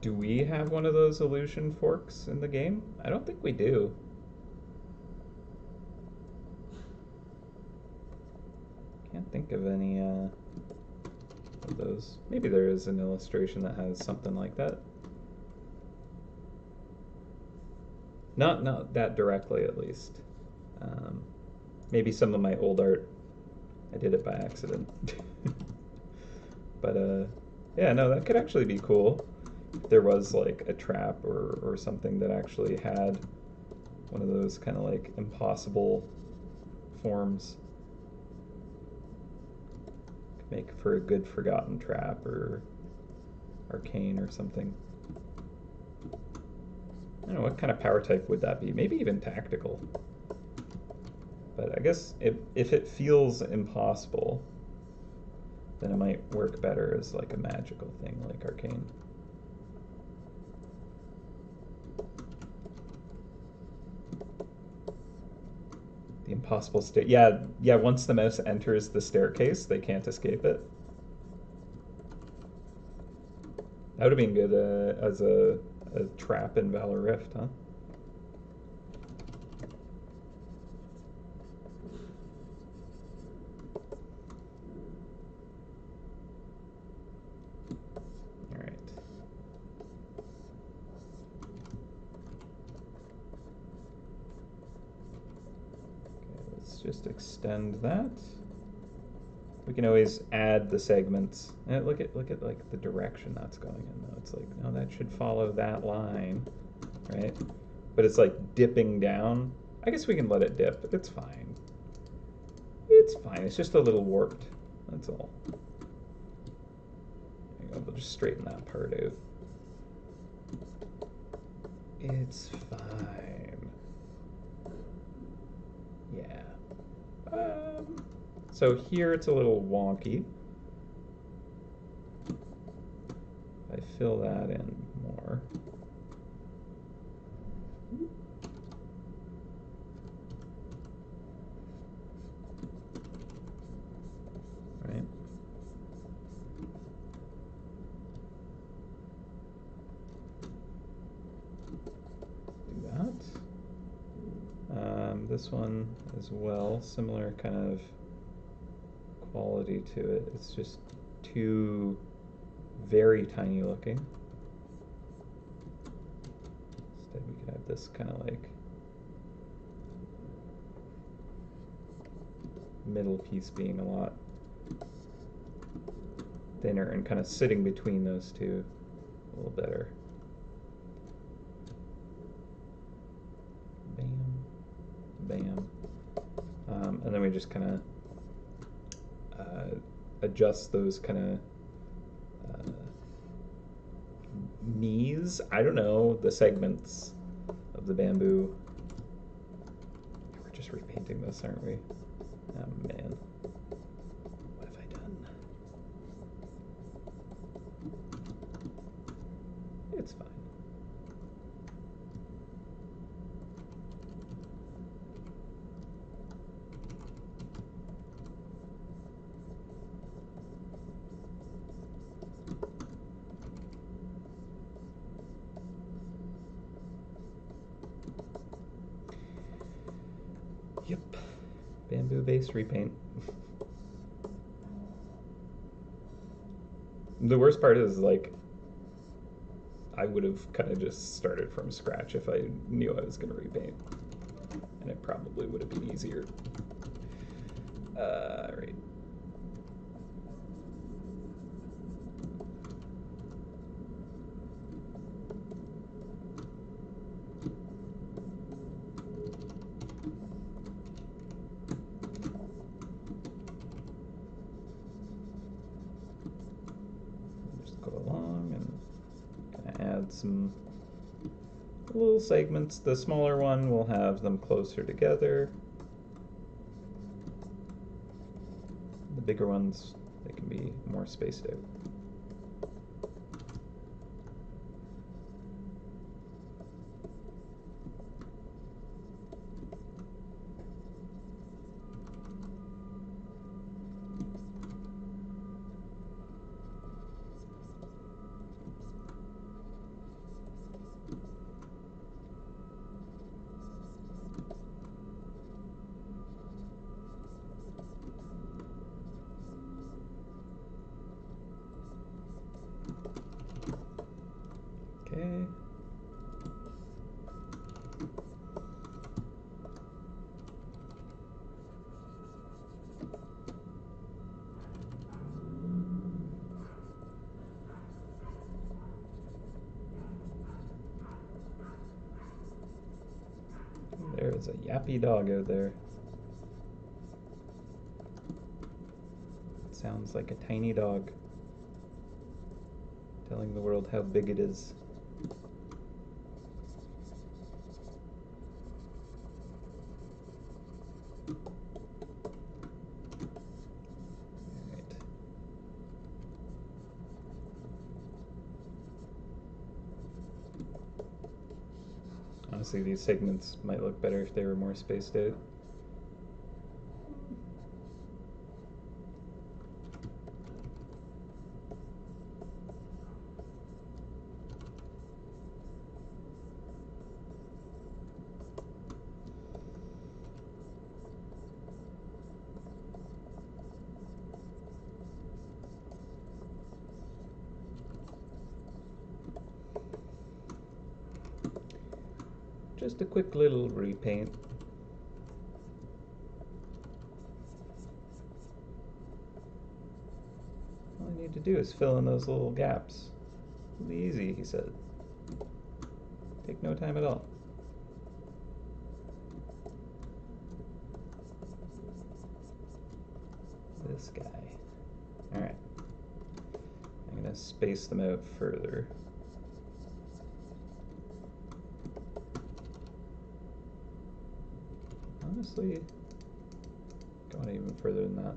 Do we have one of those illusion forks in the game? I don't think we do. Can't think of any of those. Maybe there is an illustration that has something like that. Not that directly, at least. Maybe some of my old art, I did it by accident. But yeah, no, that could actually be cool. If there was like a trap or something that actually had one of those kind of like impossible forms. Could make for a good forgotten trap or arcane or something. I don't know, what kind of power type would that be? Maybe even tactical. But I guess if it feels impossible, then it might work better as like a magical thing, like arcane. The impossible state. Yeah, once the mouse enters the staircase, they can't escape it. That would have been good as a trap in Valor Rift, huh? Just extend that. We can always add the segments. And look at like the direction that's going in though. It's like, no, that should follow that line, right? But it's like dipping down. I guess we can let it dip. It's fine. It's fine. It's just a little warped. That's all. There you go. We'll just straighten that part out. It's fine. Yeah. So here it's a little wonky. I fill that in more. Right. Do that. This one as well, similar kind of quality to it. It's just too very tiny looking. Instead we could have this kind of like middle piece being a lot thinner and kind of sitting between those two a little better. Bam, bam. And then we just kind of adjust those kind of knees. I don't know, the segments of the bamboo. We're just repainting this, aren't we? Oh man, what have I done? Yep. Bamboo-based repaint. The worst part is, like, I would have kind of just started from scratch if I knew I was going to repaint. And it probably would have been easier. Right. Just go along and kind of add some little segments. The smaller one will have them closer together. The bigger ones, they can be more spaced out. Okay. There's a yappy dog out there. It sounds like a tiny dog telling the world how big it is. Alright. Honestly, these segments might look better if they were more spaced out. Just a quick little repaint. All I need to do is fill in those little gaps. It'll be easy, he said. Take no time at all. This guy. Alright. I'm gonna space them out further. Honestly, going even further than that.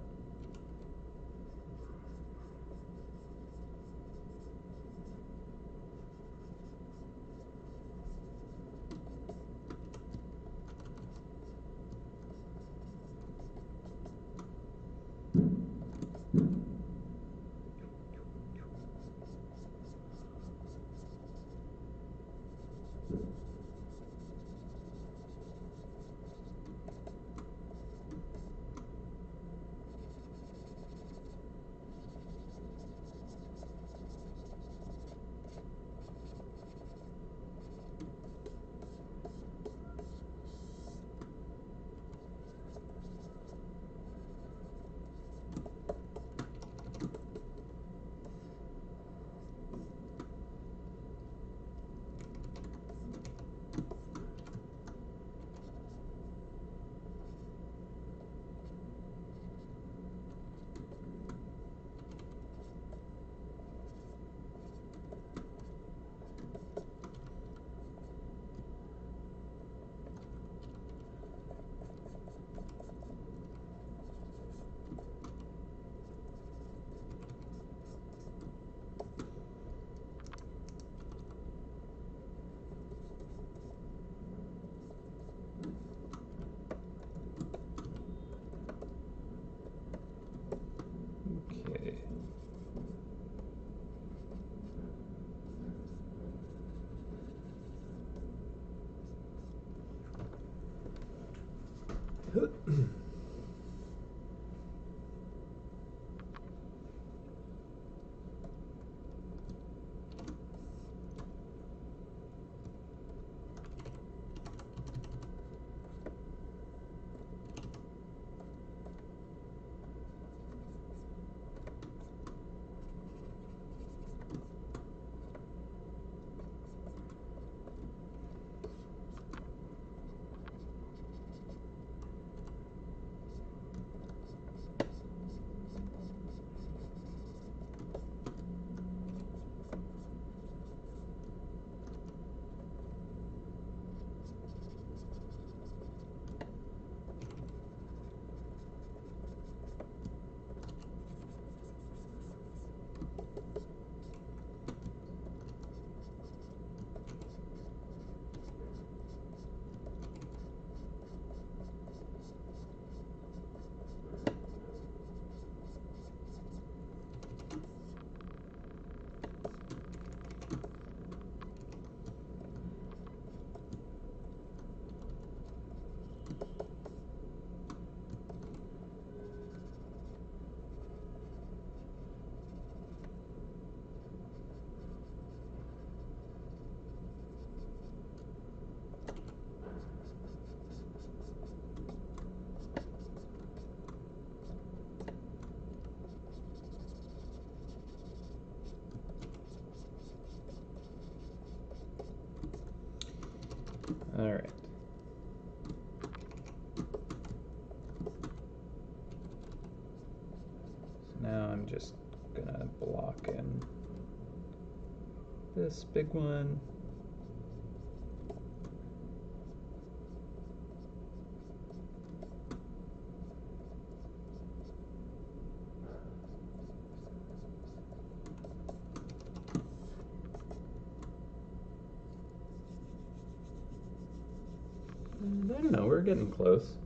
All right. So now I'm just gonna block in this big one. And I don't know, we're getting close.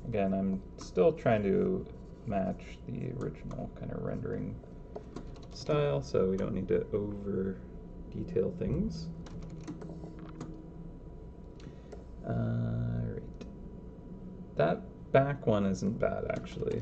Again, I'm still trying to match the original kind of rendering style, so we don't need to over detail things. Right. That back one isn't bad, actually.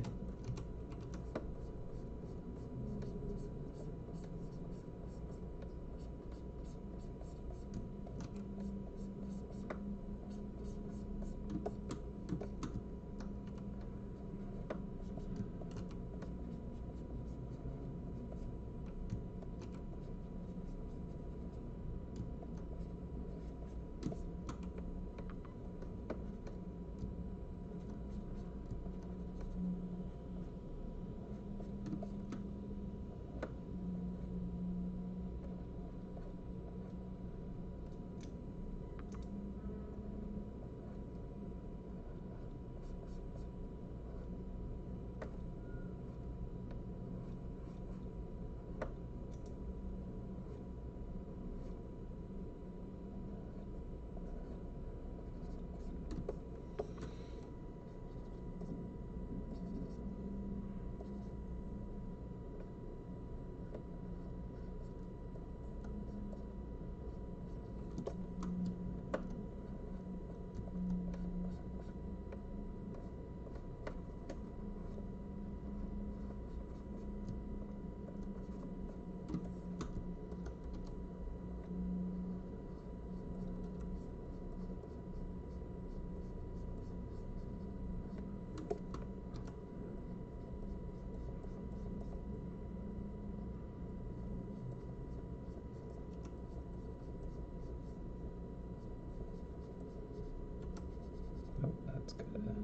Oh, that's gonna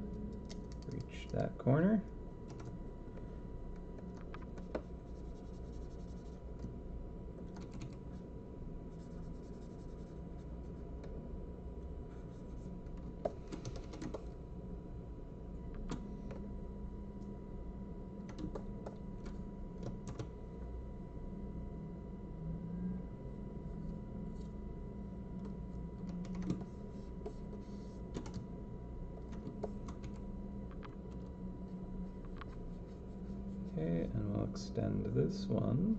reach that corner. and we'll extend this one.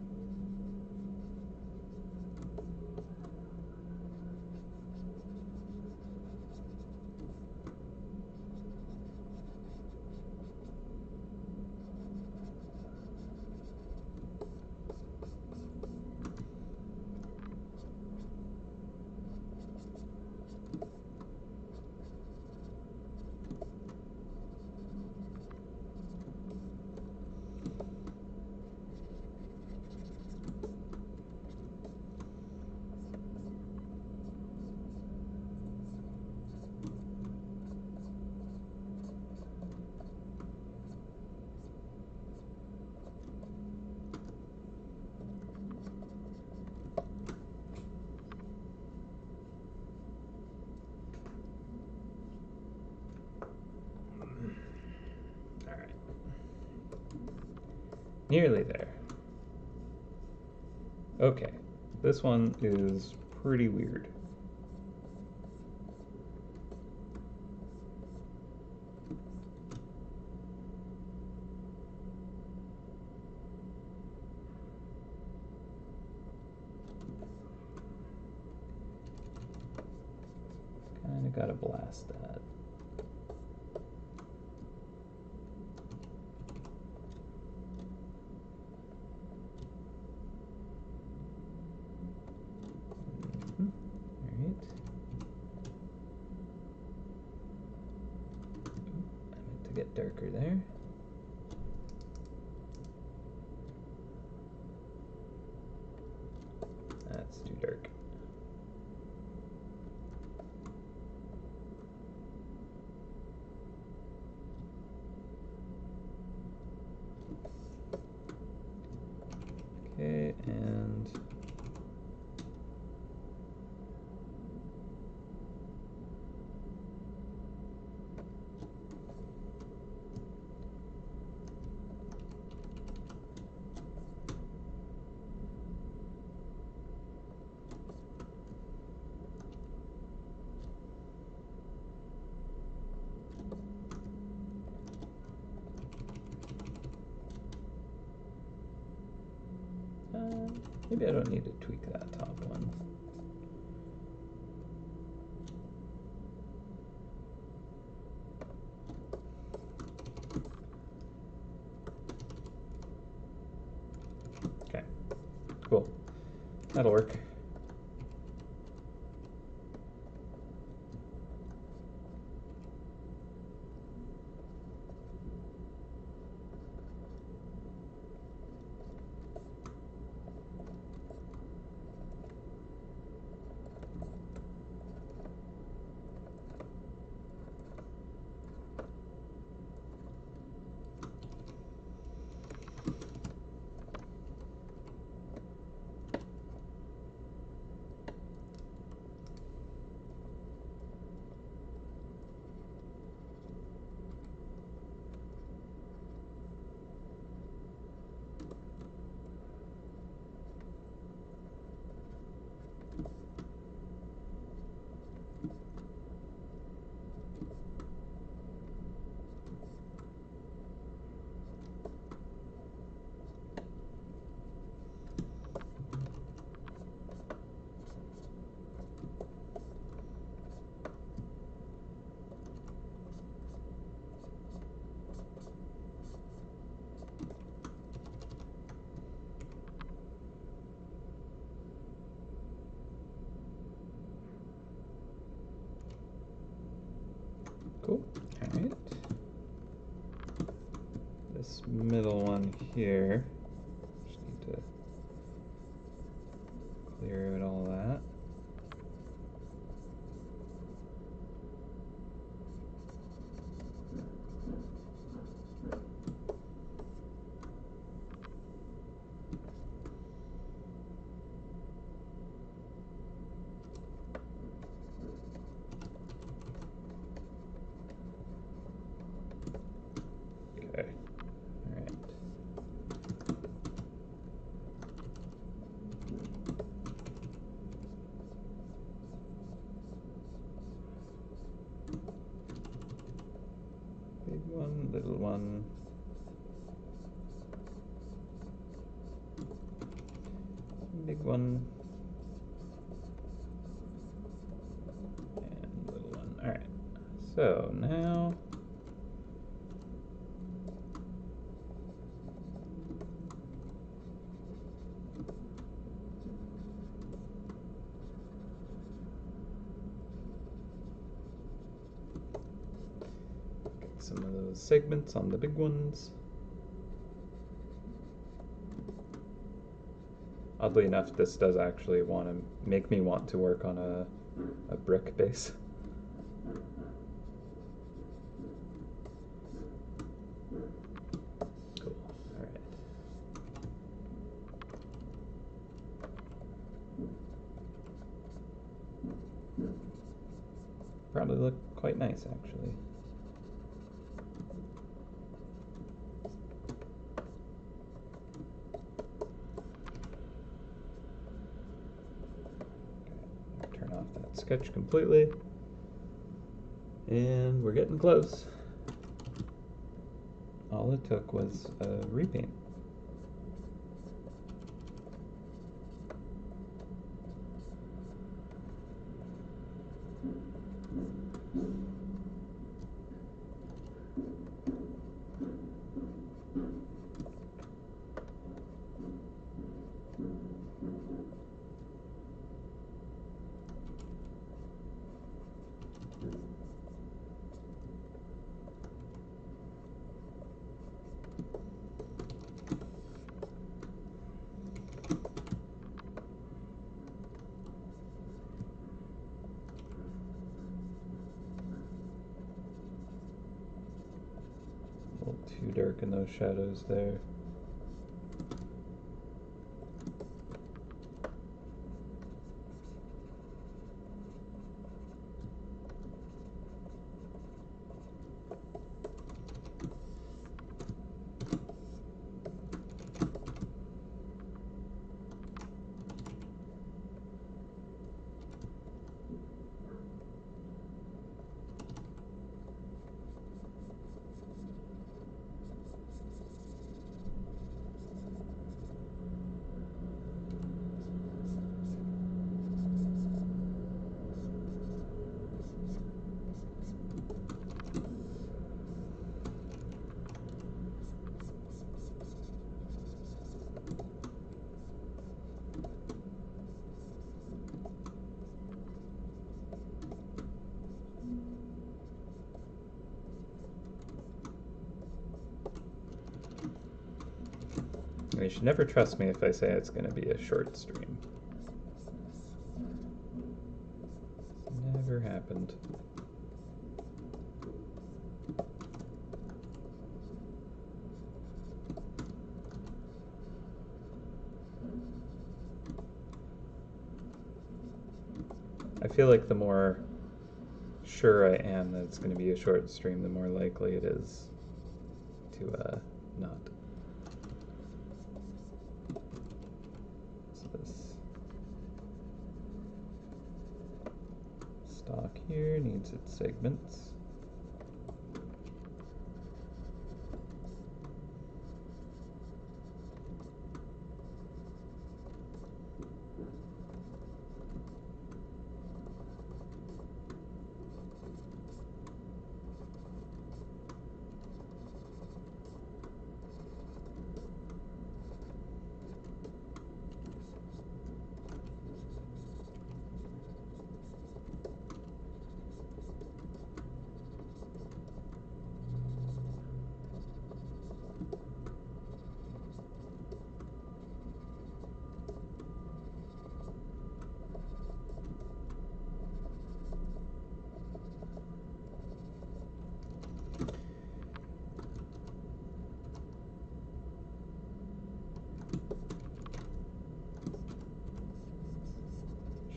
Nearly there. Okay, this one is pretty weird. Kinda gotta blast that. Alright. I meant to get darker there. That's too dark. Okay, and maybe I don't need to tweak that top one. Okay, cool. That'll work. Cool. All right. This middle one here, just need to clear out all that. Okay. All right. Big one, little one. one. And little one. Alright. So now get some of those segments on the big ones. Oddly enough, this does actually want to make me want to work on a brick base. Cool. All right. Probably look quite nice, actually. Turn off that sketch completely. And we're getting close. All it took was a repaint. Too dark in those shadows there. You should never trust me if I say it's going to be a short stream. Never happened. I feel like the more sure I am that it's going to be a short stream, the more likely it is to not. So this stock here needs its segments.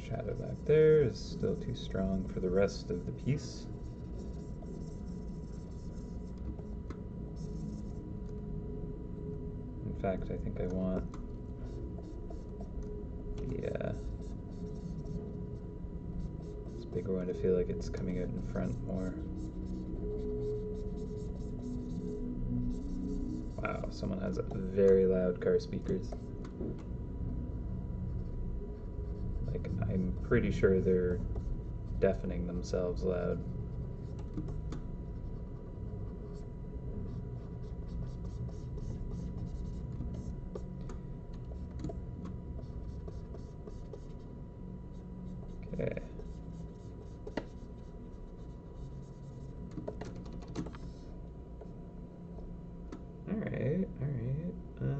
Shadow back there is still too strong for the rest of the piece. In fact, I think I want the this bigger one to feel like it's coming out in front more. Wow, someone has very loud car speakers. pretty sure they're deafening themselves loud. Okay. All right, all right.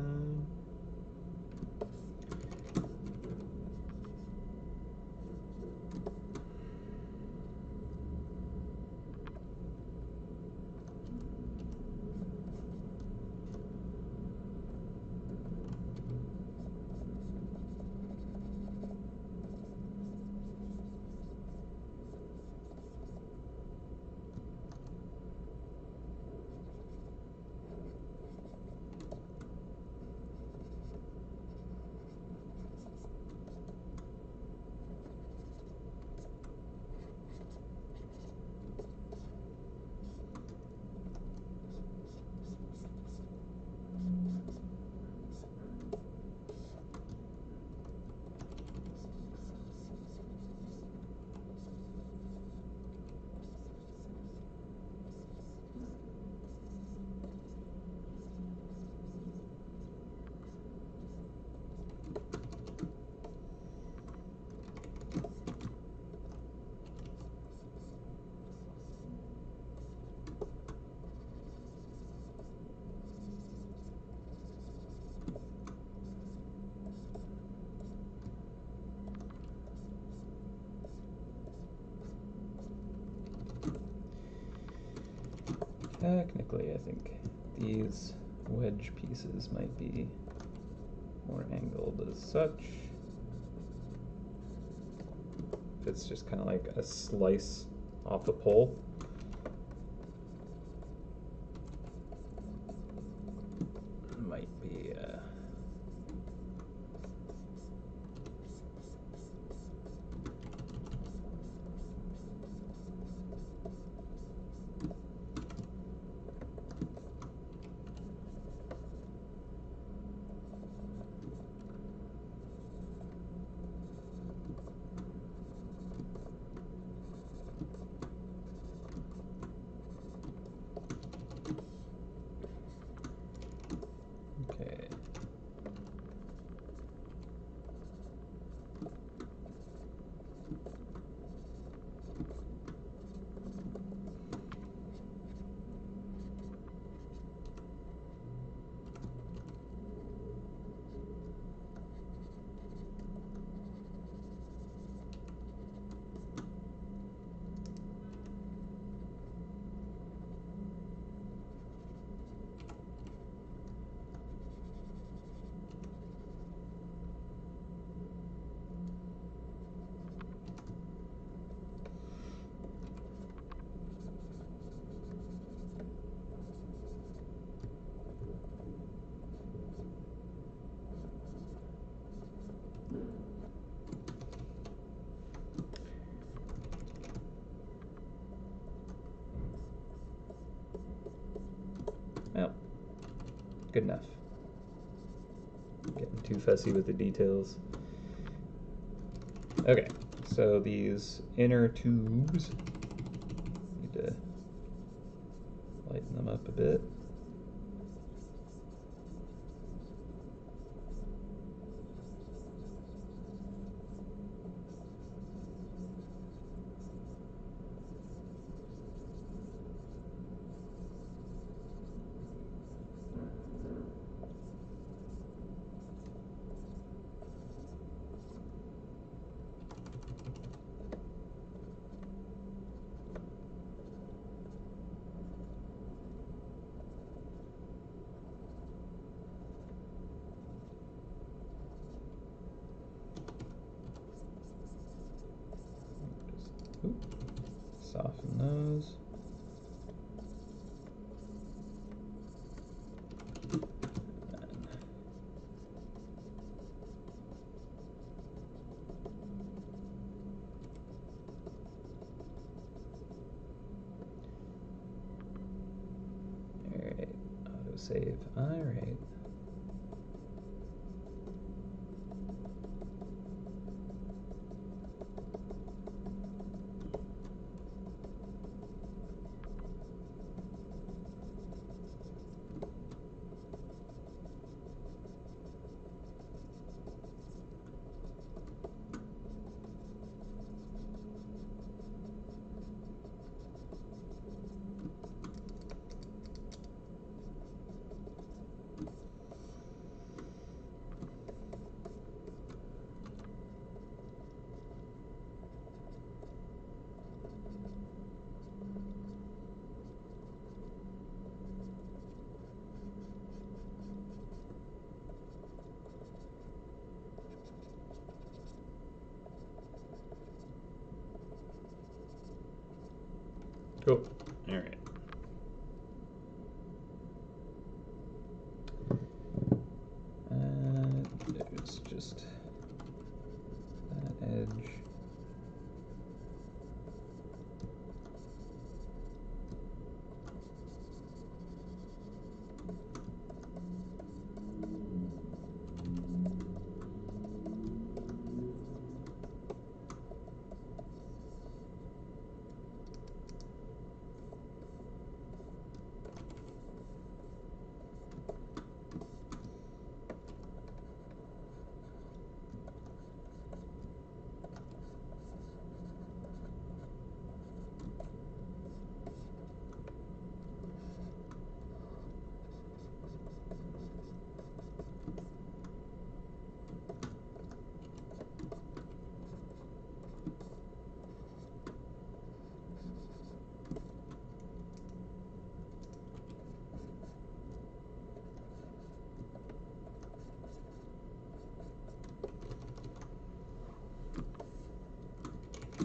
Technically, I think these wedge pieces might be more angled as such. It's just kind of like a slice off a pole. Might be okay. Well, good enough. Getting too fussy with the details. Okay, so these inner tubes, need to lighten them up a bit. Soften those. Alright, autosave. Alright. Cool. All right. It's just that edge.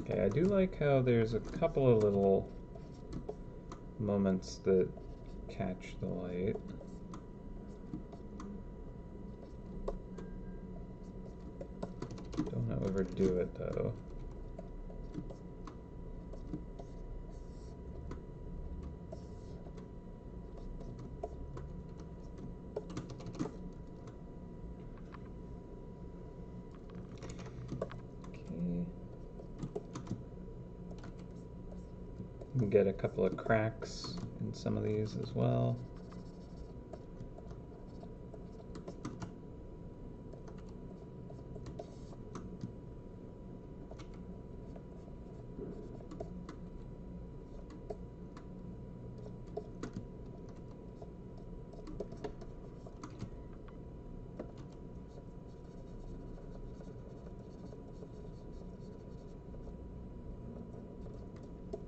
Okay, I do like how there's a couple of little moments that catch the light. Don't want to overdo it though. You can get a couple of cracks in some of these as well.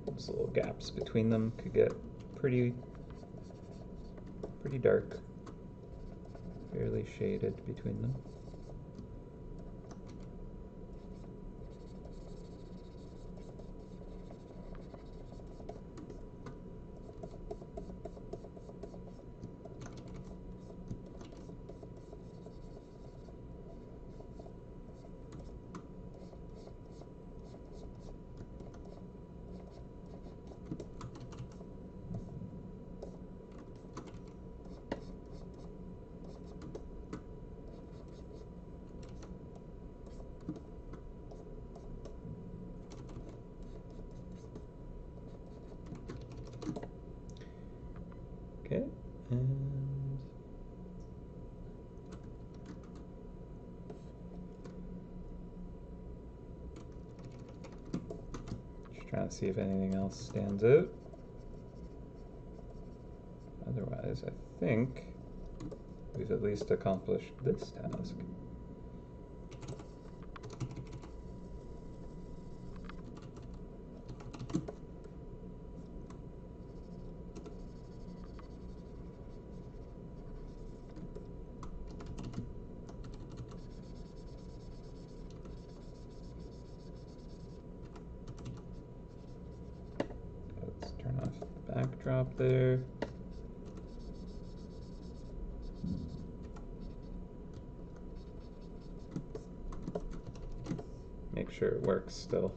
Those little gaps between them could get pretty dark, fairly shaded between them. Okay, and just trying to see if anything else stands out. Otherwise, I think we've at least accomplished this task. Let's turn off the backdrop there. Make sure it works still.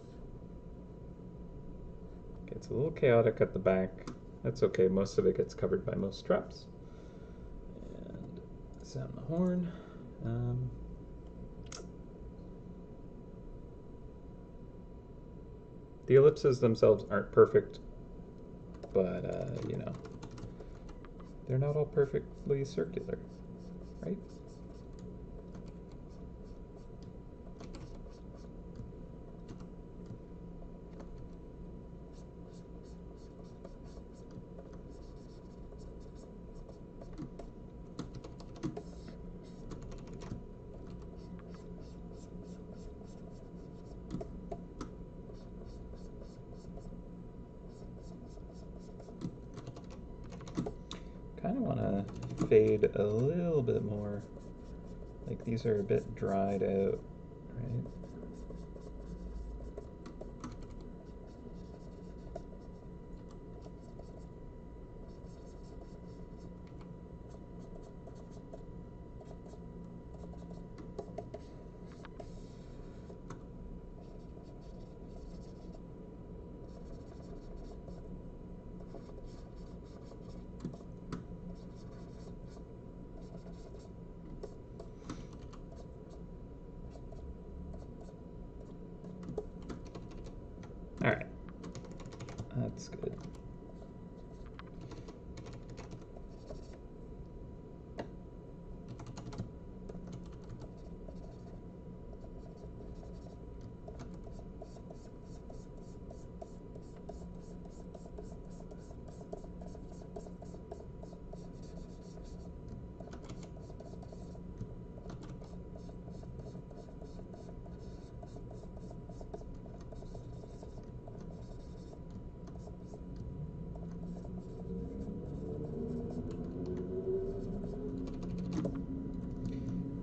Gets a little chaotic at the back. That's okay, most of it gets covered by most traps. And sound the horn. The ellipses themselves aren't perfect, but you know, they're not all perfectly circular, right? Kind of want to fade a little bit more. Like these are a bit dried out, right? That's good.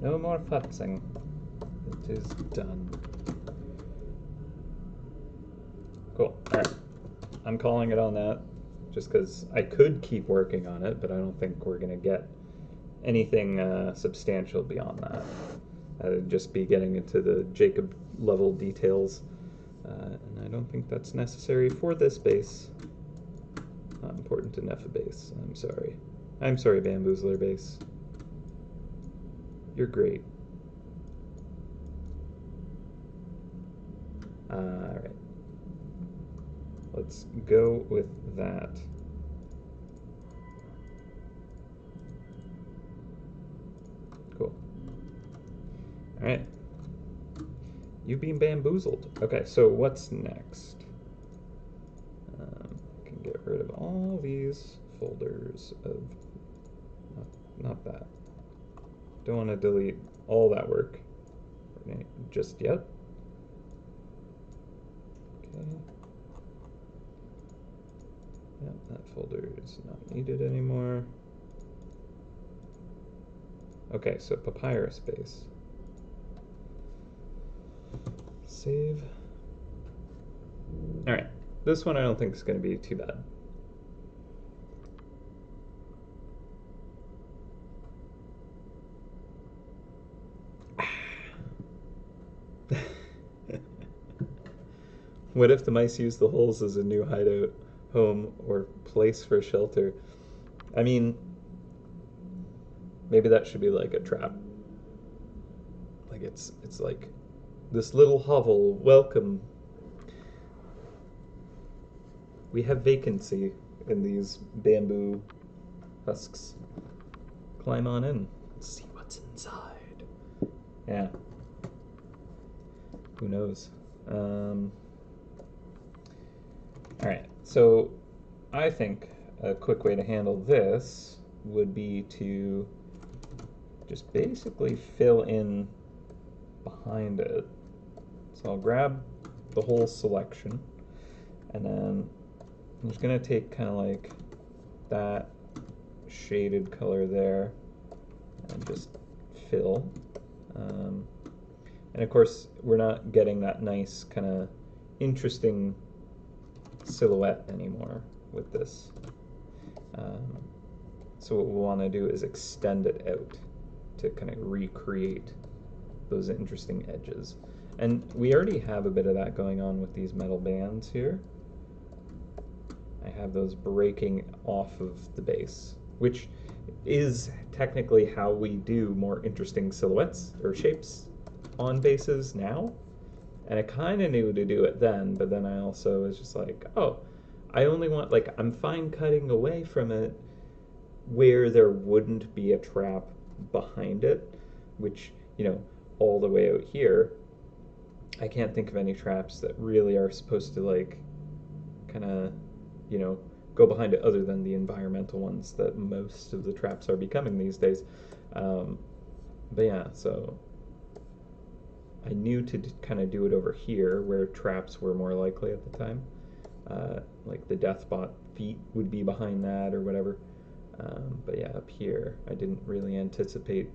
No more futzing. It is done. Cool. Alright. I'm calling it on that, just because I could keep working on it, but I don't think we're going to get anything substantial beyond that. I'd just be getting into the Jacob level details, and I don't think that's necessary for this base. Not important enough a base. I'm sorry. I'm sorry, Bamboozler base. You're great. Alright. Let's go with that. Cool. Alright. You've been bamboozled. Okay, so what's next? I can get rid of all these folders of... not that. Don't want to delete all that work just yet. Okay. Yep, that folder is not needed anymore. Okay, so papyrus base. Save. Alright, this one I don't think is going to be too bad. What if the mice use the holes as a new hideout, home, or place for shelter? I mean, maybe that should be like a trap. Like it's like this little hovel, welcome. We have vacancy in these bamboo husks. Climb on in. Let's see what's inside. Yeah. Who knows? Alright, so I think a quick way to handle this would be to just basically fill in behind it. So I'll grab the whole selection, and then I'm just going to take kind of like that shaded color there and just fill. And of course, we're not getting that nice kind of interesting silhouette anymore with this. So what we want to do is extend it out to kind of recreate those interesting edges. And we already have a bit of that going on with these metal bands here. I have those breaking off of the base, which is technically how we do more interesting silhouettes or shapes on bases now. And I kind of knew to do it then, but then I also was just like, oh, I only want, like, I'm fine cutting away from it where there wouldn't be a trap behind it, which, you know, all the way out here, I can't think of any traps that really are supposed to, like, kind of, you know, go behind it other than the environmental ones that most of the traps are becoming these days. But yeah, so I knew to kind of do it over here where traps were more likely at the time. Like the Deathbot feet would be behind that or whatever. But yeah, up here, I didn't really anticipate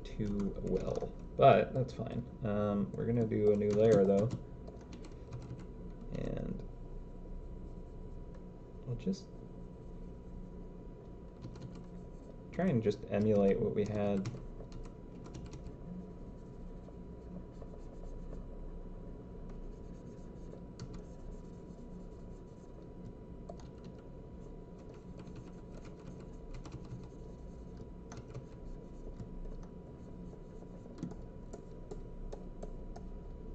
too well. But that's fine. We're going to do a new layer though. And I'll just try and just emulate what we had.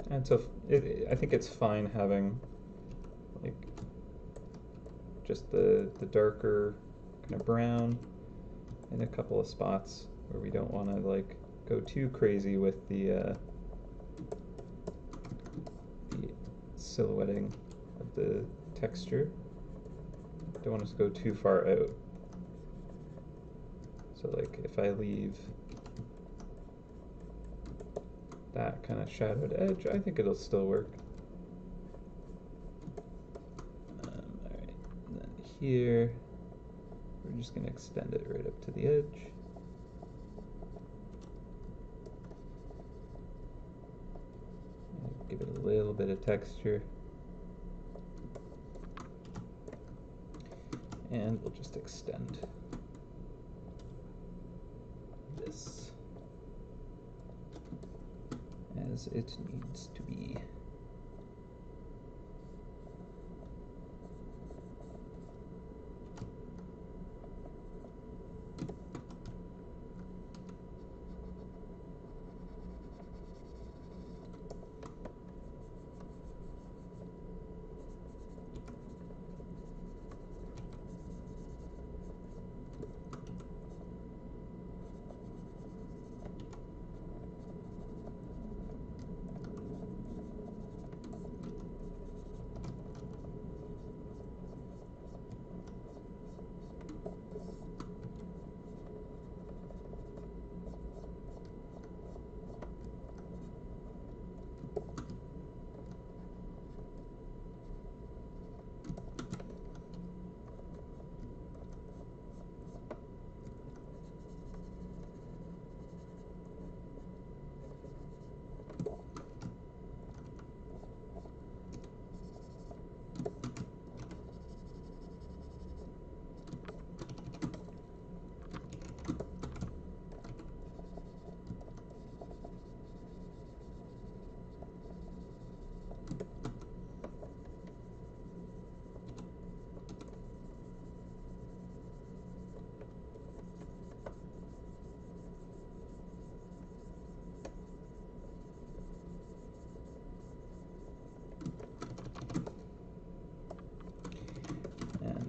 And so I think it's fine having like just the darker kind of brown in a couple of spots where we don't want to like go too crazy with the silhouetting of the texture. Don't want us to go too far out. So like if I leave that kind of shadowed edge, I think it'll still work. Alright, and then here, we're just going to extend it right up to the edge. And give it a little bit of texture. And we'll just extend this as it needs to be.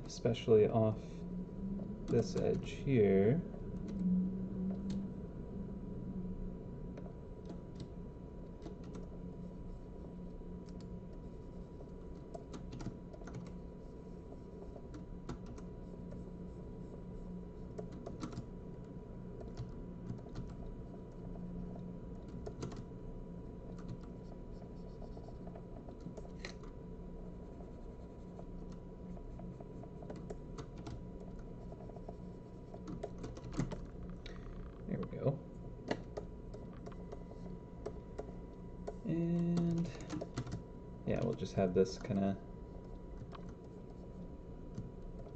Especially off this edge here. There we go. And yeah, we'll just have this kind of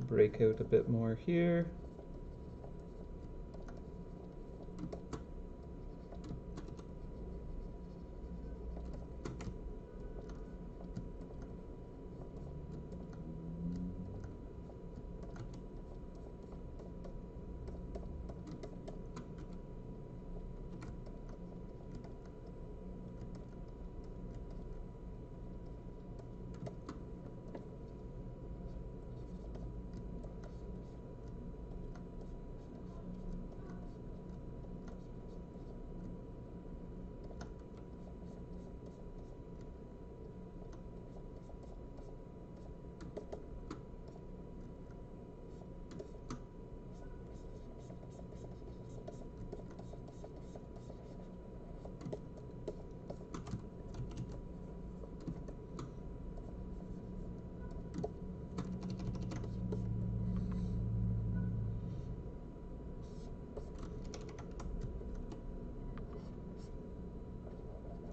break out a bit more here.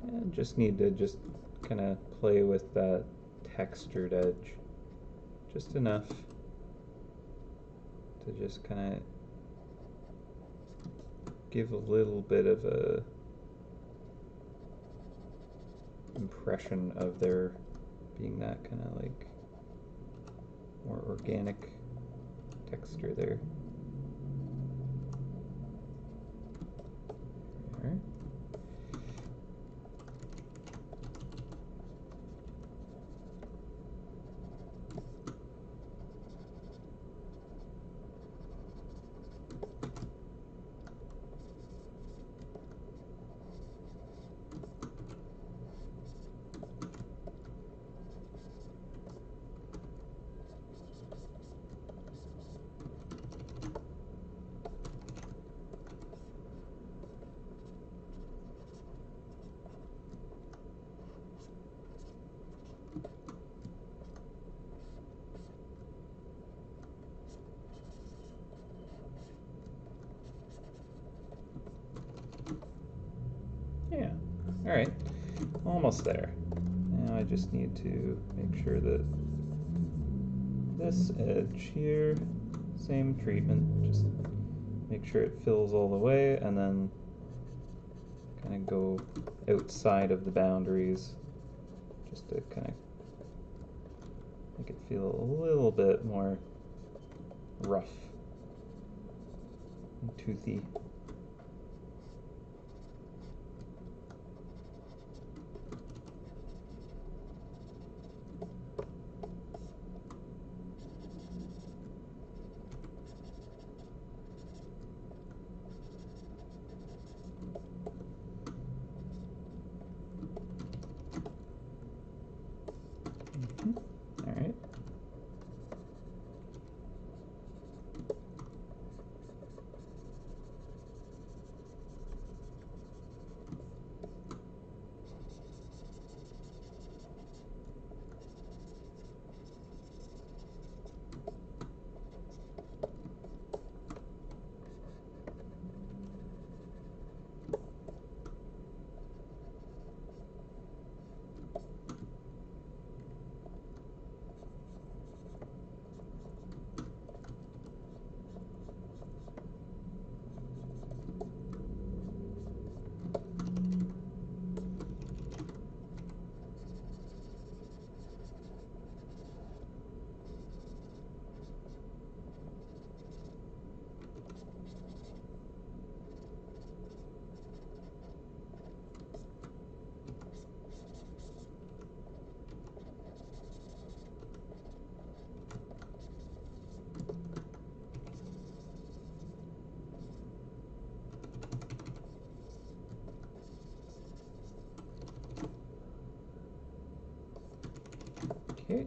And just need to just kind of play with that textured edge just enough to just kind of give a little bit of a impression of there being that kind of like more organic texture there. There. Alright, almost there. Now I just need to make sure that this edge here, same treatment, just make sure it fills all the way, and then kind of go outside of the boundaries just to kind of make it feel a little bit more rough and toothy. All right. Okay.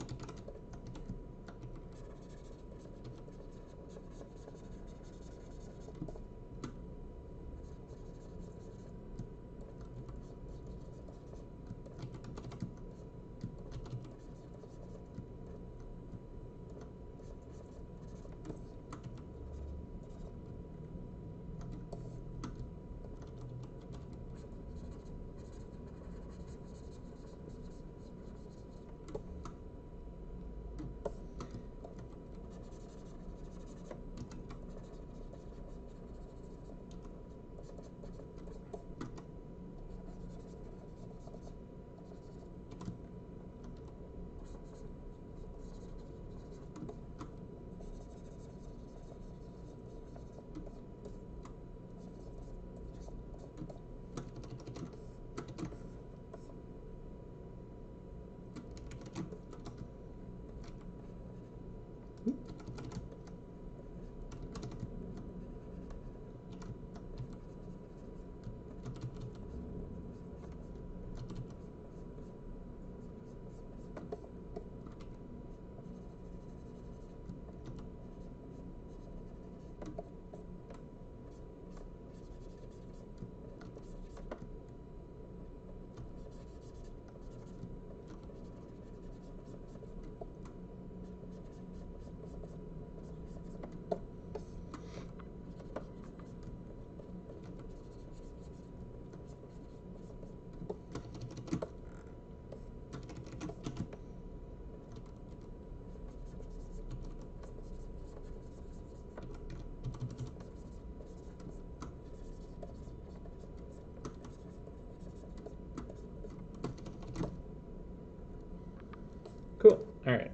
Cool. All right.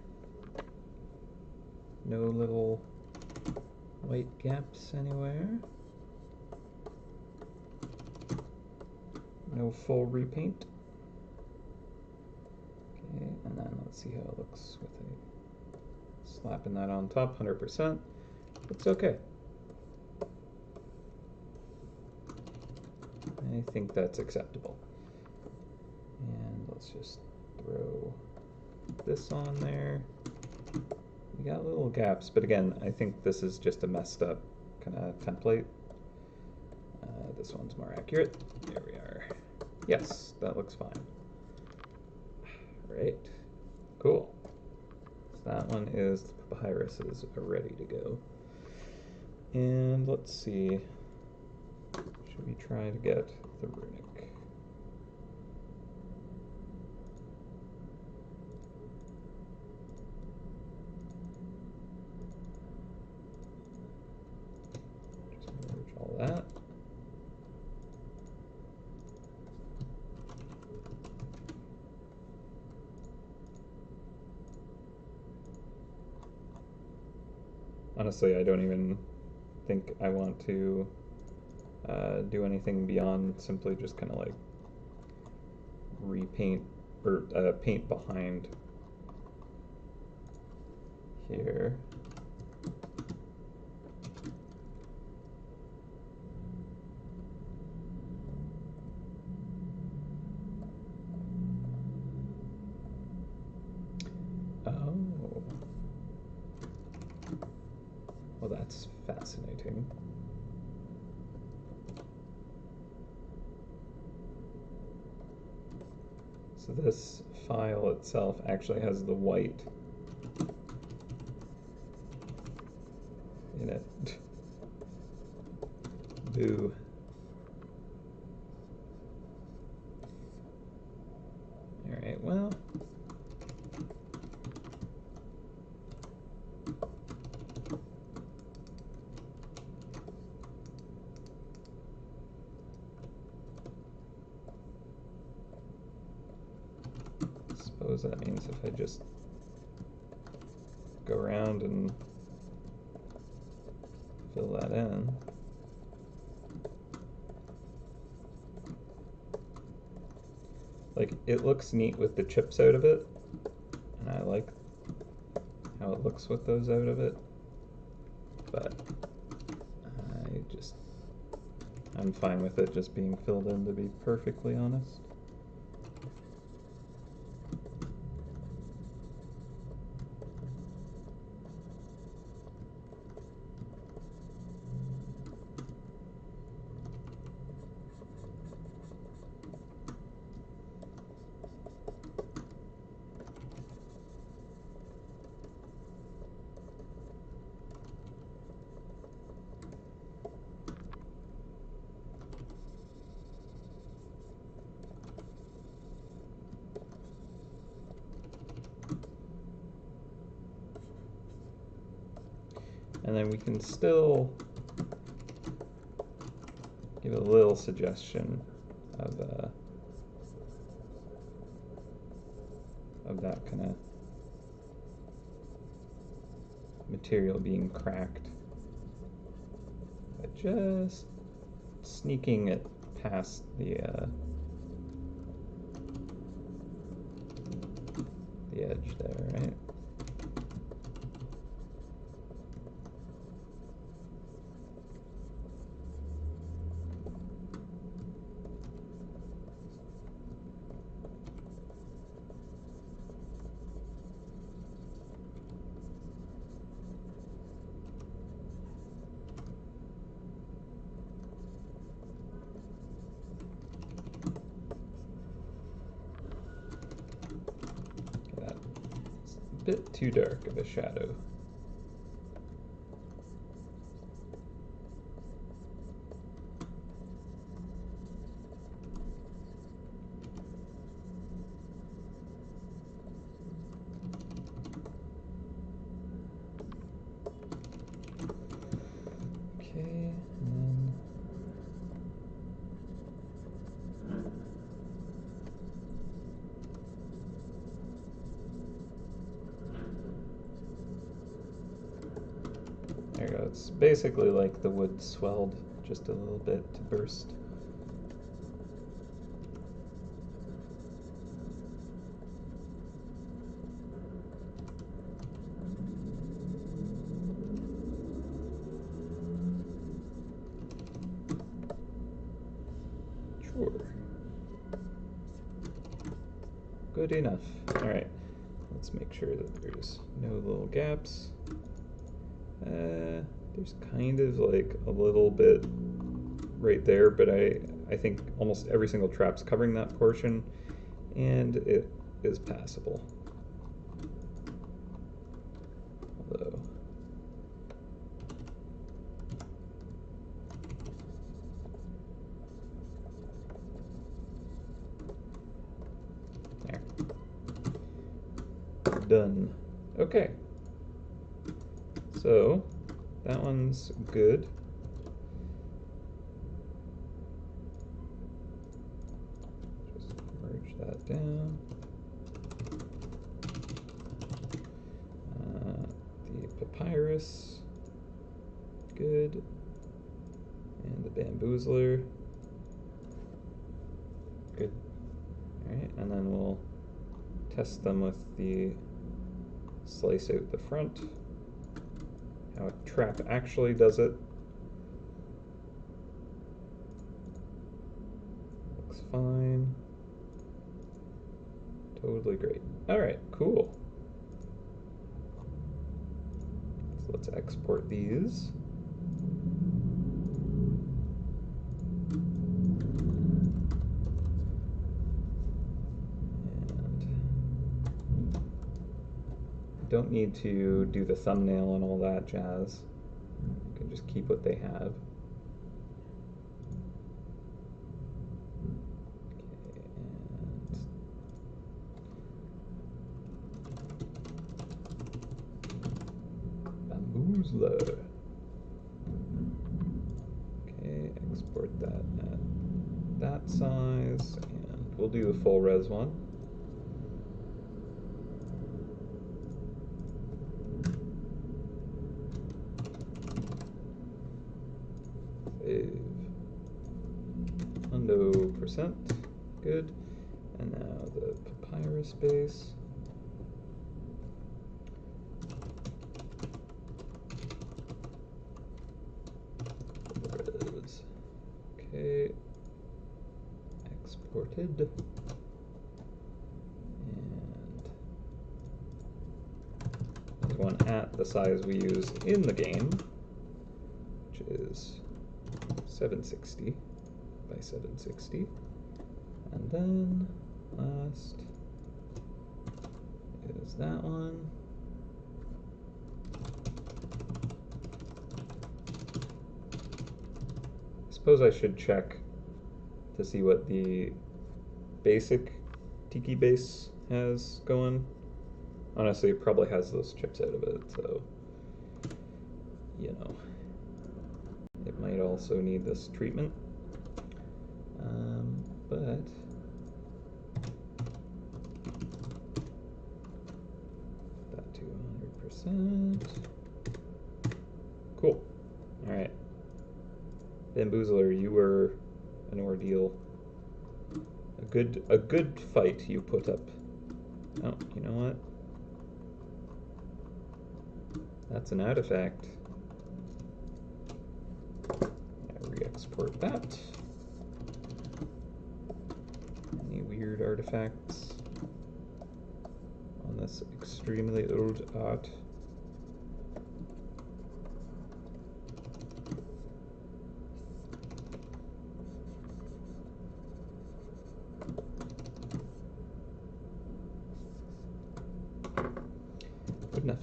No little white gaps anywhere. No full repaint. Okay, and then let's see how it looks with a slapping that on top, 100%. Looks okay. I think that's acceptable. And let's just throw this on there. We got little gaps, but again, I think this is just a messed up kind of template. This one's more accurate. There we are. Yes, that looks fine. All right, cool. So that one is, the papyrus is ready to go. And let's see, should we try to get the runic? honestly, I don't even think I want to do anything beyond simply just kind of like repaint or paint behind here. Oh, well, that's fascinating. So this file itself actually has the white in it. Boo. Alright, well. Suppose that means if I just go around and fill that in. Like, it looks neat with the chips out of it, and I like how it looks with those out of it, but I'm fine with it just being filled in, to be perfectly honest. And then we can still give a little suggestion of that kind of material being cracked by just sneaking it past the edge there, right? Bit too dark of a shadow. Okay, and then there you go. It's basically like the wood swelled just a little bit to burst. Sure. Good enough. All right. Let's make sure that there's no little gaps. There's kind of like a little bit right there, but I think almost every single trap's covering that portion, and it is passable. Although there. Done. Okay. So that one's good. Just merge that down. The papyrus. Good. And the bamboozler. Good. Alright, and then we'll test them with the slice out the front. How a trap actually does it. Looks fine. Totally great. Alright, cool. So let's export these. Don't need to do the thumbnail and all that jazz. You can just keep what they have. Okay, and bamboozler. Okay, export that at that size, and we'll do the full res one. Save. Hundo %. Good. And now the papyrus base. Res. Okay. Exported. And there's one at the size we use in the game, which is 760 by 760. And then last is that one. I suppose I should check to see what the basic Tiki base has going. Honestly, it probably has those chips out of it, so you know. It might also need this treatment, but that to 100%. Cool. All right, Bamboozler, you were an ordeal. A good fight you put up. Oh, you know what? That's an artifact. Re-export that. Any weird artifacts on this extremely old art? Good enough.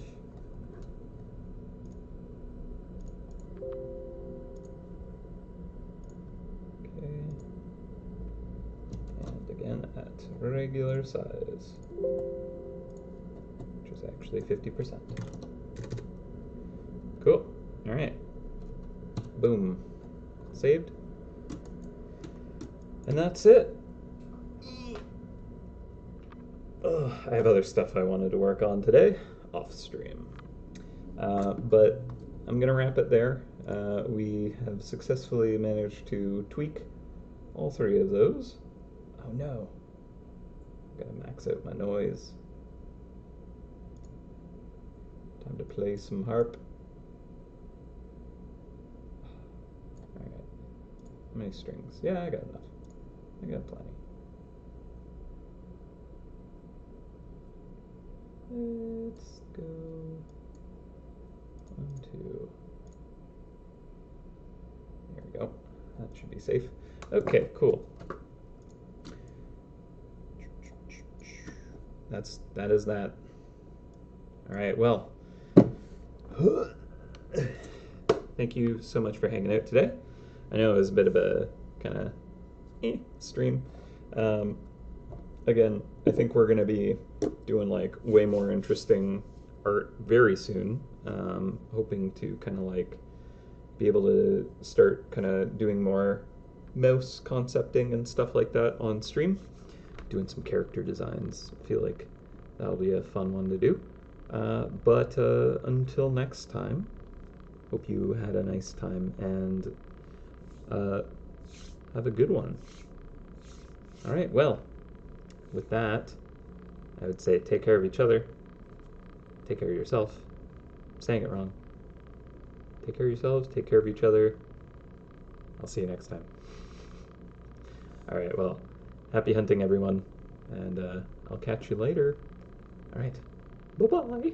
At regular size, which is actually 50%. Cool. All right. Boom. Saved. And that's it. Ugh, I have other stuff I wanted to work on today, off stream. But I'm going to wrap it there. We have successfully managed to tweak all three of those. Oh no. Gotta max out my noise. Time to play some harp. Alright. How many strings? Yeah, I got enough. I got plenty. Let's go 1, 2. There we go. That should be safe. Okay, cool. That is that. All right, well, thank you so much for hanging out today. I know it was a bit of a kind of stream. Again, I think we're gonna be doing like way more interesting art very soon. Hoping to kind of like be able to start kind of doing more mouse concepting and stuff like that on stream. Doing some character designs. I feel like that'll be a fun one to do. But until next time, Hope you had a nice time, and have a good one. All right, well, with that, I would say take care of each other, take care of yourself. I'm saying it wrong. Take care of yourselves, take care of each other. I'll see you next time. All right, well, happy hunting, everyone, and I'll catch you later. All right, bye-bye.